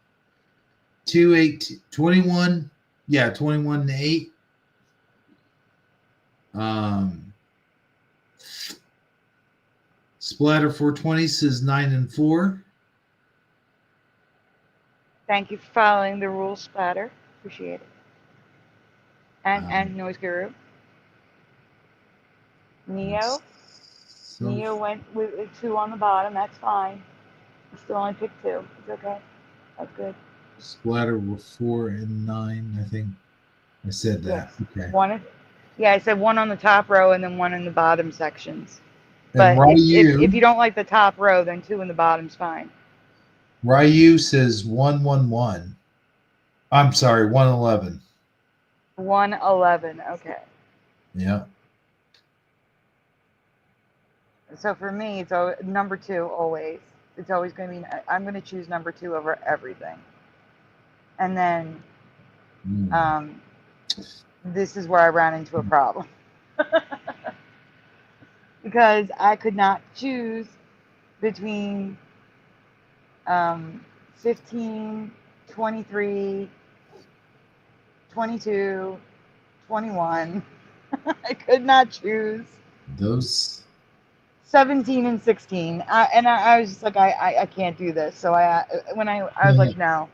28 21 Yeah, 21-8. Splatter 420 says 9-4. Thank you for following the rules, Splatter. Appreciate it. And Um, Noise Guru. Neo. so Neo went with 2 on the bottom. That's fine. I still only picked 2. It's okay. That's good. Splatter were 4 and 9. I think I said that. Yes. Okay. Yeah, I said 1 on the top row and then 1 in the bottom sections. And But if you don't like the top row, then 2 in the bottom's fine. Ryu says 111. I'm sorry, 111. 111. Okay. Yeah. So for me, it's number 2 always. It's always going to be. I'm going to choose number 2 over everything. And then this is where I ran into a problem. Because I could not choose between 15, 23, 22, 21. I could not choose Those. 17 and 16. I was just like, I can't do this. So I was like, no.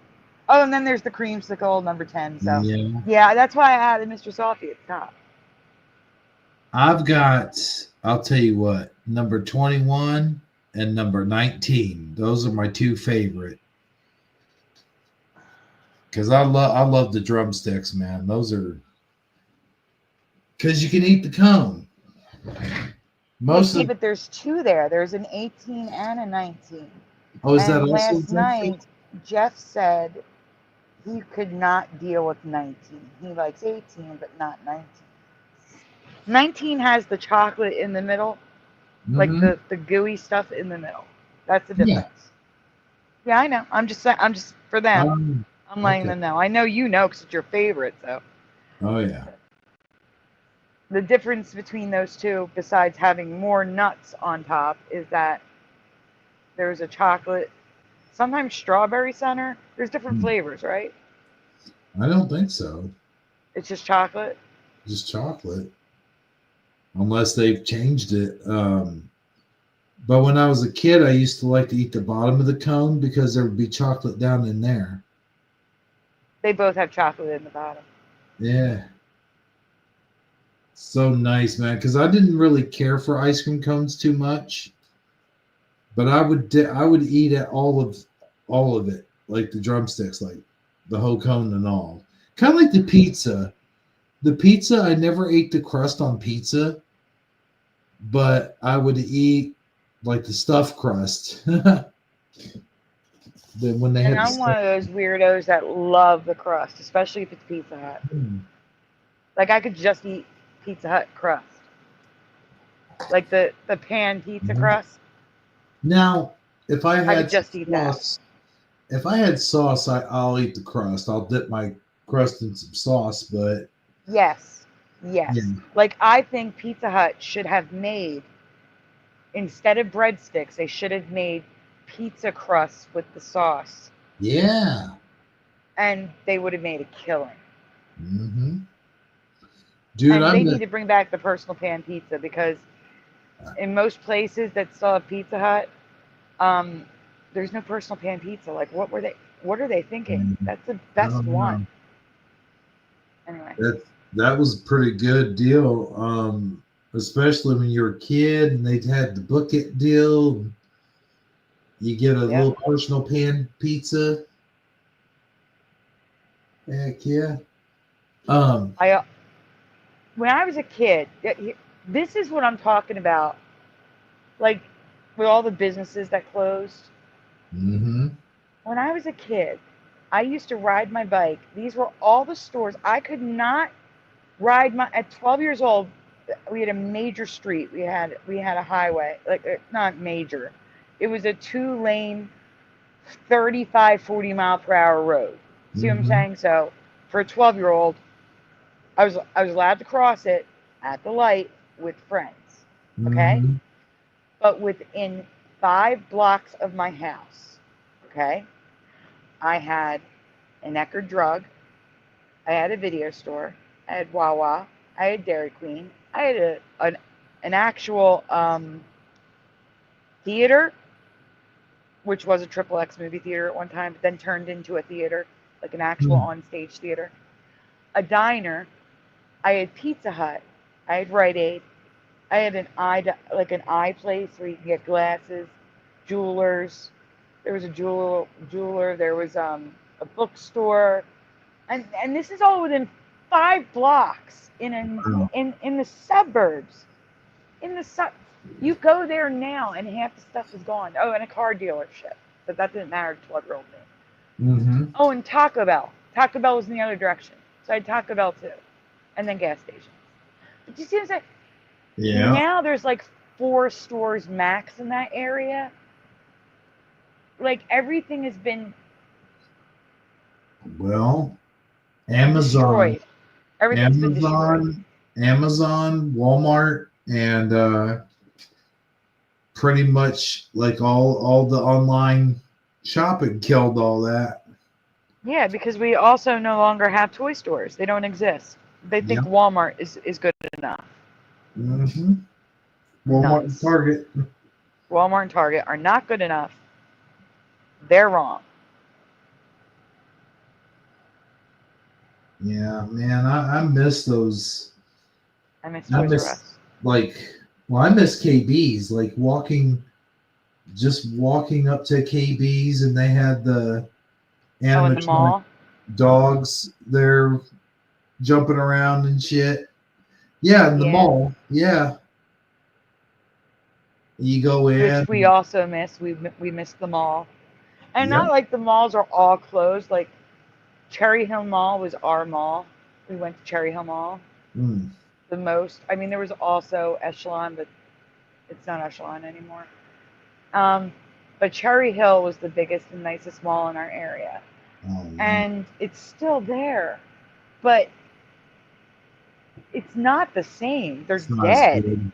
Oh, and then there's the creamsicle, number 10. So yeah, that's why I added Mr. Softee at the top. I've got, I'll tell you what, number 21 and number 19. Those are my 2 favorite. Because I love the drumsticks, man. Those are, because you can eat the cone. But there's 2 there. There's an 18 and a 19. Oh, is that and also last night, Jeff said he could not deal with 19. He likes 18, but not 19. 19 has the chocolate in the middle, like the gooey stuff in the middle. That's the difference. Yeah, I know. I'm just for them. I'm letting them know. I know you know because it's your favorite. So. Oh yeah. The difference between those 2, besides having more nuts on top, is that there's a chocolate, sometimes strawberry center. There's different flavors, right? I don't think so. It's just chocolate? Just chocolate. Unless they've changed it. But when I was a kid, I used to like to eat the bottom of the cone because there would be chocolate down in there. They both have chocolate in the bottom. Yeah. So nice, man. Because I didn't really care for ice cream cones too much, but I would eat at all of it, like the drumsticks, like the whole cone and all. Kind of like the pizza. The pizza, I never ate the crust on pizza, but I would eat like the stuffed crust. Then when they and I'm one of those weirdos that love the crust, especially if it's Pizza Hut. Like I could just eat Pizza Hut crust, like the pan pizza crust. Now, if I could just eat sauce, if I had sauce, I'll eat the crust. I'll dip my crust in some sauce, but yes. Yeah. Like I think Pizza Hut should have made, instead of breadsticks, they should have made pizza crust with the sauce. Yeah. And they would have made a killing. Dude, and they need to bring back the personal pan pizza because in most places that still have Pizza Hut, there's no personal pan pizza. Like what are they thinking? That's the best one. Anyway. That was a pretty good deal. Especially when you're a kid and they had the bucket deal. You get a little personal pan pizza. Heck yeah. When I was a kid, this is what I'm talking about. Like with all the businesses that closed. When I was a kid, I used to ride my bike. These were all the stores. I could not ride at 12 years old. We had a major street. We had a highway, like not major. It was a 2-lane, 35, 40 mile per hour road. See what I'm saying? So for a 12-year-old, I was allowed to cross it at the light with friends. Okay? But within 5 blocks of my house, okay, I had an Eckerd drug, I had a video store. I had Wawa. I had Dairy Queen. I had an actual theater, which was a triple X movie theater at one time, but then turned into a theater, like an actual on-stage theater. A diner. I had Pizza Hut. I had Rite Aid. I had an eye place where you can get glasses, jewelers. There was a jeweler. There was a bookstore, and this is all within 5 blocks in the suburbs. You go there now, and half the stuff is gone. Oh, and a car dealership, but that didn't matter to 12-year-old me. Mm-hmm. Oh, and Taco Bell. Taco Bell was in the other direction, so I had Taco Bell too, and then gas stations. But you see what I'm saying? Yeah. Now there's like 4 stores max in that area. Like everything has been Well, Amazon, destroyed. Everything's been destroyed. Amazon, Walmart, and pretty much like all the online shopping killed all that. Yeah, because we also no longer have toy stores. They don't exist. They think Walmart is good enough. Mm-hmm. Walmart and Target. Walmart and Target are not good enough. They're wrong. Yeah, man, I miss those. I miss Toys R Us. I miss KB's. Like just walking up to KB's, and they had the in the mall. Dogs there jumping around and shit. Yeah, in the mall. Yeah. You go in. Which we also miss. We missed the mall. And not like the malls are all closed. Like Cherry Hill Mall was our mall. We went to Cherry Hill Mall. The most. I mean, there was also Echelon, but it's not Echelon anymore. But Cherry Hill was the biggest and nicest mall in our area. And it's still there. But it's not the same. They're dead.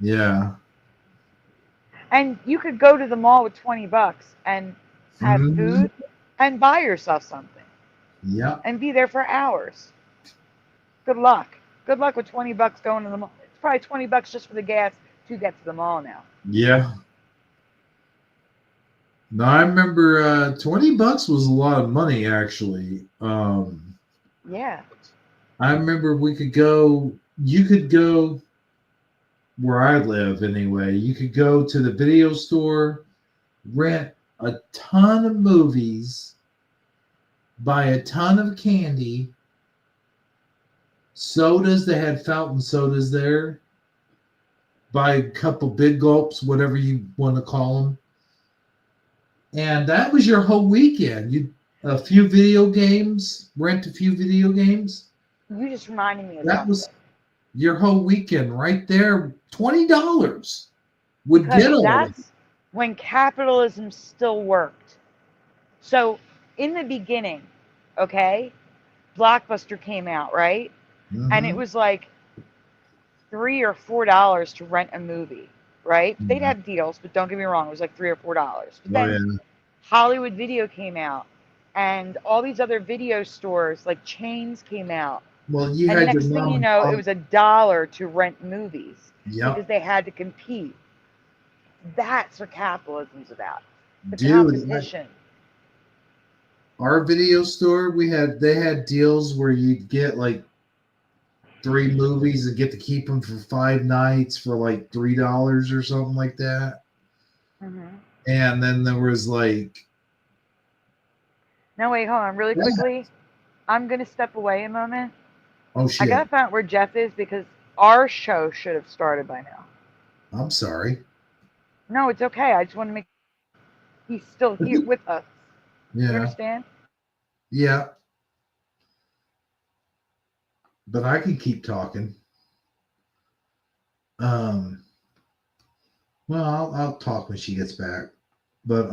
Yeah. And you could go to the mall with $20 and have food and buy yourself something. Yeah. And be there for hours. Good luck. Good luck with $20 going to the mall. It's probably $20 just for the gas to get to the mall now. Yeah. No, I remember $20 was a lot of money actually. Yeah. I remember you could go where I live anyway. You could go to the video store, rent a ton of movies, buy a ton of candy, sodas. They had fountain sodas there. Buy a couple big gulps, whatever you want to call them. And that was your whole weekend. A few video games, rent a few video games. You just reminded me of that. Was your whole weekend right there. $20 would get all. That's when capitalism still worked. So in the beginning, okay, Blockbuster came out, right? And it was like $3 or $4 to rent a movie, right? They'd have deals, but don't get me wrong, it was like $3 or $4. But then Hollywood Video came out, and all these other video stores like chains came out. Well, you and had next thing you know, it was $1 to rent movies because they had to compete. That's what capitalism's about. The competition. Our video store, they had deals where you'd get like 3 movies and get to keep them for 5 nights for like $3 or something like that. And then there was like. No, wait, hold on, really quickly. I'm gonna step away a moment. Oh shit! I gotta find out where Jeff is because our show should have started by now. I'm sorry. No, it's okay. I just want to make he's still here with us. Yeah. You understand? Yeah. But I can keep talking. Well, I'll talk when she gets back. But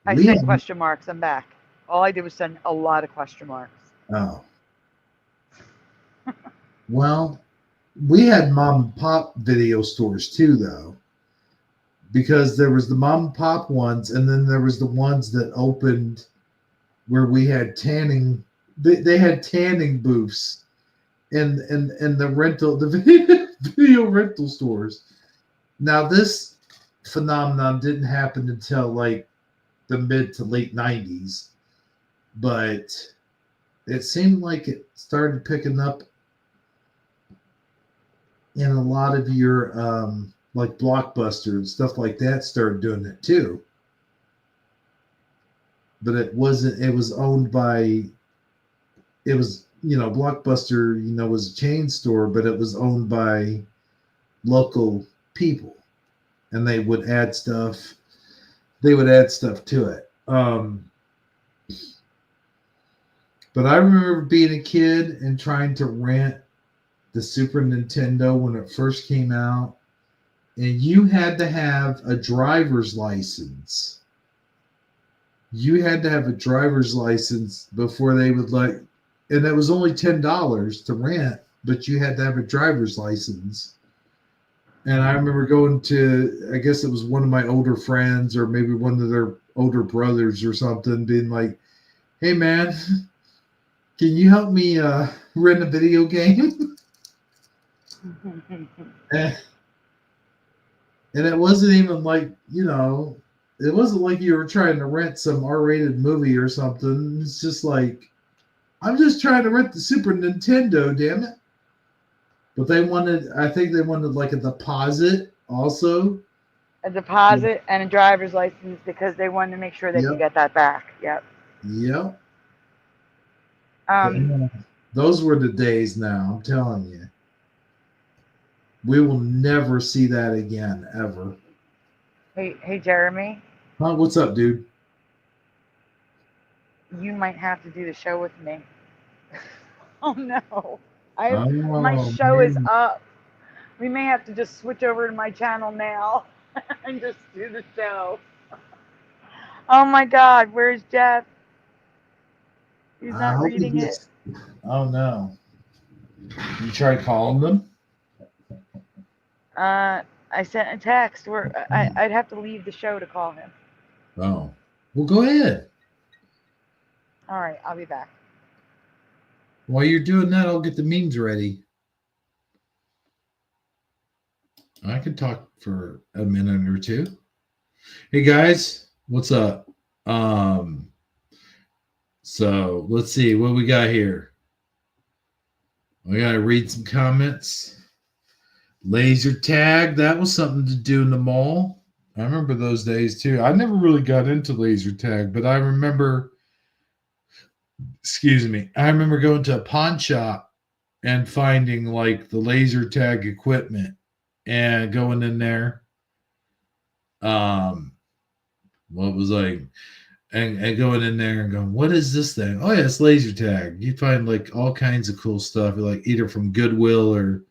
I sent question marks. I'm back. All I did was send a lot of question marks. Oh. Well, we had mom and pop video stores too, though, because there was the mom and pop ones, and then there was the ones that opened where we had tanning. They had tanning booths in the video rental stores. Now this phenomenon didn't happen until like the mid to late 90s, but it seemed like it started picking up in a lot of your like Blockbuster and stuff like that started doing it too. But it wasn't, it was owned by, it was, Blockbuster, was a chain store, but it was owned by local people, and they would add stuff to it. But I remember being a kid and trying to rent the Super Nintendo when it first came out, and you had to have a driver's license. You had to have a driver's license before they would let, and it was only $10 to rent, but you had to have a driver's license. And I remember going to, I guess it was one of my older friends or maybe one of their older brothers or something, being like, "Hey man, can you help me rent a video game?" And it wasn't even like, it wasn't like you were trying to rent some R-rated movie or something. It's just like, I'm just trying to rent the Super Nintendo, damn it. But I think they wanted like a deposit also. A deposit and a driver's license because they wanted to make sure they Yep. could get that back. Yep. Yep. Um, Those were the days now, I'm telling you. We will never see that again, ever. hey, Jeremy, Huh? What's up, dude? you might have to do the show with me. Oh no, Oh, my show is man. up. We may have to just switch over to my channel now and just do the show. Oh my God, where's Jeff? He's I not hope he reading it. gets. Oh no. You tried calling them? I sent a text where I'd have to leave the show to call him. Oh. Well, go ahead. All right, I'll be back. While you're doing that, I'll get the memes ready. I could talk for a minute or two. Hey guys, what's up? So let's see what we got here. We gotta read some comments. Laser tag, that was something to do in the mall. I remember those days too. I never really got into laser tag, but I remember, I remember going to a pawn shop and finding like the laser tag equipment and going in there. What was like, and going in there and going, what is this thing? Oh yeah, it's laser tag. You find like all kinds of cool stuff, like either from Goodwill or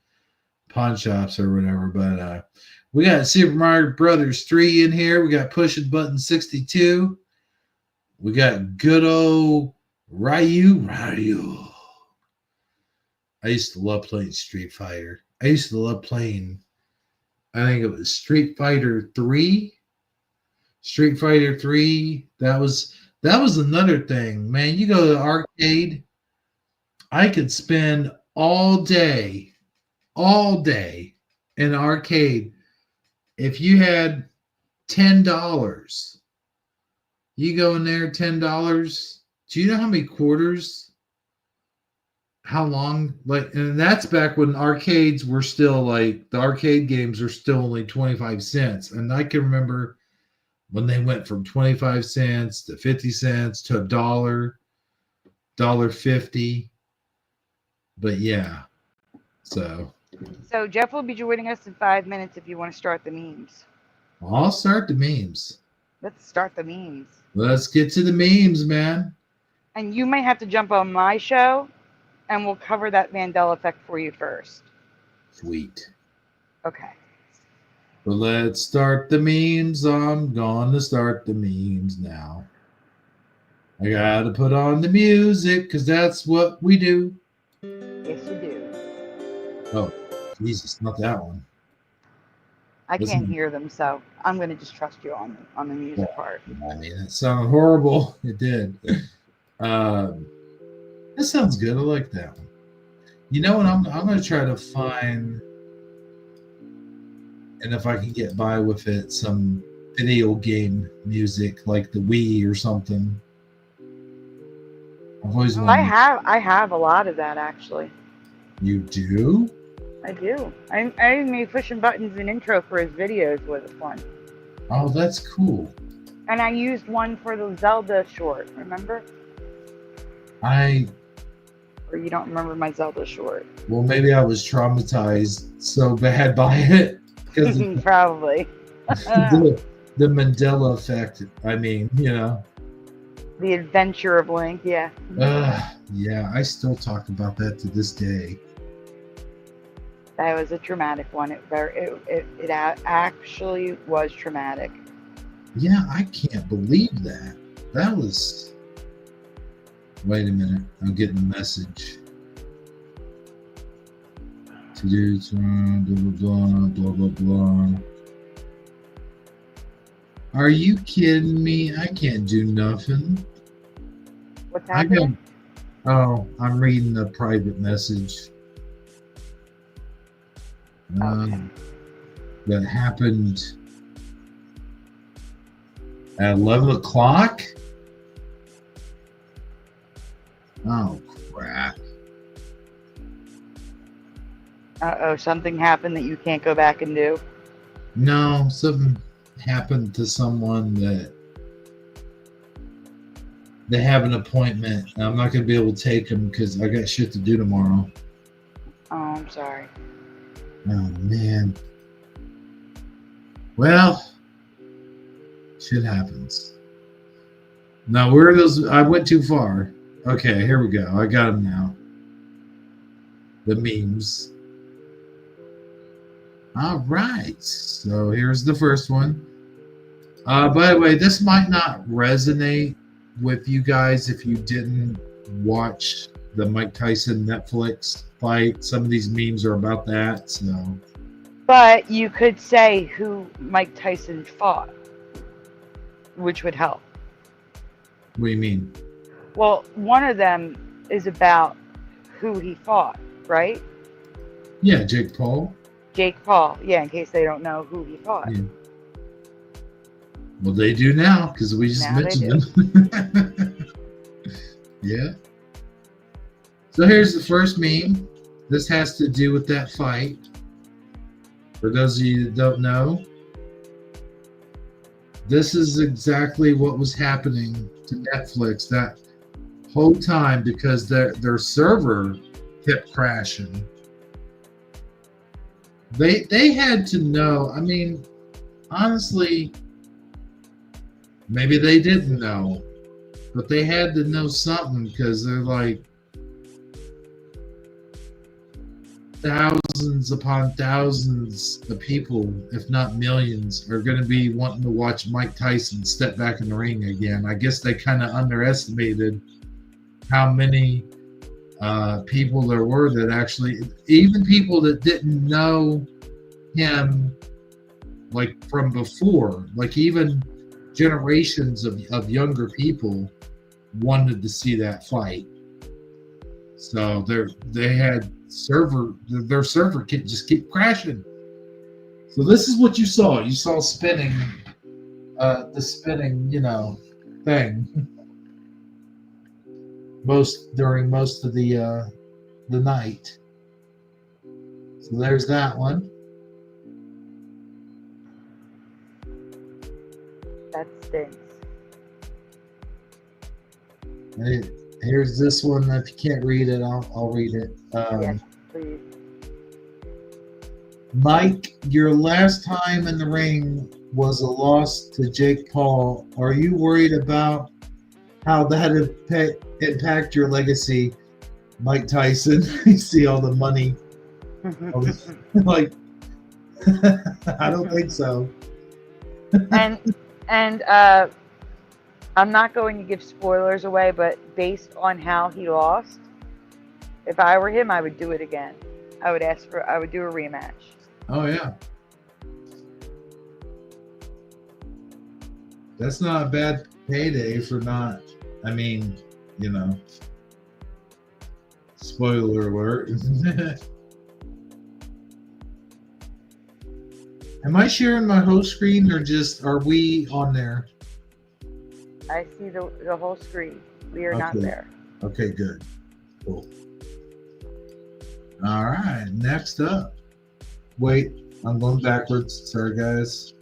pawn shops or whatever. But we got Super Mario Brothers 3 in here. We got Pushing Button 62. We got good old Ryu. I used to love playing Street Fighter. I used to love playing, I think it was Street Fighter 3. Street Fighter 3. That was another thing, man. You go to the arcade, I could spend all day in the arcade. If you had $10, you go in there, $10. Do you know how many quarters? How long? Like, and that's back when arcades were still like, the arcade games are still only 25 cents. And I can remember when they went from 25 cents to 50 cents to $1, $1.50. But yeah, so Jeff will be joining us in 5 minutes if you want to start the memes. I'll start the memes. Let's start the memes. Let's get to the memes, man. And you might have to jump on my show and we'll cover that Mandela effect for you first. Sweet. Okay. But let's start the memes. I'm gonna start the memes now. I gotta put on the music because that's what we do. Yes, you do. Oh, Jesus, not that one. I Listen. can't hear them, so I'm going to just trust you on the music part. I mean, it sounded horrible. It did. That sounds good. I like that one. You know what? I'm going to try to find, and if I can get by with it, some video game music like the Wii or something. I've always Oh, wanted. I have a lot of that actually. You do? I do. I even made pushing buttons an intro for his videos with one. Oh, that's cool. And I used one for the Zelda short, remember? Or you don't remember my Zelda short? Well, maybe I was traumatized so bad by it because Probably. the Mandela effect. I mean, you know. The Adventure of Link, yeah. Yeah, I still talk about that to this day. That was a traumatic one. It actually was traumatic. Yeah, I can't believe that. That was. Wait a minute, I'm getting a message. Blah blah blah blah. Are you kidding me? I can't do nothing. What's happening? I'm reading a private message. Okay. That happened at 11 o'clock? Oh, crap. Uh-oh, something happened that you can't go back and do. No, something happened to someone that they have an appointment. And I'm not going to be able to take them because I got shit to do tomorrow. Oh, I'm sorry. Oh, man. Well, shit happens. Now, where are those? I went too far. Okay, here we go. I got them now. The memes. All right. So here's the first one. By the way, this might not resonate with you guys if you didn't watch the Mike Tyson Netflix fight. Some of these memes are about that. So. But you could say who Mike Tyson fought, which would help. What do you mean? Well, one of them is about who he fought, right? Yeah, Jake Paul. Jake Paul. Yeah, in case they don't know who he fought. Yeah. Well, they do now because we just Now mentioned them. Yeah. So here's the first meme. This has to do with that fight. For those of you that don't know, this is exactly what was happening to Netflix that whole time because their server kept crashing. They had to know. I mean, honestly, maybe they didn't know, but they had to know something because they're like thousands upon thousands of people, if not millions, are going to be wanting to watch Mike Tyson step back in the ring again. I guess they kind of underestimated how many people there were that actually, even people that didn't know him like from before, like even generations of younger people wanted to see that fight. So they had their server just keep crashing. So this is what you saw. You saw spinning, the spinning, thing. During most of the night. So there's that one. That stinks. Here's this one. If you can't read it, I'll read it. Yes, please. Mike, your last time in the ring was a loss to Jake Paul. Are you worried about how that impact your legacy, Mike Tyson? You see all the money. Like, I don't think so. And I'm not going to give spoilers away, but based on how he lost, if I were him, I would do it again. I would do a rematch. Oh yeah. That's not a bad payday for not. I mean, you know. Spoiler alert. Am I sharing my host screen or just are we on there? I see the whole screen. We are not Okay. there. Okay, good. Cool. All right, next up. Wait, I'm going backwards. Sorry, guys.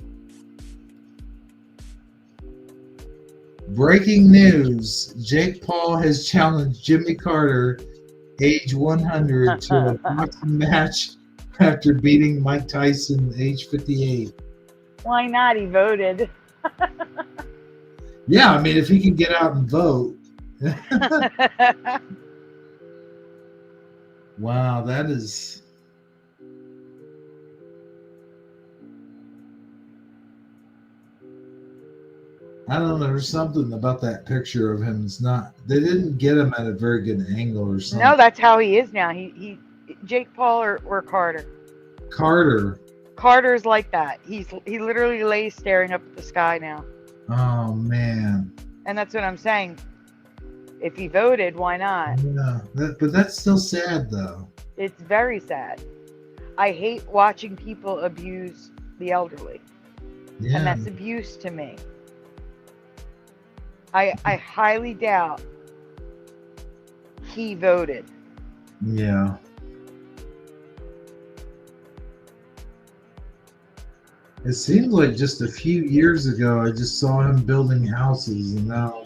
Breaking news. Jake Paul has challenged Jimmy Carter, age 100, to a boxing match after beating Mike Tyson, age 58. Why not? He voted. Yeah, I mean, if he can get out and vote. Wow, that is... I don't know. There's something about that picture of him. It's not... They didn't get him at a very good angle or something. No, that's how he is now. He Jake Paul or Carter. Carter. Carter's like that. He literally lays staring up at the sky now. Oh, man. And that's what I'm saying. If he voted, why not? Yeah, but that's still sad, though. It's very sad. I hate watching people abuse the elderly. Yeah. And that's abuse to me. I highly doubt he voted. Yeah. It seems like just a few years ago, I just saw him building houses, and now...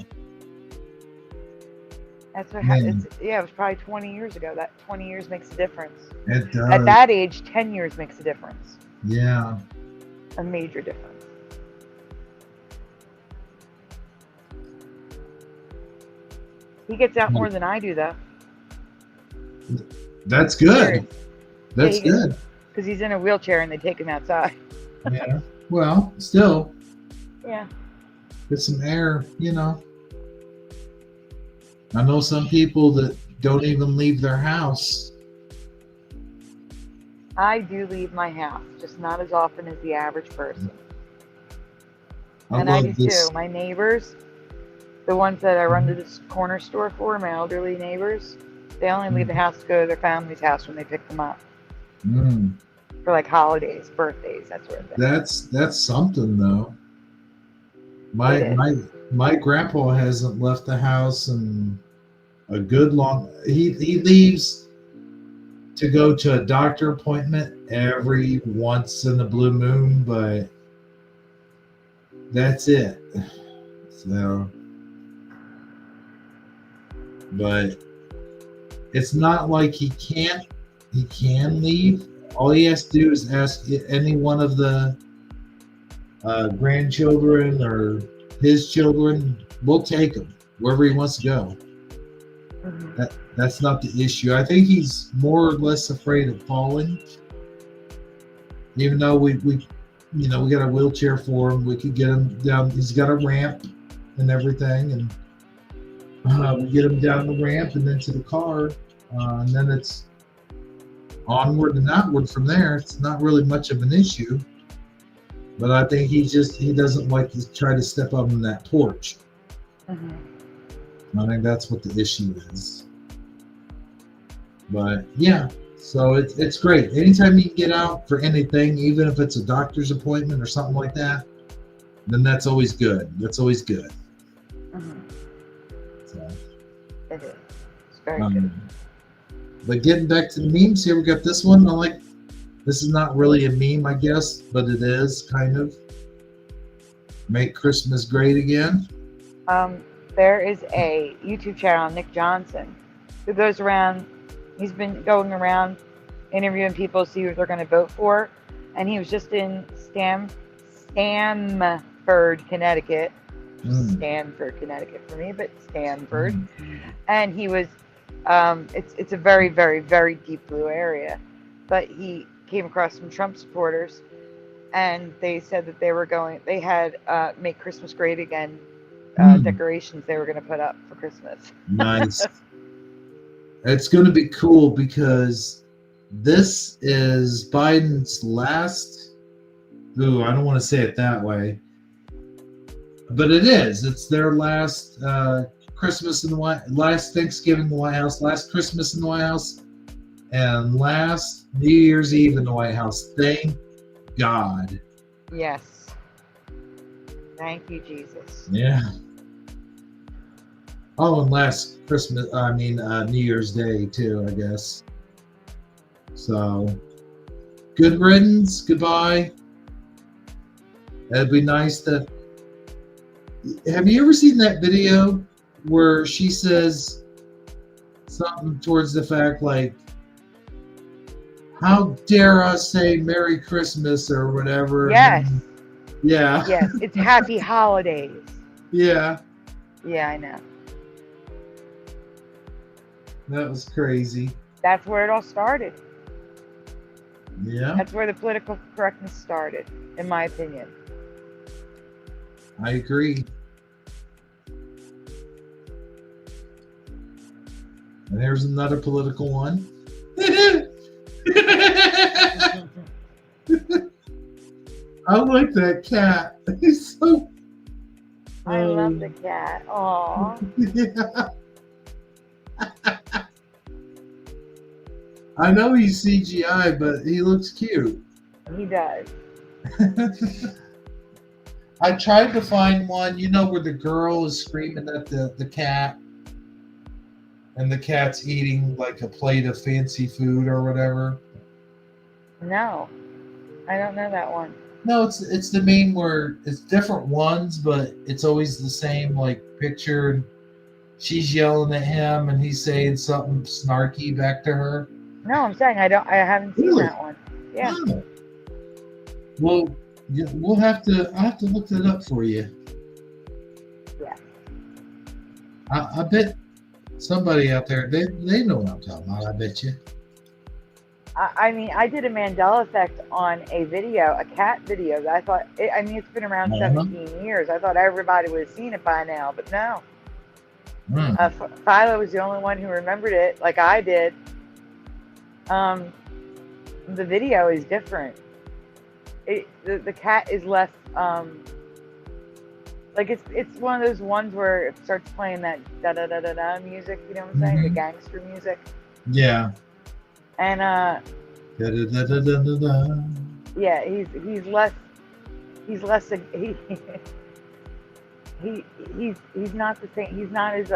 That's what Man. happened. Yeah, it was probably 20 years ago. That 20 years makes a difference. It does. At that age, 10 years makes a difference. Yeah. A major difference. He gets out more than I do, though. That's good. That's Yeah, he gets- good. Because he's in a wheelchair and they take him outside. Yeah. Well, still, Yeah. get some air, you know. I know some people that don't even leave their house. I do leave my house, just not as often as the average person. I And I do love this. too. My neighbors, the ones that I run to this corner store for, my elderly neighbors, they only leave the house to go to their family's house when they pick them up Mm, for like holidays, birthdays, that sort of thing. that's something, though. My It is. my grandpa hasn't left the house in a good long. He leaves to go to a doctor appointment every once in a blue moon, but that's it. So, but it's not like he can leave. All he has to do is ask any one of the grandchildren or his children. We'll take him wherever he wants to go. Mhm. That's not the issue. I think he's more or less afraid of falling. Even though we got a wheelchair for him, we could get him down. He's got a ramp and everything, and we get him down the ramp and then to the car, and then it's onward and outward from there. It's not really much of an issue. But I think he doesn't like to try to step up on that porch. Mhm. I think that's what the issue is. But yeah, so it's great. Anytime you can get out for anything, even if it's a doctor's appointment or something like that, then that's always good. That's always good. Mhm. So, It is. It's very good. but getting back to the memes here, we got this one. This is not really a meme, I guess, but it is kind of. Make Christmas great again. There is a YouTube channel, Nick Johnson, who goes around. He's been going around interviewing people to see who they're going to vote for, and he was just in Stamford, Connecticut. Stanford, Connecticut for me, but Stanford. And he was. It's a very, very, very deep blue area, but he came across some Trump supporters, and they said that they had Make Christmas Great Again decorations they were going to put up for Christmas. Nice. It's going to be cool because this is Biden's last. Ooh, I don't want to say it that way, but it is. It's their last Christmas in the last Thanksgiving in the White House, last Christmas in the White House, and last New Year's Eve in the White House. Thank God. Yes. Thank you, Jesus. Yeah. Oh, and last New Year's Day too, I guess. So, good riddance. Goodbye. It'd be nice to. Have you ever seen that video where she says something towards the fact like, "How dare I say Merry Christmas" or whatever? Yes. Yeah. Yes. It's Happy Holidays. Yeah. Yeah, I know. That was crazy. That's where it all started. Yeah. That's where the political correctness started, in my opinion. I agree. And there's another political one. I like that cat. He's so. I love the cat. Aw. Yeah. I know he's CGI, but he looks cute. He does. I tried to find one, where the girl is screaming at the cat, and the cat's eating like a plate of fancy food or whatever. No. I don't know that one. No, it's the meme where it's different ones, but it's always the same like picture. And she's yelling at him, and he's saying something snarky back to her. No, I'm saying I haven't seen Really? that one. Yeah. Oh. Well, I'll have to look that up for you. Yeah. I bet somebody out there they know what I'm talking about. I bet you. I mean, I did a Mandela effect on a video, a cat video that I thought, it's been around 17 years. I thought everybody would have seen it by now, but no. Philo was the only one who remembered it, like I did. The video is different. The cat is less, like it's one of those ones where it starts playing that da-da-da-da-da music, you know what I'm saying? The gangster music. Yeah. And Da-da-da-da-da-da. yeah, he's less he's not the same. He's not as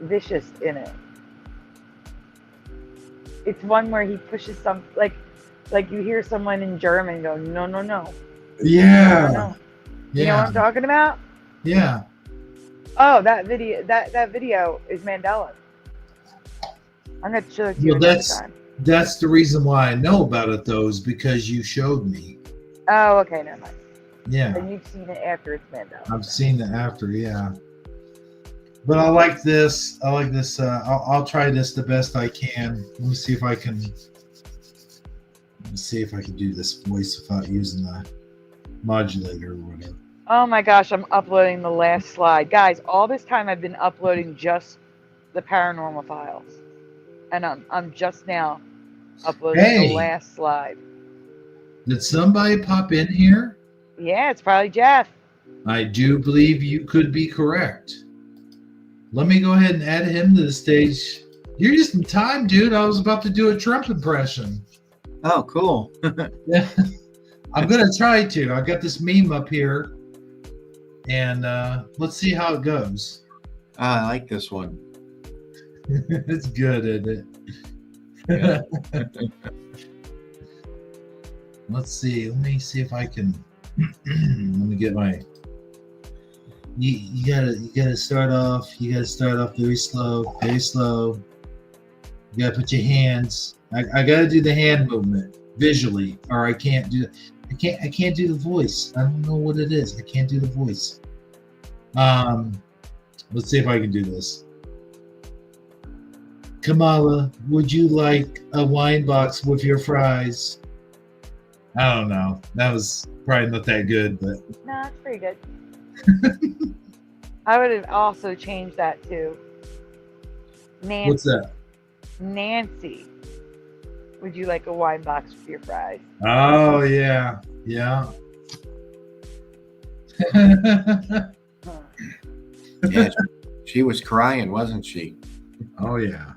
vicious in it. It's one where he pushes some like you hear someone in German go no. Yeah. No. You know what I'm talking about? Yeah. Oh, that video is Mandela. I'm gonna show it to you another time. That's the reason why I know about it, though, is because you showed me. Oh, okay, never mind. Yeah. And you've seen it after it's Mandela. I've seen it after, yeah. But I like this. I'll try this the best I can. Let me see if I can do this voice without using the modulator or whatever. Oh my gosh, I'm uploading the last slide. Guys, all this time I've been uploading just the paranormal files. And I'm just now uploading the last slide. Did somebody pop in here? Yeah, it's probably Jeff. I do believe you could be correct. Let me go ahead and add him to the stage. You're just in time, dude. I was about to do a Trump impression. Oh, cool. Yeah. I'm going to try to. I got this meme up here. And let's see how it goes. I like this one. It's good, isn't it? Yeah. Let's see. Let me see if I can. Let me get my. You gotta start off. You gotta start off very slow, very slow. You gotta put your hands. I gotta do the hand movement visually, or I can't do. I can't do the voice. I don't know what it is. I can't do the voice. Let's see if I can do this. Kamala, would you like a wine box with your fries? I don't know. That was probably not that good, but No, it's pretty good. I would have also changed that to Nancy. what's that? Nancy, would you like a wine box with your fries? Oh yeah, yeah. Yeah, She was crying, wasn't she? Oh yeah.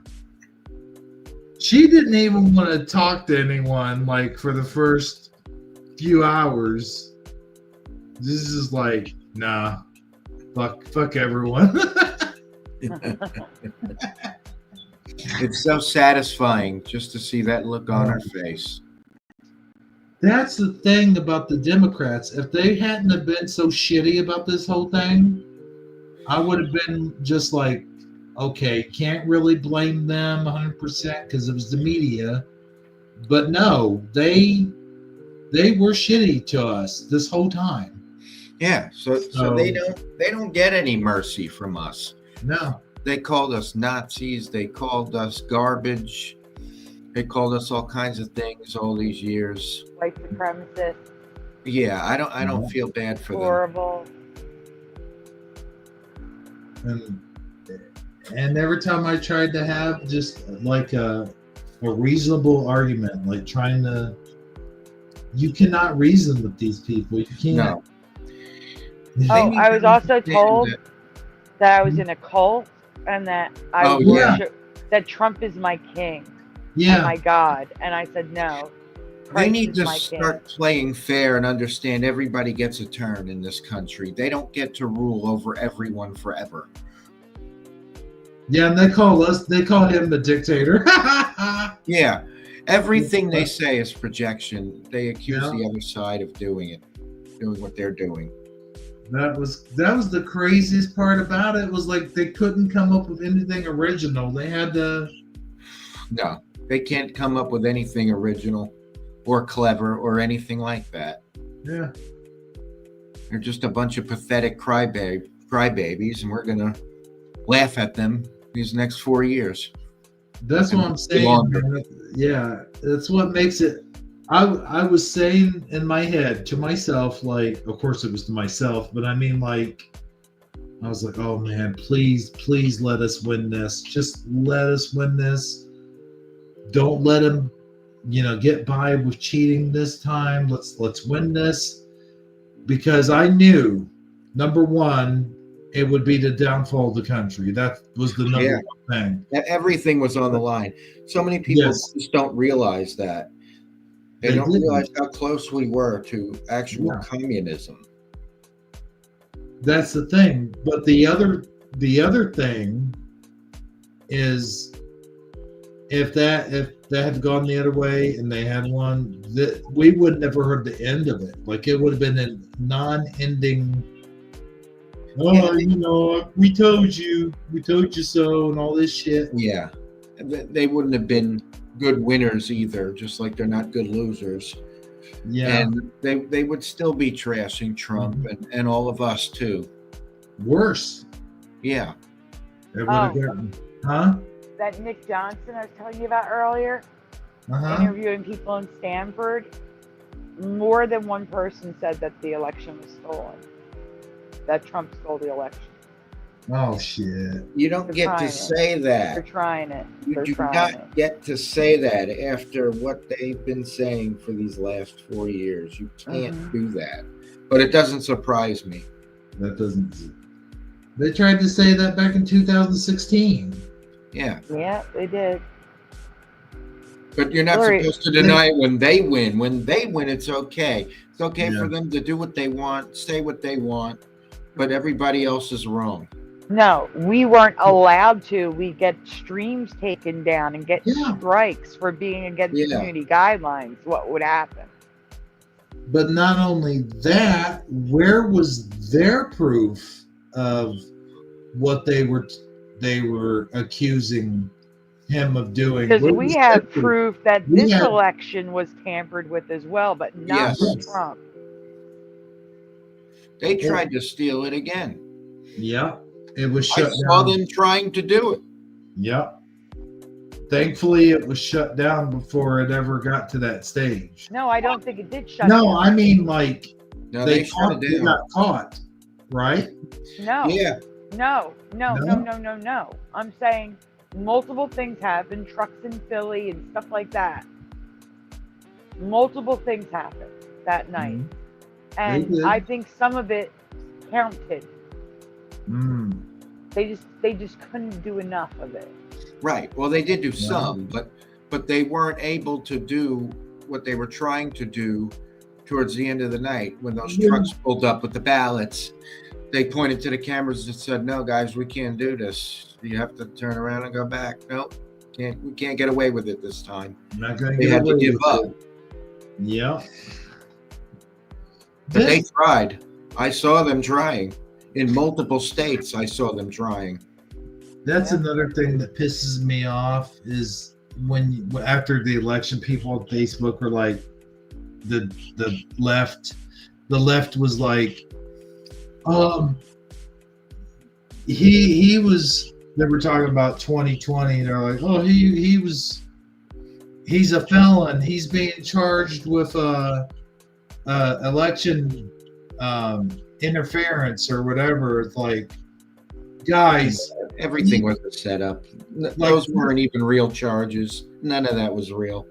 She didn't even want to talk to anyone like for the first few hours. This is like, nah, fuck everyone. It's so satisfying just to see that look on her face. That's the thing about the Democrats. If they hadn't have been so shitty about this whole thing, I would have been just like, okay, can't really blame them 100% because it was the media. But no, they were shitty to us this whole time. Yeah, so they don't get any mercy from us. No. They called us Nazis. They called us garbage. They called us all kinds of things all these years. White supremacist. Yeah, I don't feel bad for Horrible. And every time I tried to have just like a reasonable argument, like trying to, you cannot reason with these people. You can't. No. Oh, I was also told that I was in a cult and that I worship, that Trump is my king. Yeah. And my God. And I said, no. They need to start playing fair and understand everybody gets a turn in this country. They don't get to rule over everyone forever. Yeah, and they call him a dictator. Yeah. Everything they say is projection. They accuse the other side of doing what they're doing. That was the craziest part about it. Was like they couldn't come up with anything original. They had to. No, they can't come up with anything original or clever or anything like that. Yeah. They're just a bunch of pathetic crybabies, and we're gonna laugh at them these next 4 years. That's what I'm saying. Yeah, that's what makes it. I was saying in my head to myself, like, of course it was to myself, but I mean, like, I was like, oh man, please let us win this. Just let us win this. Don't let him, get by with cheating this time. Let's win this, because I knew, number one, it would be the downfall of the country. That was the number one thing. Everything was on the line. So many people just don't realize that. They don't realize how close we were to actual communism. That's the thing. But the other thing is, if that had gone the other way and they had won, we would never heard the end of it. Like, it would have been a non-ending. Oh, we told you so, and all this shit. Yeah, they wouldn't have been good winners either, just like they're not good losers. Yeah, and they would still be trashing Trump and all of us too. Worse. Yeah. It would have gotten, huh? That Nick Johnson I was telling you about earlier, interviewing people in Stanford, more than one person said that the election was stolen. That Trump stole the election. Oh shit! You don't get to say that. They're trying it. You do not get to say that after what they've been saying for these last 4 years. You can't do that. But it doesn't surprise me. That doesn't. They tried to say that back in 2016. Yeah. Yeah, they did. But you're not supposed to deny it when they win. When they win, it's okay. It's okay for them to do what they want, say what they want, but everybody else is wrong. No, we weren't allowed to. We get streams taken down and get strikes for being against community guidelines. What would happen? But not only that, where was their proof of what they were accusing him of doing? Because we have proof that this election was tampered with as well, but not for Trump. They tried to steal it again. Yeah. It was shut down. I saw them trying to do it. Yep. Thankfully, it was shut down before it ever got to that stage. No, I don't think it did shut down. No, I mean, like, no, they got caught, right? No. Yeah. No. I'm saying multiple things happened, trucks in Philly and stuff like that. Multiple things happened that night. And I think some of it counted. They just couldn't do enough of it. Right. Well, they did do some, but they weren't able to do what they were trying to do towards the end of the night when those trucks pulled up with the ballots. They pointed to the cameras and said, "No, guys, we can't do this. You have to turn around and go back. Nope, we can't get away with it this time." Not going They to had to give up. Yeah. But they tried. I saw them trying. In multiple states, I saw them trying. That's another thing that pisses me off is when after the election, people on Facebook were like, the left was like, he was. They were talking about 2020. They're like, oh, he's a felon. He's being charged with election interference or whatever. It's like, guys, everything was a setup. Those weren't even real charges. None of that was real.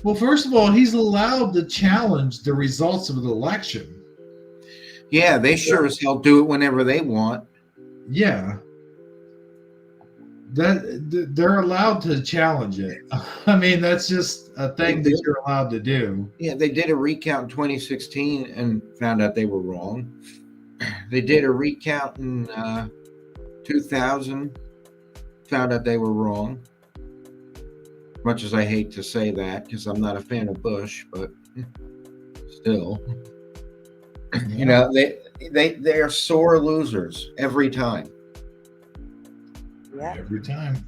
Well, first of all, he's allowed to challenge the results of the election. Yeah, they sure as hell do it whenever they want. Yeah. That they're allowed to challenge it. I mean, that's just a thing that you're allowed to do. Yeah, they did a recount in 2016 and found out they were wrong. They did a recount in 2000, found out they were wrong. Much as I hate to say that because I'm not a fan of Bush, but still, you know, they are sore losers every time. Yeah. Every time.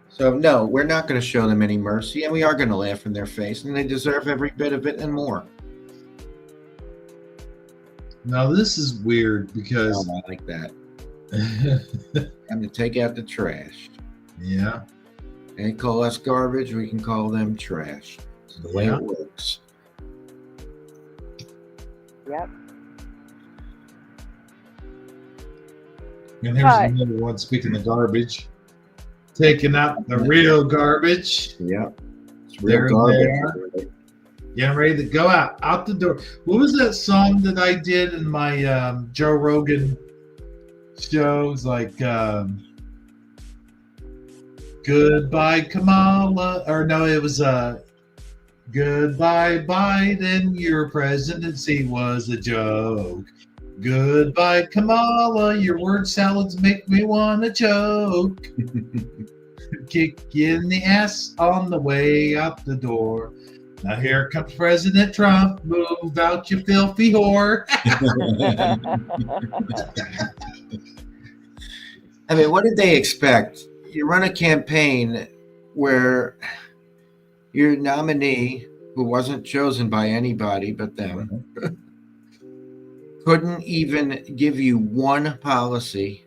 So no, we're not going to show them any mercy, and we are going to laugh in their face, and they deserve every bit of it and more. Now this is weird because I like that. I'm going to take out the trash. Yeah. They call us garbage, we can call them trash. It's the way it works. Yep. And here's another one, speaking of garbage. Taking out the real garbage. Yep. It's real garbage. Getting ready to go out the door. What was that song that I did in my Joe Rogan shows? Like, Goodbye Kamala. Or no, it was Goodbye Biden. Your presidency was a joke. Goodbye Kamala. Your word salads make me want to choke. Kick you in the ass on the way out the door. Now here comes President Trump. Move out, you filthy whore. I mean, what did they expect? You run a campaign where your nominee, who wasn't chosen by anybody but them, couldn't even give you one policy,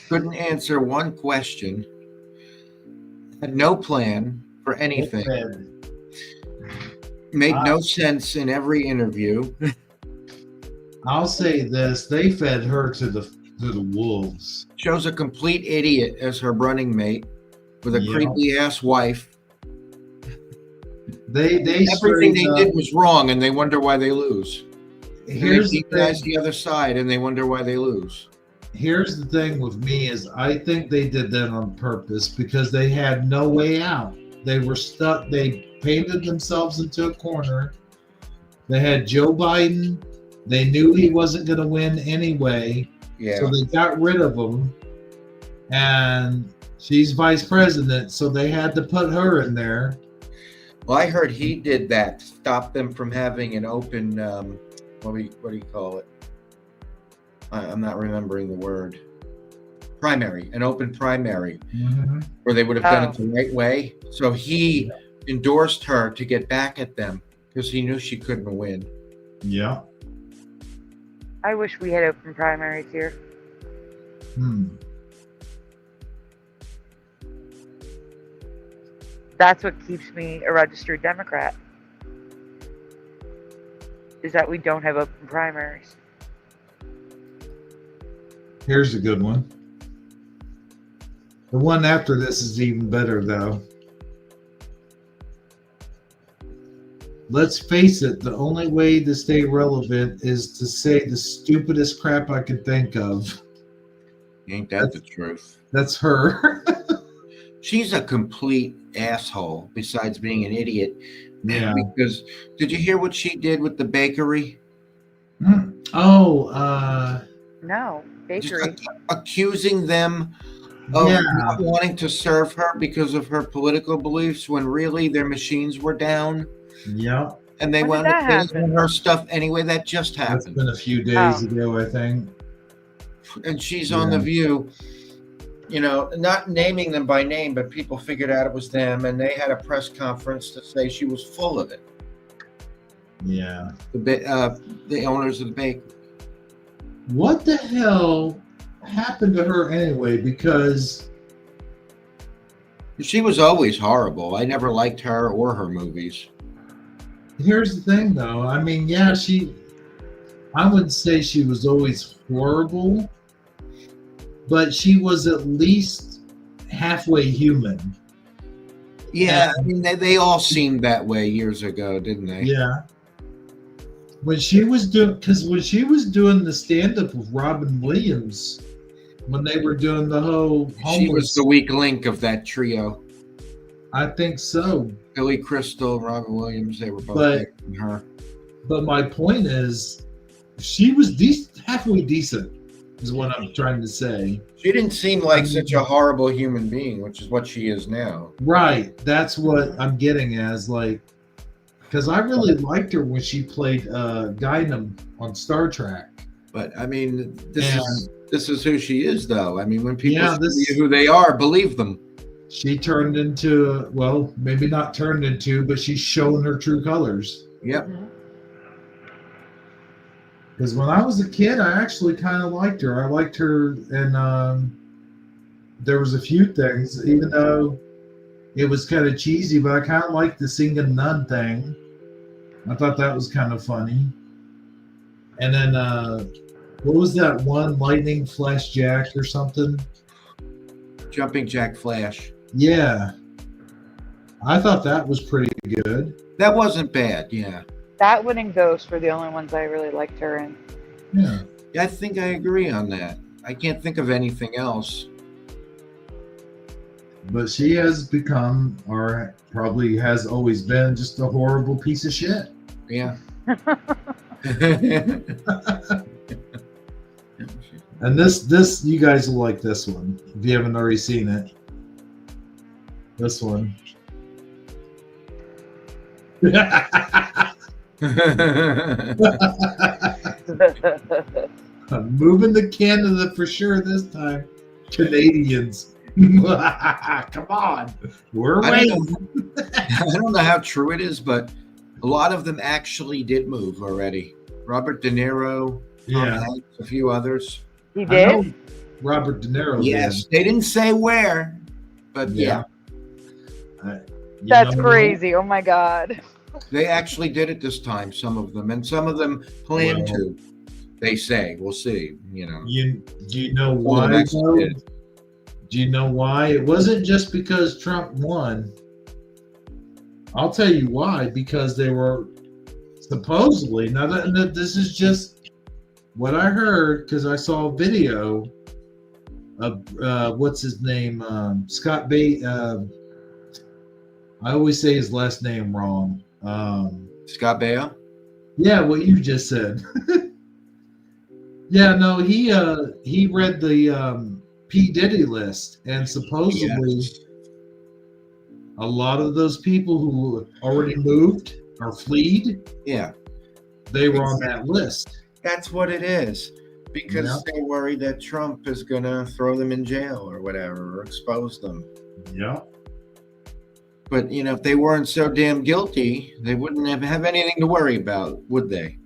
couldn't answer one question, had no plan for anything, made no sense in every interview. I'll say this: they fed her to the wolves. Chose a complete idiot as her running mate with a creepy ass wife. They everything they did was wrong, and they wonder why they lose. Here's the guys the other side, and they wonder why they lose. Here's the thing with me is I think they did that on purpose because they had no way out. They were stuck. They painted themselves into a corner. They had Joe Biden. They knew he wasn't going to win anyway. Yeah. So they got rid of him. And she's vice president, so they had to put her in there. Well, I heard he did that to stop them from having an open, what do you call it? I'm not remembering the word. Primary, an open primary, where they would have done it the right way. So he endorsed her to get back at them because he knew she couldn't win. Yeah. I wish we had open primaries here. That's what keeps me a registered Democrat. Is that we don't have open primaries. Here's a good one. The one after this is even better, though. let's face it, the only way to stay relevant is to say the stupidest crap I can think of. Ain't that the truth? That's her. She's a complete asshole, besides being an idiot. Yeah. Because did you hear what she did with the bakery? Oh, No, bakery. Just accusing them of yeah. not wanting to serve her because of her political beliefs when really their machines were down. Yep. And they When did wound up that canceling happen? her stuff anyway. That just That's happened. been a few days Oh. ago, I think. And she's on The View, not naming them by name, but people figured out it was them, and they had a press conference to say she was full of it. Yeah. The owners of the bakery. What the hell happened to her anyway? Because She was always horrible. I never liked her or her movies. here's the thing, though. I mean, yeah, I wouldn't say she was always horrible, but she was at least halfway human. Yeah, I mean, they all seemed that way years ago, didn't they? Yeah. When she was doing the stand-up with Robin Williams, when they were doing the whole homeless, She was the weak link of that trio. I think so. Billy Crystal, Robin Williams, they were both But- bigger than her. But my point is, she was halfway decent, is what I'm trying to say. She didn't seem like such a horrible human being, which is what she is now. Right. That's what I'm getting as, like, because I really liked her when she played Guinan on Star Trek. But I mean, And this is who she is, though. I mean, when people Yeah, see who they are, believe them. she turned into, well, maybe not turned into, but she's shown her true colors. Yep. Because when I was a kid, I actually kind of liked her. I liked her, and there was a few things, even though it was kind of cheesy, but I kind of liked the singing nun thing. I thought that was kind of funny. And then, what was that one, Lightning Flash Jack or something? Jumping Jack Flash. Yeah. I thought that was pretty good. That wasn't bad, yeah. That one and Ghost were the only ones I really liked her in. Yeah. Yeah, I think I agree on that. I can't think of anything else. But she has become, or probably has always been, just a horrible piece of shit. Yeah. And this, you guys will like this one if you haven't already seen it. This one. I'm moving to Canada for sure this time. Canadians. Come on. We're I waiting. don't know how true it is, but a lot of them actually did move already. Robert De Niro, Tom Yeah. Hanks, a few others. He I know did? Robert De Niro Yes, they didn't say where, but yeah, You That's know crazy. Oh my God. they actually did it this time. Some of them, and some of them plan Well- to. They say, we'll see. Do you know Some of why? them actually though? did. Do you know why? It wasn't just because Trump won. I'll tell you why. Because they were supposedly, now that this is just what I heard, because I saw a video of what's his name, Scott Bate. I always say his last name wrong. Scott Baio. Yeah, what you just said. Yeah, no, he read the P. Diddy list, and supposedly Yes. a lot of those people who already moved or fled, Yeah, they were on that list. that's what it is. Because Yeah. they're worried that Trump is gonna throw them in jail or whatever, or expose them. Yeah. But if they weren't so damn guilty, they wouldn't have anything to worry about, would they?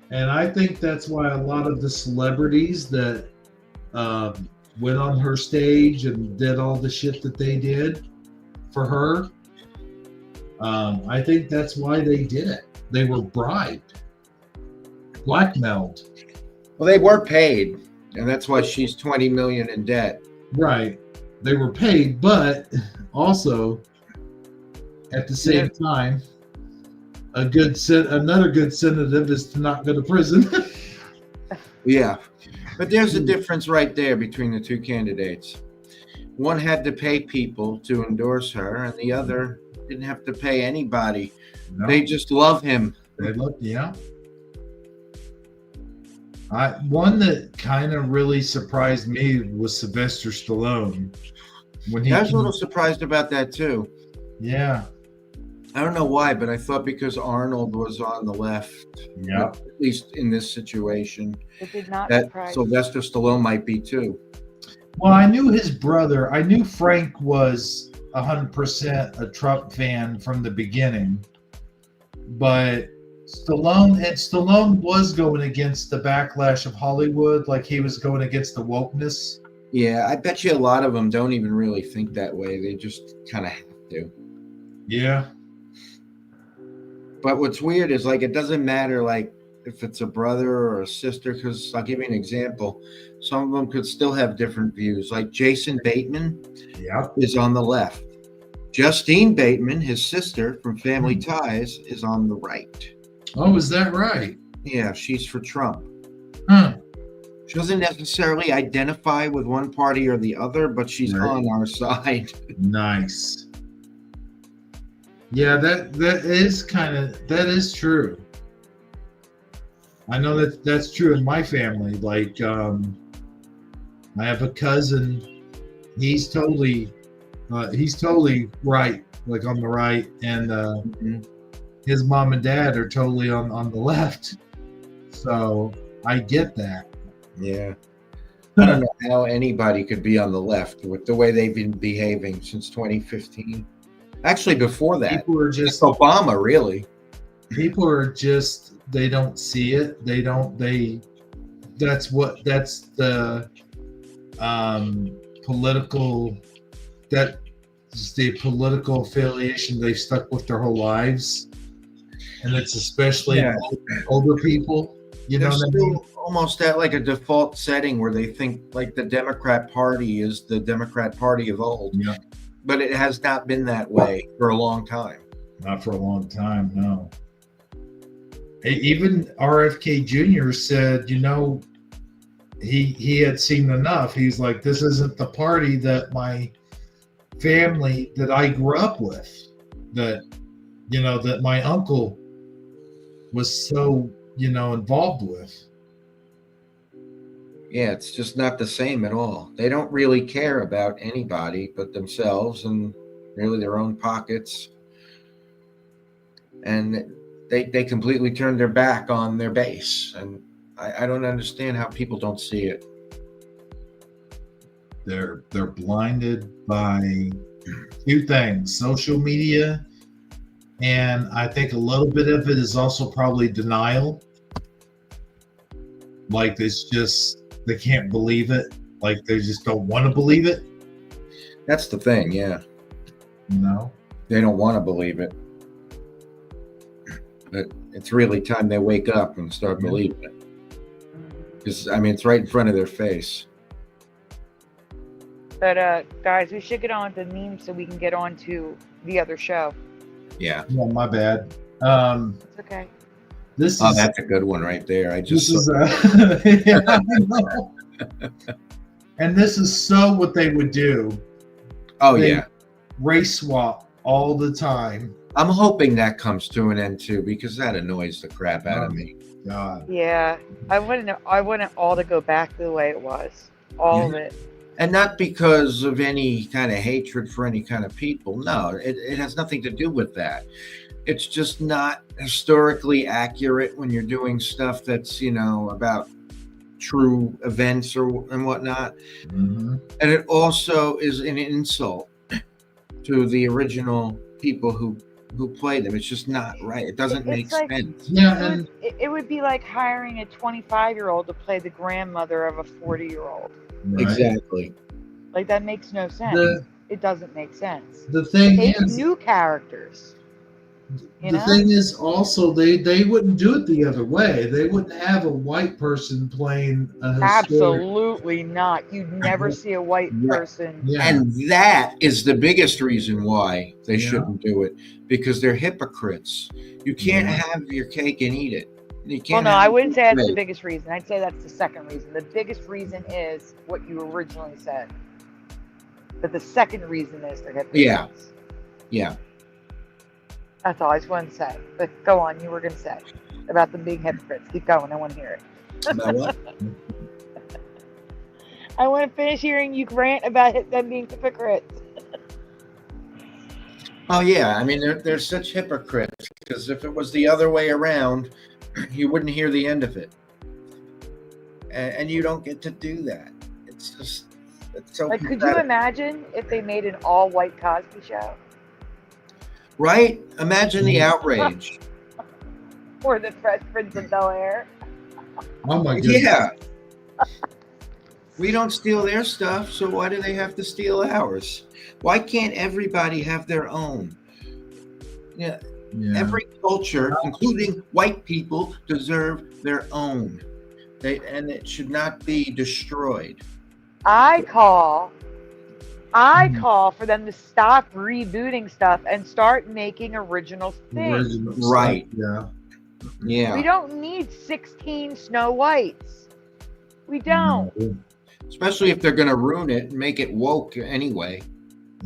And I think that's why a lot of the celebrities that went on her stage and did all the shit that they did for her, I think that's why they did it. They were bribed, blackmailed. Well, they were paid, and that's why she's $20 million in debt. Right. They were paid, but also at the same time, another good sedative is to not go to prison. Yeah. But there's a difference right there between the two candidates. One had to pay people to endorse her, and the other didn't have to pay anybody. No, They just love him. they look, yeah. One that kind of really surprised me was Sylvester Stallone when he I was a came- little surprised about that too. yeah, I don't know why, but I thought because Arnold was on the left, yeah. at least in this situation, It did not that surprise me. Sylvester Stallone might be too. Well, I knew his brother. I knew Frank was 100% a Trump fan from the beginning, but Stallone was going against the backlash of Hollywood, like he was going against the wokeness. Yeah, I bet you a lot of them don't even really think that way. They just kind of have to. Yeah, But what's weird is like it doesn't matter like if it's a brother or a sister, because I'll give you an example. Some of them could still have different views. Like Jason Bateman yeah. is on the left. Justine Bateman, his sister from Family Ties, is on the right. Oh, is that right? Yeah, she's for Trump. Huh. She doesn't necessarily identify with one party or the other, but she's Right. on our side. Nice. Yeah, that is true. I know that's true in my family. Like, I have a cousin. He's totally right, like on the right, and his mom and dad are totally on the left. So I get that. Yeah. I don't know how anybody could be on the left with the way they've been behaving since 2015. Actually, before that, People are just just Obama, really. they don't see it. That's the political, that's the political affiliation they've stuck with their whole lives. And it's especially Yeah. older people, you know They're what I mean? still almost at like a default setting where they think like the Democrat Party is the Democrat Party of old. Yeah. But it has not been that way for a long time. Not for a long time, no. Even RFK Jr. said, he had seen enough. He's like, this isn't the party that my family that I grew up with, that my uncle was so involved with. Yeah, it's just not the same at all. They don't really care about anybody but themselves and really their own pockets. And they completely turned their back on their base. And I don't understand how people don't see it. They're blinded by two things: social media, and I think a little bit of it is also probably denial. Like it's just they can't believe it. Like they just don't want to believe it. That's the thing, yeah. They don't want to believe it. But it's really time they wake up and start believing it. Because, it's right in front of their face. But guys, we should get on to memes so we can get on to the other show. Yeah. Yeah, my bad. It's okay. This Oh, is that's a good one right there. I just this is yeah, I know. And this is so what they would do. Oh, They yeah. race swap all the time. I'm hoping that comes to an end too, because that annoys the crap out of me. God. Yeah, I want it all to go back to the way it was. All of it. And not because of any kind of hatred for any kind of people. No, it has nothing to do with that. It's just not historically accurate when you're doing stuff that's, about true events and whatnot. Mm-hmm. And it also is an insult to the original people who played them. It's just not right. It doesn't make It's like- sense. Yeah, and It would be like hiring a 25-year-old to play the grandmother of a 40-year-old. right. Exactly. Like that makes no sense. The It doesn't make sense. the thing Take is, new characters. You The know? thing is, also, they wouldn't do it the other way. They wouldn't have a white person playing a historic. Absolutely not. You'd never see a white Right. person. Yeah, And that is the biggest reason why they Yeah. shouldn't do it, because they're hypocrites. You can't Yeah. have your cake and eat it. You Well, can't no, have I wouldn't say that's the Right. biggest reason. I'd say that's the second reason. The biggest reason is what you originally said. But the second reason is they're hypocrites. Yeah. Yeah. That's all I just wanted to say. But go on, you were going to say about them being hypocrites. Keep going. I want to hear it. About what? I want to finish hearing you rant about them being hypocrites. Oh yeah, I mean they're such hypocrites, because if it was the other way around, you wouldn't hear the end of it, and you don't get to do that. It's just so Like, could you pathetic. imagine if they made an all-white Cosby Show? Right? Imagine the outrage. Or the Fresh Prince of Bel-Air? oh my goodness. Yeah. We don't steal their stuff, so why do they have to steal ours? Why can't everybody have their own? Yeah, Yeah. every culture, including white people, deserve their own. And it should not be destroyed. I call for them to stop rebooting stuff and start making original things. Original stuff, Right. Yeah. Yeah. We don't need 16 Snow Whites. We don't. Especially if they're going to ruin it and make it woke anyway.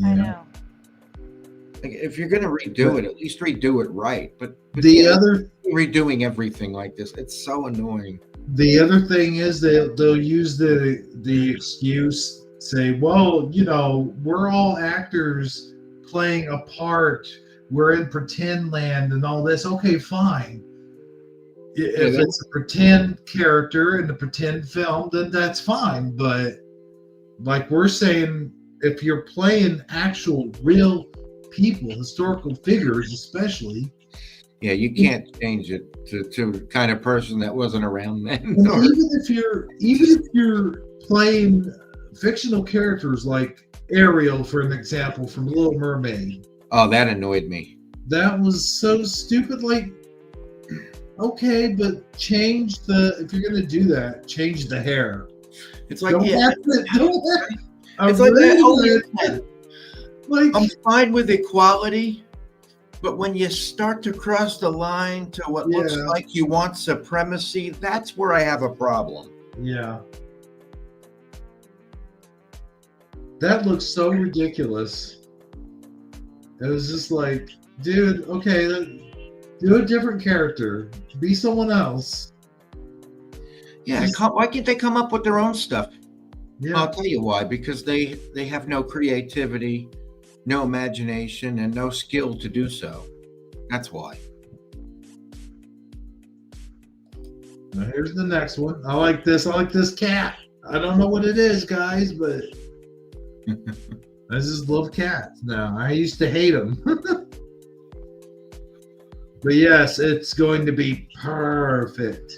I know. Like, if you're going to redo it, at least redo it right. But The yeah, other redoing everything like this, it's so annoying. the other thing is they'll use the excuse, say, well, we're all actors playing a part. We're in pretend land and all this. Okay, fine. If it's a pretend character in a pretend film, then that's fine. But like we're saying, if you're playing actual real people, historical figures especially, Yeah, you can't change it to a kind of person that wasn't around then. and even if you're playing fictional characters like Ariel, for an example, from Little Mermaid, Oh, that annoyed me. that was so stupid. Like, okay, but if you're gonna do that, change the hair. It's like, Don't yeah, have to, don't have, it's like that whole redhead, like, I'm fine with equality, but when you start to cross the line to what looks Yeah. like you want supremacy, that's where I have a problem. yeah. That looks so ridiculous. It was just like, dude, okay, do a different character. Be someone else. Yeah, why can't they come up with their own stuff? Yeah. I'll tell you why. Because they have no creativity, no imagination, and no skill to do so. That's why. Now here's the next one. I like this. I like this cat. I don't know what it is, guys, but I just love cats now. I used to hate them. But yes, it's going to be perfect.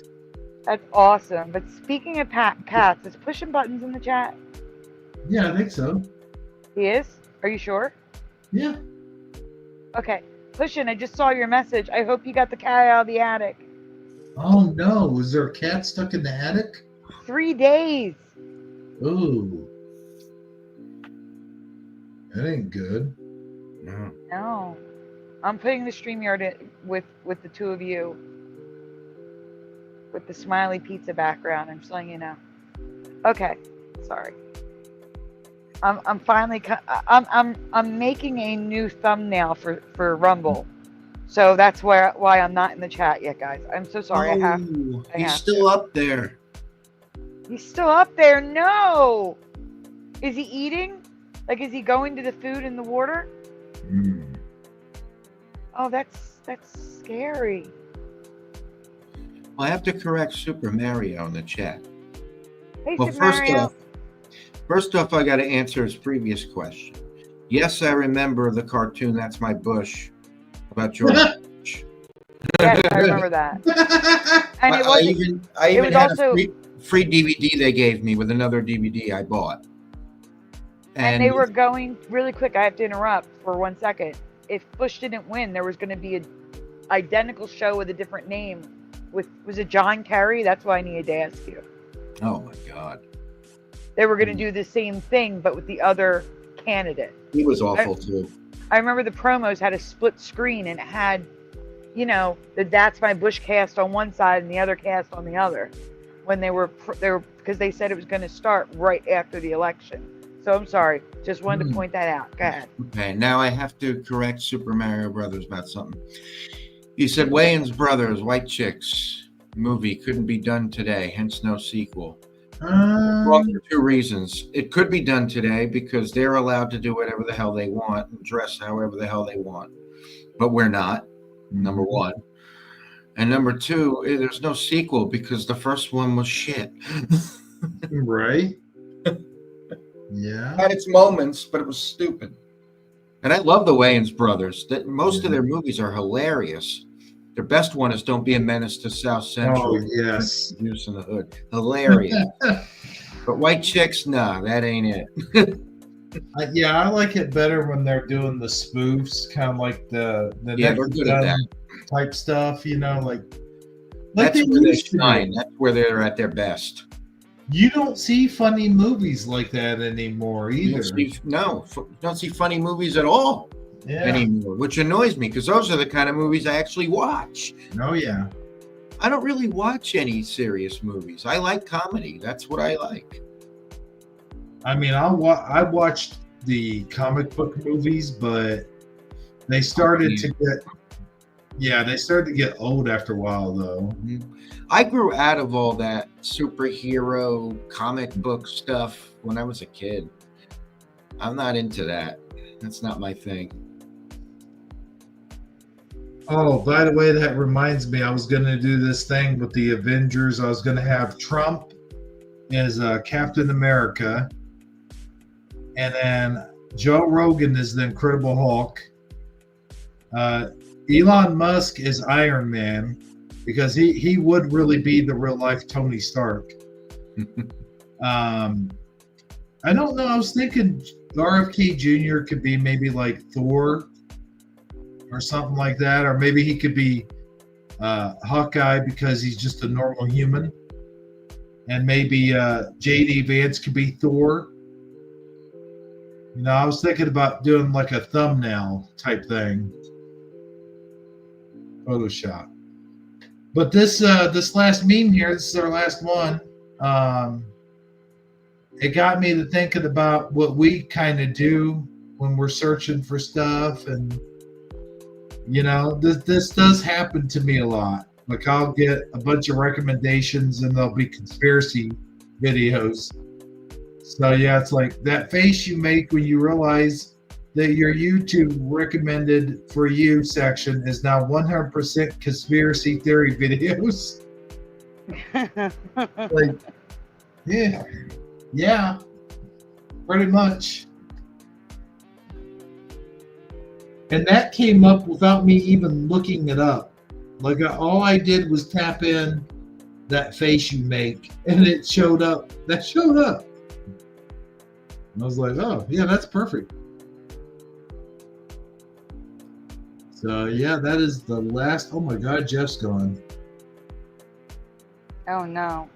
That's awesome. But speaking of cats, is Pushing Buttons in the chat? Yeah, I think so. He is? Are you sure? Yeah. Okay. Pushing, I just saw your message. I hope you got the cat out of the attic. Oh no, is there a cat stuck in the attic? 3 days. Ooh. That ain't good. No. No. I'm putting the StreamYard in with the two of you. With the smiley pizza background. I'm just letting you know. Okay. Sorry. I'm finally I'm making a new thumbnail for Rumble. So that's why I'm not in the chat yet, guys. I'm so sorry. I He's have still up there. He's still up there. No. Is he eating? Like, is he going to the food and the water? Oh, that's scary. I have to correct Super Mario in the chat. Hey, Well, Super Mario. first off, I got to answer his previous question. Yes, I remember the cartoon That's My Bush about George Bush. Yes, I remember that. And it I wasn't. even was had also- a free DVD they gave me with another DVD I bought. And they were going really quick. I have to interrupt for 1 second. if Bush didn't win, there was going to be an identical show with a different name. Was it John Kerry? That's why I needed to ask you. Oh my God. They were going to do the same thing, but with the other candidate. He was awful too. I remember the promos had a split screen, and it had, you know, the That's My Bush cast on one side and the other cast on the other. When they were because they said it was going to start right after the election. So I'm sorry, just wanted to point that out. Go ahead. Okay, now I have to correct Super Mario Brothers about something. He said Wayans Brothers, White Chicks movie couldn't be done today, hence no sequel. Well, for two reasons. It could be done today because they're allowed to do whatever the hell they want and dress however the hell they want. But we're not, number one. And number two, there's no sequel because the first one was shit. Right? Yeah. Had its moments, but it was stupid. And I love the Wayans brothers. That most of their movies are hilarious. Their best one is "Don't Be a Menace to South Central." Oh, yes. Juice in the Hood, hilarious. But White Chicks, nah, that ain't it. Yeah, I like it better when they're doing the spoofs, kind of like the Yeah, they're good at that type stuff. You know, like that's they where they used to shine. do. That's where they're at their best. You don't see funny movies like that anymore either. You don't see funny movies at all anymore, which annoys me because those are the kind of movies I actually watch. Oh yeah. I don't really watch any serious movies. I like comedy. That's what I like. I mean, I watched the comic book movies, but they started to get old after a while, though. I grew out of all that superhero comic book stuff when I was a kid. I'm not into that. That's not my thing. Oh, by the way, that reminds me, I was going to do this thing with the Avengers. I was going to have Trump as Captain America, and then Joe Rogan is the Incredible Hulk. Elon Musk is Iron Man, because he would really be the real life Tony Stark. I don't know. I was thinking RFK Jr. could be maybe like Thor or something like that, or maybe he could be Hawkeye because he's just a normal human, and maybe JD Vance could be Thor. You know, I was thinking about doing like a thumbnail type thing, Photoshop. But this last meme here, this is our last one. It got me to thinking about what we kind of do when we're searching for stuff, and you know, this does happen to me a lot. Like I'll get a bunch of recommendations, and there'll be conspiracy videos. So yeah, it's like that face you make when you realize that your YouTube recommended for you section is now 100% conspiracy theory videos. Like, yeah, pretty much. And that came up without me even looking it up. Like all I did was tap in that face you make, and it showed up. That showed up. And I was like, oh yeah, that's perfect. So yeah, that is the last. Oh my God, Jeff's gone. Oh no,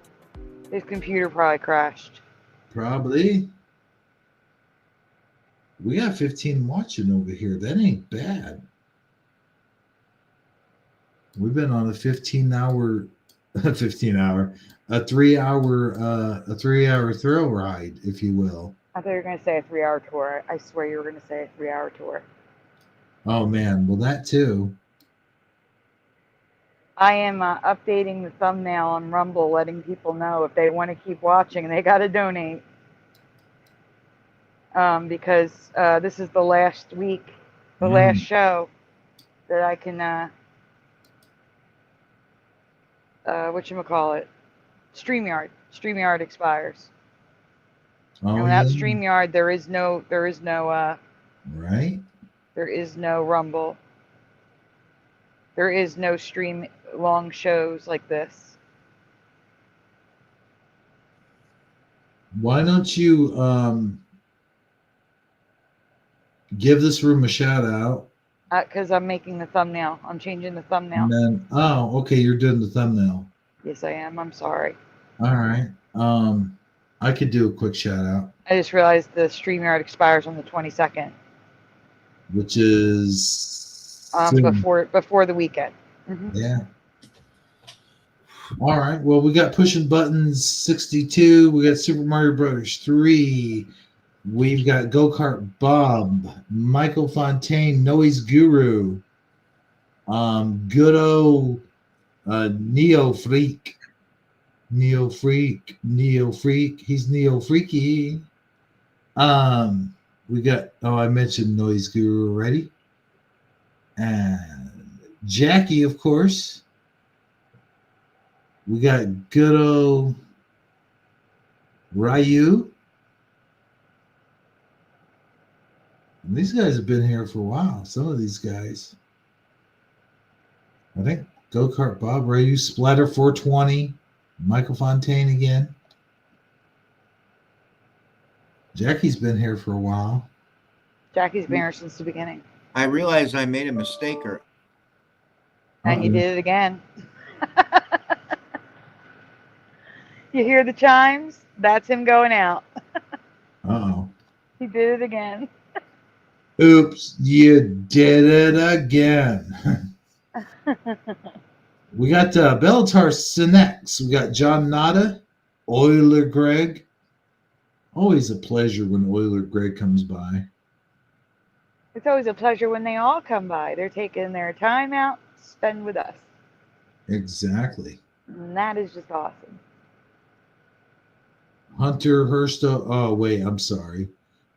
his computer probably crashed. Probably. We got 15 watching over here. That ain't bad. We've been on a 15-hour, a 3-hour thrill ride, if you will. I thought you were going to say a 3-hour tour. I swear you were going to say a 3-hour tour. Oh man, well that too. I am updating the thumbnail on Rumble, letting people know if they want to keep watching, they got to donate. Because this is the last week, the last show that I can, whatchamacallit, StreamYard. StreamYard expires. Oh, and without yeah. StreamYard, there is no, Right. there is no Rumble. There is no stream long shows like this. Why don't you give this room a shout out Because I'm making the thumbnail. I'm changing the thumbnail. And then, oh, okay, you're doing the thumbnail. Yes, I am. I'm sorry. All right. I could do a quick shout out, I just realized the StreamYard expires on the 22nd. which is soon. Before the weekend. Mm-hmm. Yeah. All right. Well, we got Pushing Buttons 62. We got Super Mario Brothers 3. We've got Go Kart Bob, Michael Fontaine, Noise Guru, good old Neo Freak. He's Neo Freaky. We got, I mentioned Noise Guru already. And Jackie, of course. We got good old Ryu. And these guys have been here for a while. Some of these guys. I think Go Kart Bob, Ryu, Splatter 420, Michael Fontaine again. Jackie's been here for a while. Jackie's been here since the beginning. I realized I made a mistake. And you did it again. You hear the chimes? That's him going out. Uh-oh. He did it again. Oops, you did it again. We got Bellatar Sinex. We got John Nada, Euler Greg. Always a pleasure when Euler Greg comes by. It's always a pleasure when they all come by. They're taking their time out to spend with us. Exactly. And that is just awesome. Hunter Hursto. Oh, wait, I'm sorry.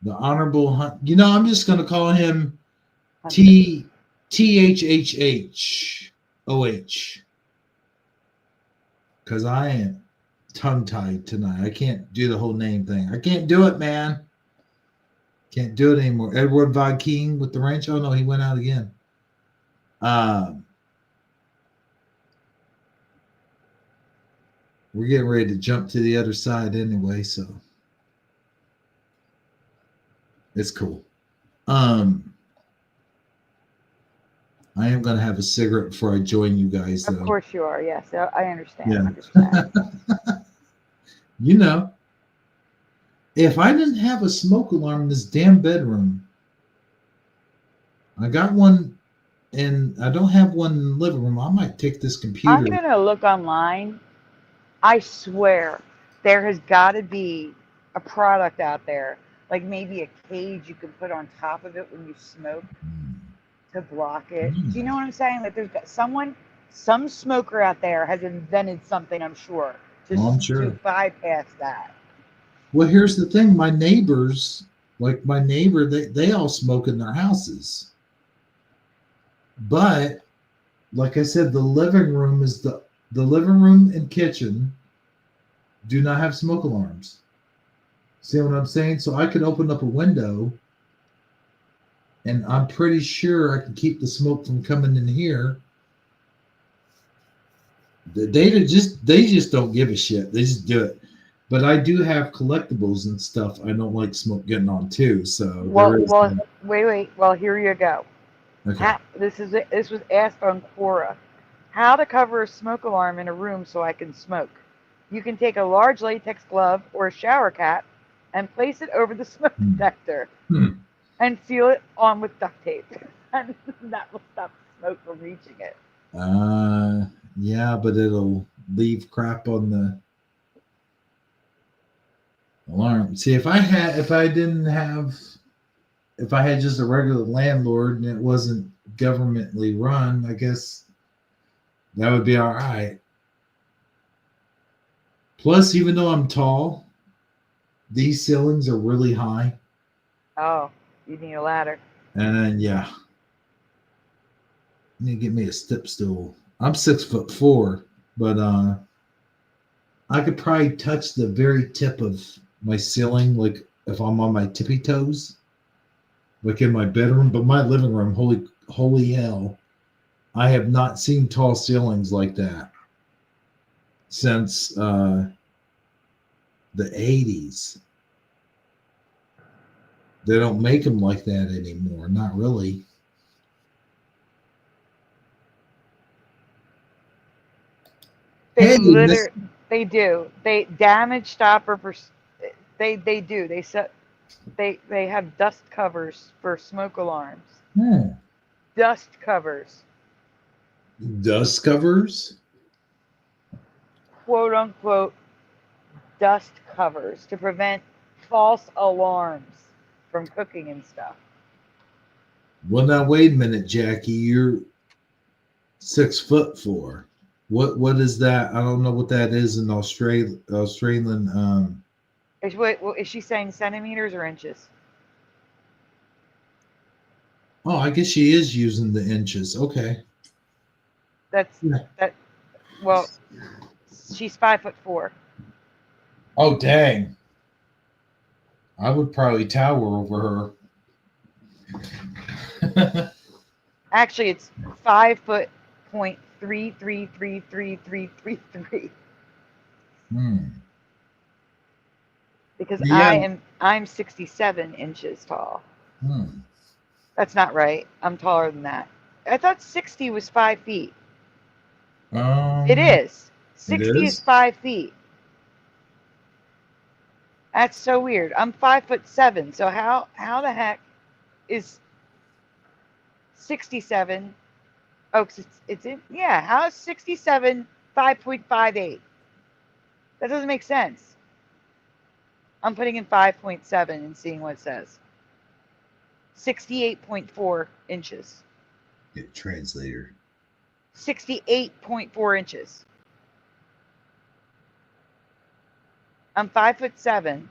The Honorable Hunt. You know, I'm just going to call him THHHOH. Because I am tongue-tied tonight. I can't do the whole name thing. I can't do it, man. Can't do it anymore. Edward Von King with the ranch. Oh, no, he went out again. We're getting ready to jump to the other side anyway, so it's cool. I am going to have a cigarette before I join you guys, though. Of course you are. Yes, I understand. Yeah. 100%. You know, if I didn't have a smoke alarm in this damn bedroom, I got one, and I don't have one in the living room. I might take this computer. I'm going to look online. I swear there has got to be a product out there, like maybe a cage you can put on top of it when you smoke to block it. Do you know what I'm saying? Like there's got some smoker out there has invented something, I'm sure, to bypass that. Well, here's the thing. My neighbors, like my neighbor, they all smoke in their houses. But like I said, the living room is the living room and kitchen do not have smoke alarms. See what I'm saying? So I could open up a window and I'm pretty sure I can keep the smoke from coming in here. They just don't give a shit. They just do it. But I do have collectibles and stuff I don't like smoke getting on too. So wait. Well, here you go. Okay. This was asked on Quora. How to cover a smoke alarm in a room so I can smoke. You can take a large latex glove or a shower cap and place it over the smoke detector and seal it on with duct tape. And that will stop smoke from reaching it. Yeah, but it'll leave crap on the alarm. See, if I had just a regular landlord and it wasn't governmentally run, I guess that would be all right. Plus, even though I'm tall, these ceilings are really high. Oh, you need a ladder. And then, yeah. I need to get me a step stool. I'm 6'4", but I could probably touch the very tip of my ceiling, like if I'm on my tippy toes, like in my bedroom. But my living room, holy hell, I have not seen tall ceilings like that since the 80s. They don't make them like that anymore. Not really. Hey, They do. They damage stopper for. They do. They have dust covers for smoke alarms. Dust covers, dust covers. quote unquote, dust covers to prevent false alarms from cooking and stuff. Well, now wait a minute, Jackie. You're 6'4". What is that? I don't know what that is in Australian. Is she saying centimeters or inches? Oh, I guess she is using the inches. Okay. That's Yeah. that. Well, she's 5'4". Oh, dang. I would probably tower over her. Actually, it's 5'.3333333. Because Yeah. I'm 67 inches tall. Hmm. That's not right. I'm taller than that. I thought 60 was 5 feet. It is. 60 is 5 feet. That's so weird. I'm 5'7". So how the heck is 67? Oh, 'cause it's in. Yeah. How is 67 5.58? That doesn't make sense. I'm putting in 5.7 and seeing what it says. 68.4 inches. Get translator. 68.4 inches. I'm 5'7".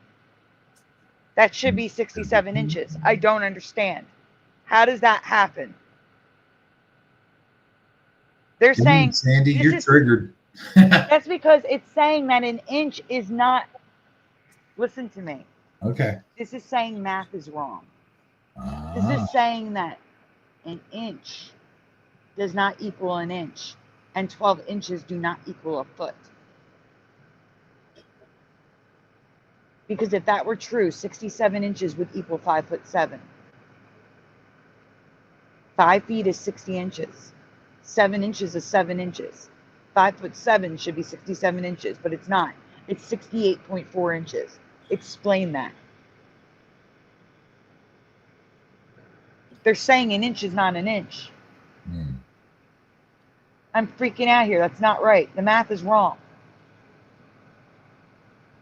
That should be 67 inches. I don't understand. How does that happen? They're saying Sandy, you're triggered. that's because it's saying that an inch is not. Listen to me. Okay. This is saying math is wrong. This is saying that an inch does not equal an inch, and 12 inches do not equal a foot. Because if that were true, 67 inches would equal 5'7". 5 feet is 60 inches. 7 inches is 7 inches. 5'7" should be 67 inches, but it's not. It's 68.4 inches. Explain that. They're saying an inch is not an inch. I'm freaking out here. That's not right. The math is wrong.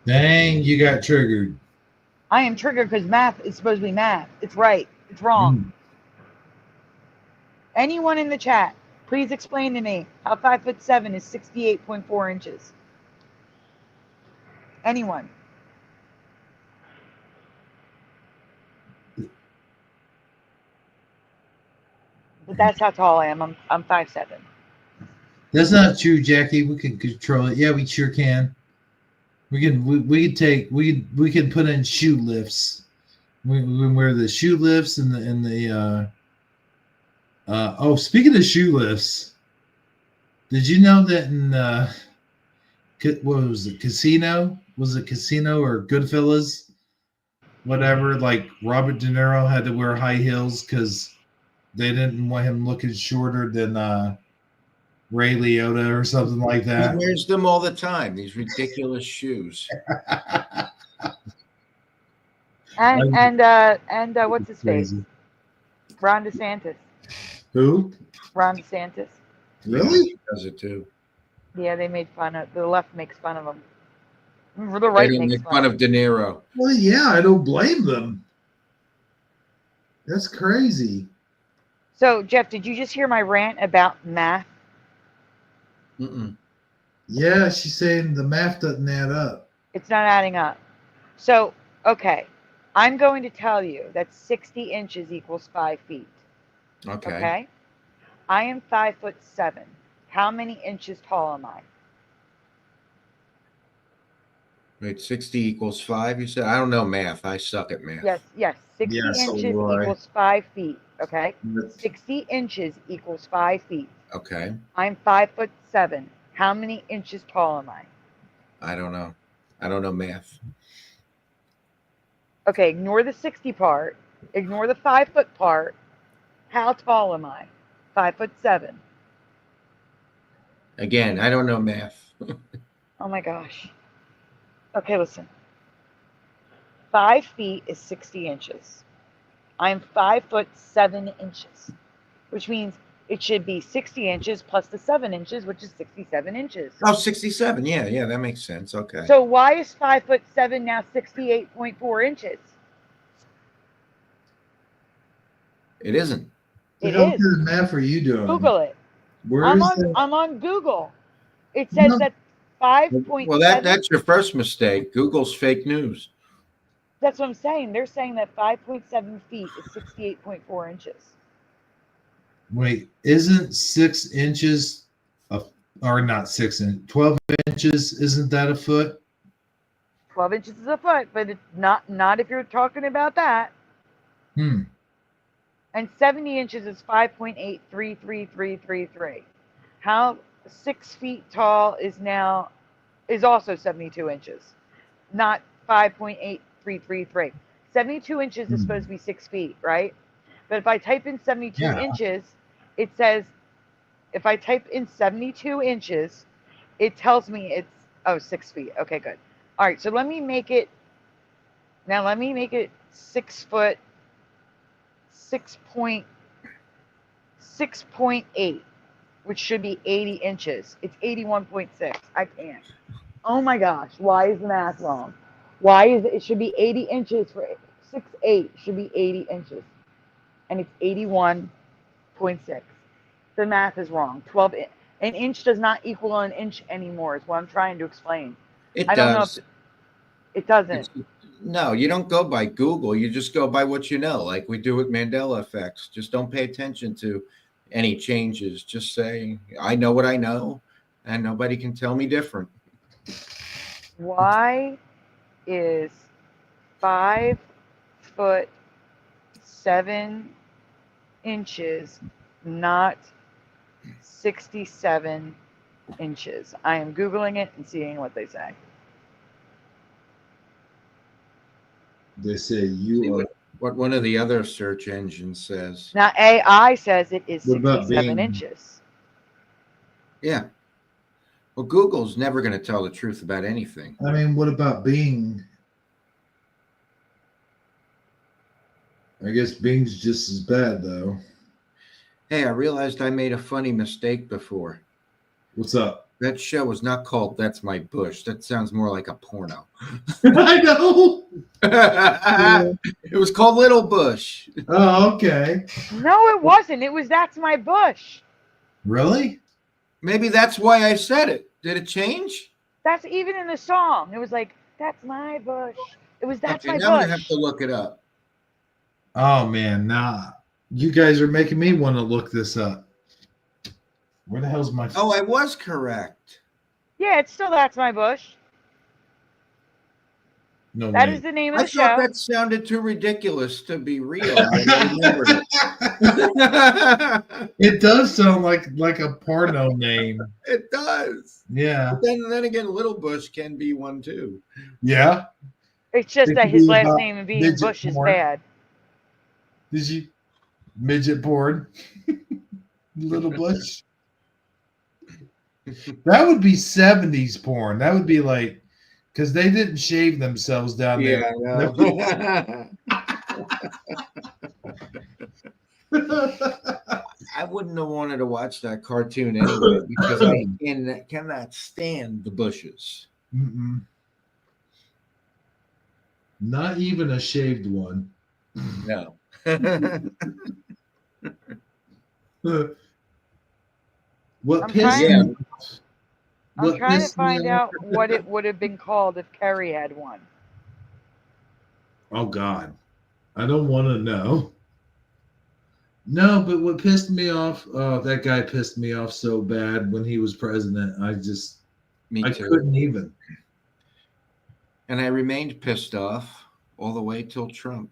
Dang, you got triggered. I am triggered because math is supposed to be math. It's right. It's wrong. Anyone in the chat, please explain to me how 5'7" is 68.4 inches. Anyone? But that's how tall I am. I'm 5'7". That's not true, Jackie. We can control it. Yeah, we sure can. We can put in shoe lifts. We can wear the shoe lifts and the speaking of shoe lifts, did you know that in what was it, Casino? Was it Casino or Goodfellas? Whatever, like Robert De Niro had to wear high heels because they didn't want him looking shorter than Ray Liotta or something like He that. wears them all the time, these ridiculous shoes. And what's his face? Crazy. Ron DeSantis. Who? Ron DeSantis. Really? He does it too. Yeah, they made fun of the left makes fun of him. The They right didn't makes make fun of De Niro. Well, yeah, I don't blame them. That's crazy. So, Jeff, did you just hear my rant about math? Yeah, she's saying the math doesn't add up. It's not adding up. So, okay, I'm going to tell you that 60 inches equals 5 feet. Okay? I am 5'7". How many inches tall am I? Wait, 60 equals 5, you said? I don't know math. I suck at math. Yes. 60 Yes, so inches do I. equals 5 feet. Okay? 60 inches equals 5 feet. Okay. I'm 5'7". How many inches tall am I? I don't know. I don't know math. Okay, ignore the 60 part. Ignore the 5 foot part. How tall am I? 5'7". Again, I don't know math. Oh my gosh. Okay, listen. 5 feet is 60 inches. I'm 5'7", which means it should be 60 inches plus the 7 inches, which is 67 inches. Oh, 67. Yeah, that makes sense. Okay. So why is 5'7" now 68.4 inches? It isn't. It What is. kind of math are you doing? Google it. Where I'm is on that? I'm on Google. It says No. that 5.7. Well, that's your first mistake. Google's fake news. That's what I'm saying. They're saying that 5.7 feet is 68.4 inches. Wait, isn't 6 inches or not 12 inches? Isn't that a foot? 12 inches is a foot, but it's not if you're talking about that. Hmm. And 70 inches is 5.833333. How 6 feet tall is also 72 inches, not 5.8333. 72 inches is supposed to be 6 feet, right? But if I type in 72 Yeah. inches, it says, if I type in 72 inches, it tells me it's 6 feet. Okay, good. All right, so let me make it 6 foot, 6.8, which should be 80 inches. It's 81.6. I can't. Oh my gosh, why is the math wrong? Why is it should be 80 inches for 6'8" should be 80 inches. And it's 81.6. The math is wrong. An inch does not equal an inch anymore is what I'm trying to explain. It I don't know does. if it doesn't. No, you don't go by Google. You just go by what you know, like we do with Mandela effects. Just don't pay attention to any changes. Just say, I know what I know, and nobody can tell me different. Why is 5'7" not 67 inches? I am Googling it and seeing what they say. They say See you are. what one of the other search engines says. Now AI says it is What about 67 Bing? inches. Yeah. Well, Google's never going to tell the truth about anything. I mean, what about Bing? I guess Bing's just as bad, though. Hey, I realized I made a funny mistake before. What's up? That show was not called That's My Bush. That sounds more like a porno. I know. It was called Little Bush. Oh, okay. No, it wasn't. It was That's My Bush. Really? Maybe that's why I said it. Did it change? That's even in the song. It was like, That's My Bush. It was That's Okay, My now I'm going to Bush. have to look it up. Oh man, nah. You guys are making me want to look this up. Where the hell's my? Oh, I was correct. Yeah, it's still That's My Bush. No That way. is the name of I the thought show. that sounded too ridiculous to be real. And I remembered it. It does sound like a porno name. It does. Yeah. But then again, Little Bush can be one too. Yeah. It's just It that could his be last about name being midget Bush is porn. bad. Did you midget porn? Little Bush. That would be 70s porn. That would be like because they didn't shave themselves down Yeah, there. I know. I wouldn't have wanted to watch that cartoon anyway because I cannot stand the bushes. Mm-mm. Not even a shaved one. No. What I'm pissed trying- me off? I'm What trying to pissed me find off- out what it would have been called if Kerry had one. Oh God, I don't want to know. No, but what pissed me off? Oh, that guy pissed me off so bad when he was president. I Me too. couldn't even. And I remained pissed off all the way till Trump.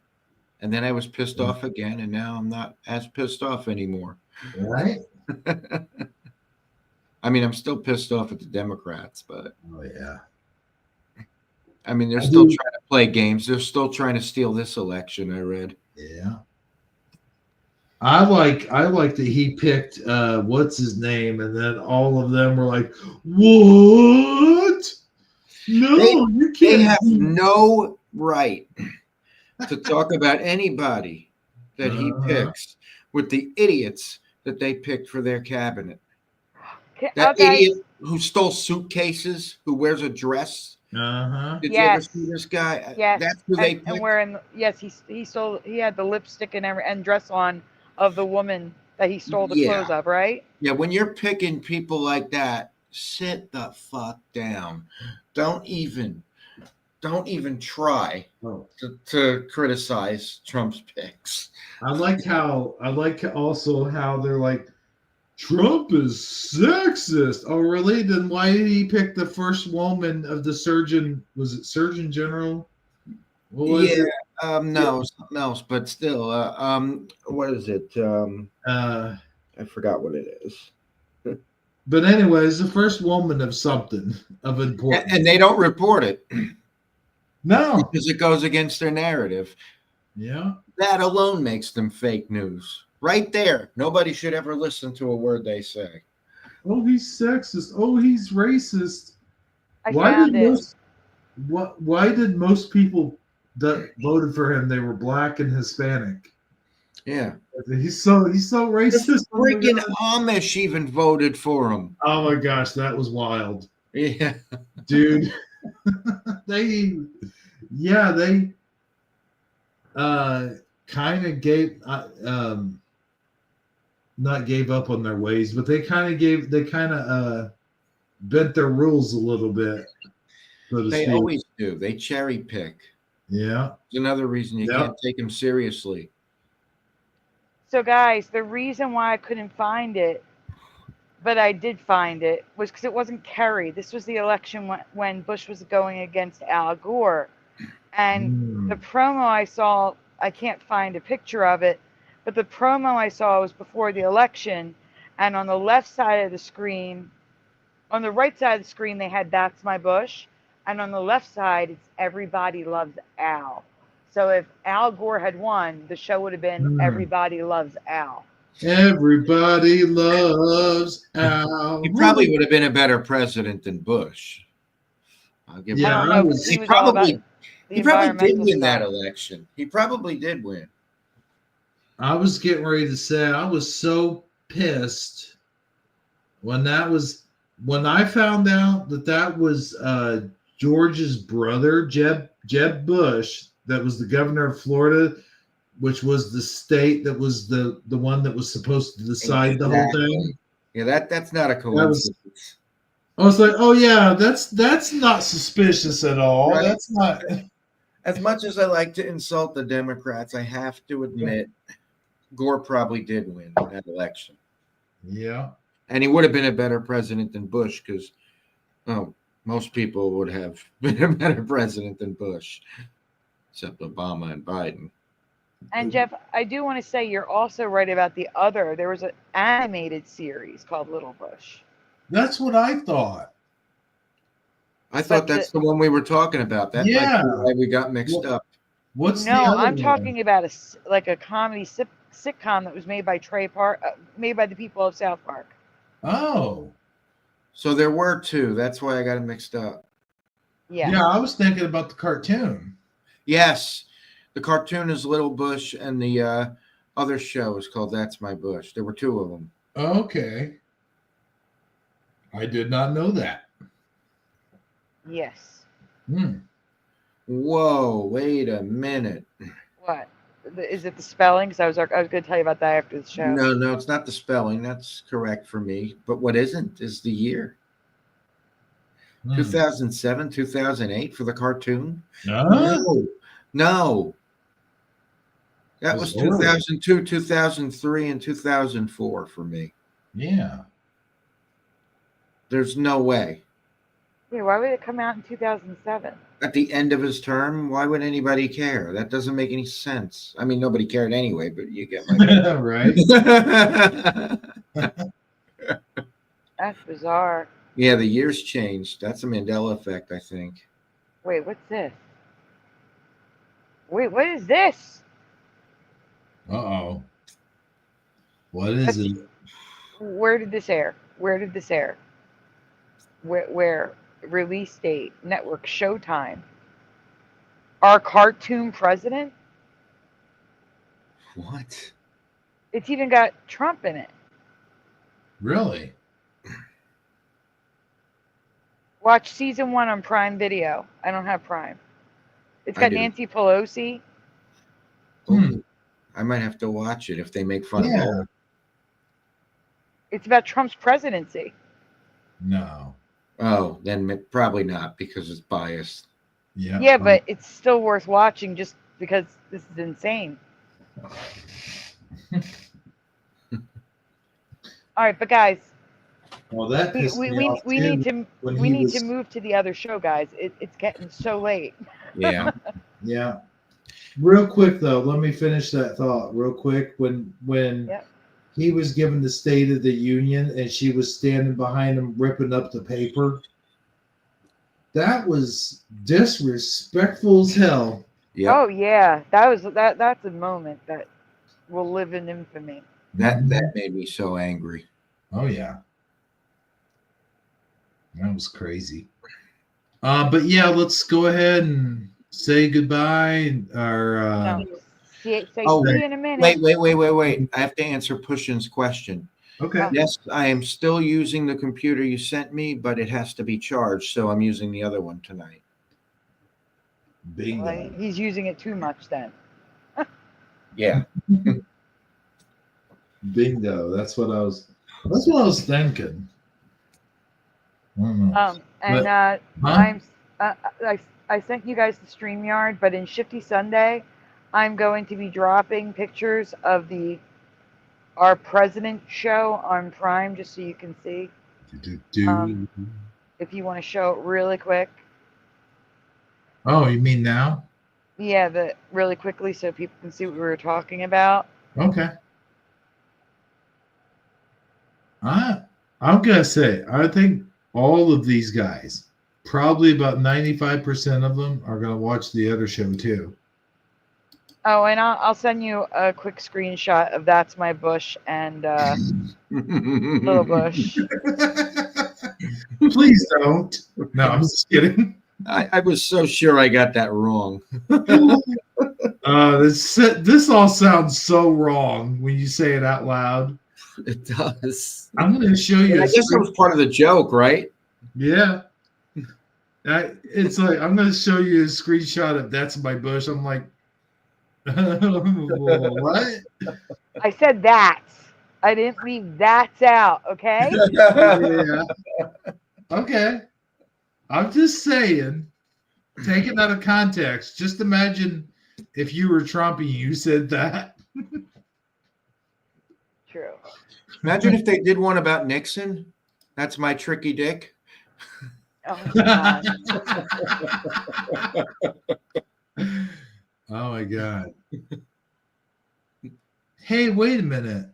And then I was pissed off again, and now I'm not as pissed off anymore. Right? I mean, I'm still pissed off at the Democrats, but Oh yeah. I mean, they're I still do- trying to play games. They're still trying to steal this election, I read. Yeah. I like that he picked what's his name, and then all of them were like, "What?" No, you They can't. have no right to talk about anybody that he Uh-huh. picks with the idiots that they picked for their cabinet. Oh, That guys, idiot who stole suitcases, who wears a dress. Uh-huh. Did you ever yes, see this guy? yes, That's who they and picked. wearing yes, he had the lipstick and dress on of the woman that he stole the Yeah. clothes of, right? Yeah, when you're picking people like that, sit the fuck down. Don't even try Oh. to criticize Trump's picks. I like also how they're like, Trump is sexist. Oh, really? Then why did he pick the first woman of the surgeon? Was it Surgeon General? What was Yeah, it? no, something else, but still, what is it? Uh, I forgot what it is. but anyways, the first woman of something of importance. And they don't report it No. because it goes against their narrative. Yeah. That alone makes them fake news. Right there. Nobody should ever listen to a word they say. Oh, he's sexist. Oh, he's racist. I Why did found it. why did most people that voted for him, they were black and Hispanic? Yeah. He's so The racist. Oh my freaking God. Amish even voted for him. Oh my gosh, that was wild, Yeah. dude. they kind of gave not gave up on their ways, but they kind of bent their rules a little bit, so to They speak. always do. They cherry pick. Yeah. It's another reason you Yep. can't take them seriously. So, guys, the reason why I couldn't find it, but I did find it, was because it wasn't Kerry. This was the election when Bush was going against Al Gore. And the promo I saw, I can't find a picture of it, but the promo I saw was before the election. And on the left side of the screen, on the right side of the screen, they had That's My Bush. And on the left side, it's Everybody Loves Al. So if Al Gore had won, the show would have been Everybody Loves Al. Everybody loves Al. He probably would have been a better president than Bush. I'll give Yeah, I don't him know, I because was- he was all about the He probably did environmental win that stuff. election. He probably did win. I was getting ready to say I was so pissed when I found out that was George's brother, Jeb Bush, that was the governor of Florida, which was the state that was the one that was supposed to decide the whole thing. Yeah, that's not a coincidence. I was like, oh yeah, that's not suspicious at all. Right. That's not. As much as I like to insult the Democrats, I have to admit Gore probably did win that election. Yeah. And he would have been a better president than Bush because most people would have been a better president than Bush, except Obama and Biden. And Jeff, I do want to say you're also right about there was an animated series called Little Bush. That's what I thought. I thought that's the one we were talking about. That might be why we got mixed up. What's the No, other I'm one? talking about a comedy sitcom that was made by made by the people of South Park. Oh. So there were two. That's why I got it mixed up. Yeah. Yeah, I was thinking about the cartoon. Yes. The cartoon is Little Bush, and the other show is called That's My Bush. There were two of them. Okay. I did not know that. Yes. Whoa, wait a minute. What? Is it the spelling? Because I was going to tell you about that after the show. No, it's not the spelling. That's correct for me. But what isn't is the year. 2007, 2008 for the cartoon? No. That was 2002, 2003, and 2004 for me. Yeah. There's no way. Yeah, why would it come out in 2007? At the end of his term, why would anybody care? That doesn't make any sense. I mean, nobody cared anyway, but you get my right. That's bizarre. Yeah, the years changed. That's a Mandela effect, I think. Wait, what's this? Wait, what is this? Uh-oh. What is it? Where did this air? Where? release date, network, Showtime. Our cartoon president. What? It's even got Trump in it. Really? Watch season 1 on Prime Video. I don't have Prime. It's I got do. Nancy Pelosi. Hmm. I might have to watch it if they make fun of Yeah. it. It's about Trump's presidency. No. Oh, then probably not because it's biased. Yeah. Yeah, but it's still worth watching just because this is insane. All right, but guys, Well, that pissed me off we too need to when we he need was. to move to the other show, guys. It's getting so late. Yeah. Yeah. Real quick though, let me finish that thought real quick. When Yep. he was given the State of the Union and she was standing behind him ripping up the paper, that was disrespectful as hell. Yep. Oh yeah, that's a moment that will live in infamy. That made me so angry. Oh yeah. That was crazy. But yeah, let's go ahead and say goodbye. Or No, say Oh, see you in a minute. wait. I have to answer Pushin's question. okay. Yes, I am still using the computer you sent me, but it has to be charged, so I'm using the other one tonight. Bingo. Well, he's using it too much then. Yeah. Bingo. That's what I was thinking. I don't know. And Huh? I sent you guys the StreamYard, but in Shifty Sunday, I'm going to be dropping pictures of our president show on Prime, just so you can see. If you want to show it really quick. Oh, you mean now? Yeah, really quickly so people can see what we were talking about. Okay. I'm gonna say I think all of these guys, probably about 95% of them, are gonna watch the other show too. Oh, and I'll send you a quick screenshot of That's My Bush and Little Bush. Please don't. No, I'm just kidding. I was so sure I got that wrong. This all sounds so wrong when you say it out loud. It does. I'm going to show you. I guess that was part of the joke, right? Yeah. It's like I'm going to show you a screenshot of That's My Bush. I'm like, what? I said that. I didn't leave that's out, okay? Yeah. Okay. I'm just saying, take it out of context. Just imagine if you were Trump and you said that. True. Imagine if they did one about Nixon. That's my tricky dick. Oh, God. Oh my God. Hey, wait a minute.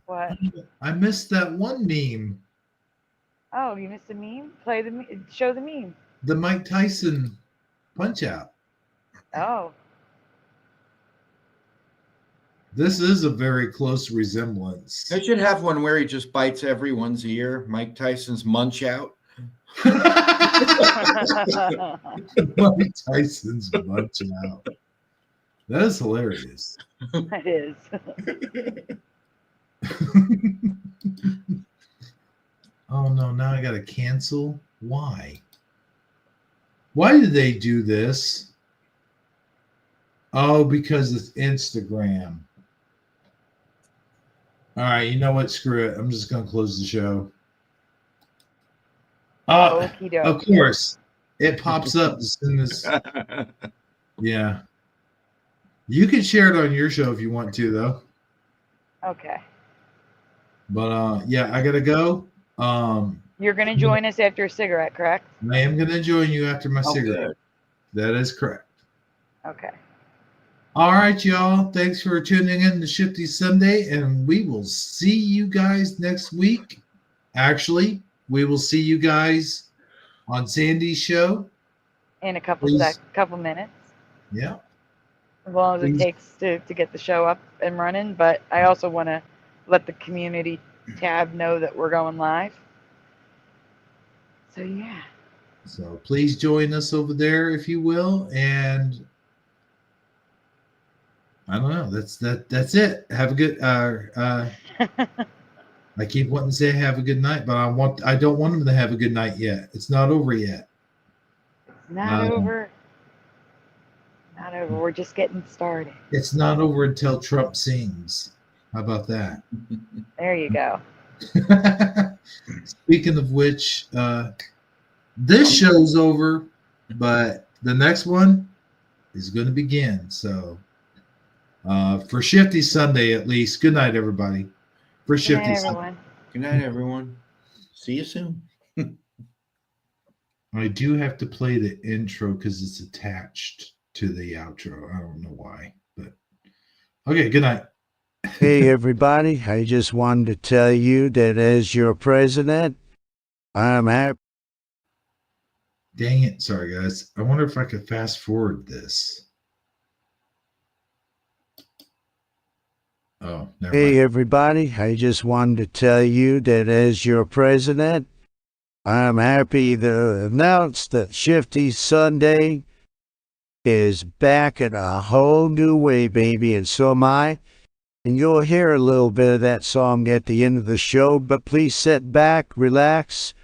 What? I missed that one meme. Oh, you missed a meme? Show the meme. The Mike Tyson punch out. Oh. This is a very close resemblance. They should have one where he just bites everyone's ear. Mike Tyson's Munch Out. Mike Tyson's punch out. That is hilarious. It is. Oh no, now I gotta cancel. Why? Why did they do this? Oh, because it's Instagram. All right, you know what? Screw it. I'm just gonna close the show. Okie doke. Of course. It pops up as soon as yeah. You can share it on your show if you want to, though. Okay. But yeah, I gotta go. You're going to join us after a cigarette, correct? I am gonna join you after my cigarette. Good. That is correct. Okay. All right, y'all. Thanks for tuning in to Shifty Sunday, and we will see you guys next week. Actually, we will see you guys on Sandy's show. In a couple minutes. Yeah. As long as Please. it takes to get the show up and running. But I also want to let the community tab know that we're going live. So yeah. So please join us over there if you will. And I don't know. That's it. Have a good I keep wanting to say have a good night, but I don't want them to have a good night yet. It's not over yet. Not over. Not over. We're just getting started. It's not over until Trump sings. How about that? There you go. Speaking of which, this show's over, but the next one is going to begin. So, for Shifty Sunday, at least, good night, everybody. For Good Shifty night, Sunday. everyone. Good night, everyone. See you soon. I do have to play the intro because it's attached to the outro. I don't know why, but okay, good night. Hey, everybody. I just wanted to tell you that as your president, I'm happy. Dang it. Sorry, guys. I wonder if I could fast forward this. Oh, never Hey, mind. everybody. I just wanted to tell you that as your president, I'm happy to announce that Shifty Sunday is back in a whole new way, baby, and so am I. And you'll hear a little bit of that song at the end of the show, but please sit back, relax,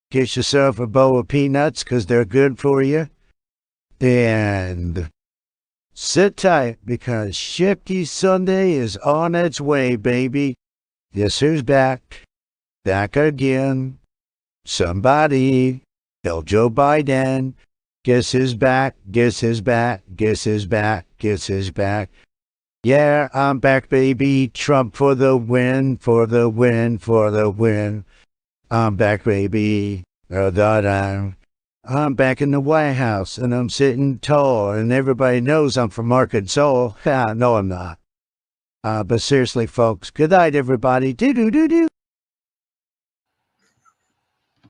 get yourself a bowl of peanuts because they're good for you, and sit tight because Shifty Sunday is on its way, baby. Guess who's back? Back again. Somebody. Tell Joe Biden. Guess who's back? Guess who's back? Guess who's back? Guess who's back? Yeah, I'm back, baby. Trump for the win, for the win, for the win. I'm back, baby. I'm back in the White House, and I'm sitting tall, and everybody knows I'm from Arkansas. No, I'm not. But seriously, folks, good night, everybody. Do-do-do-do.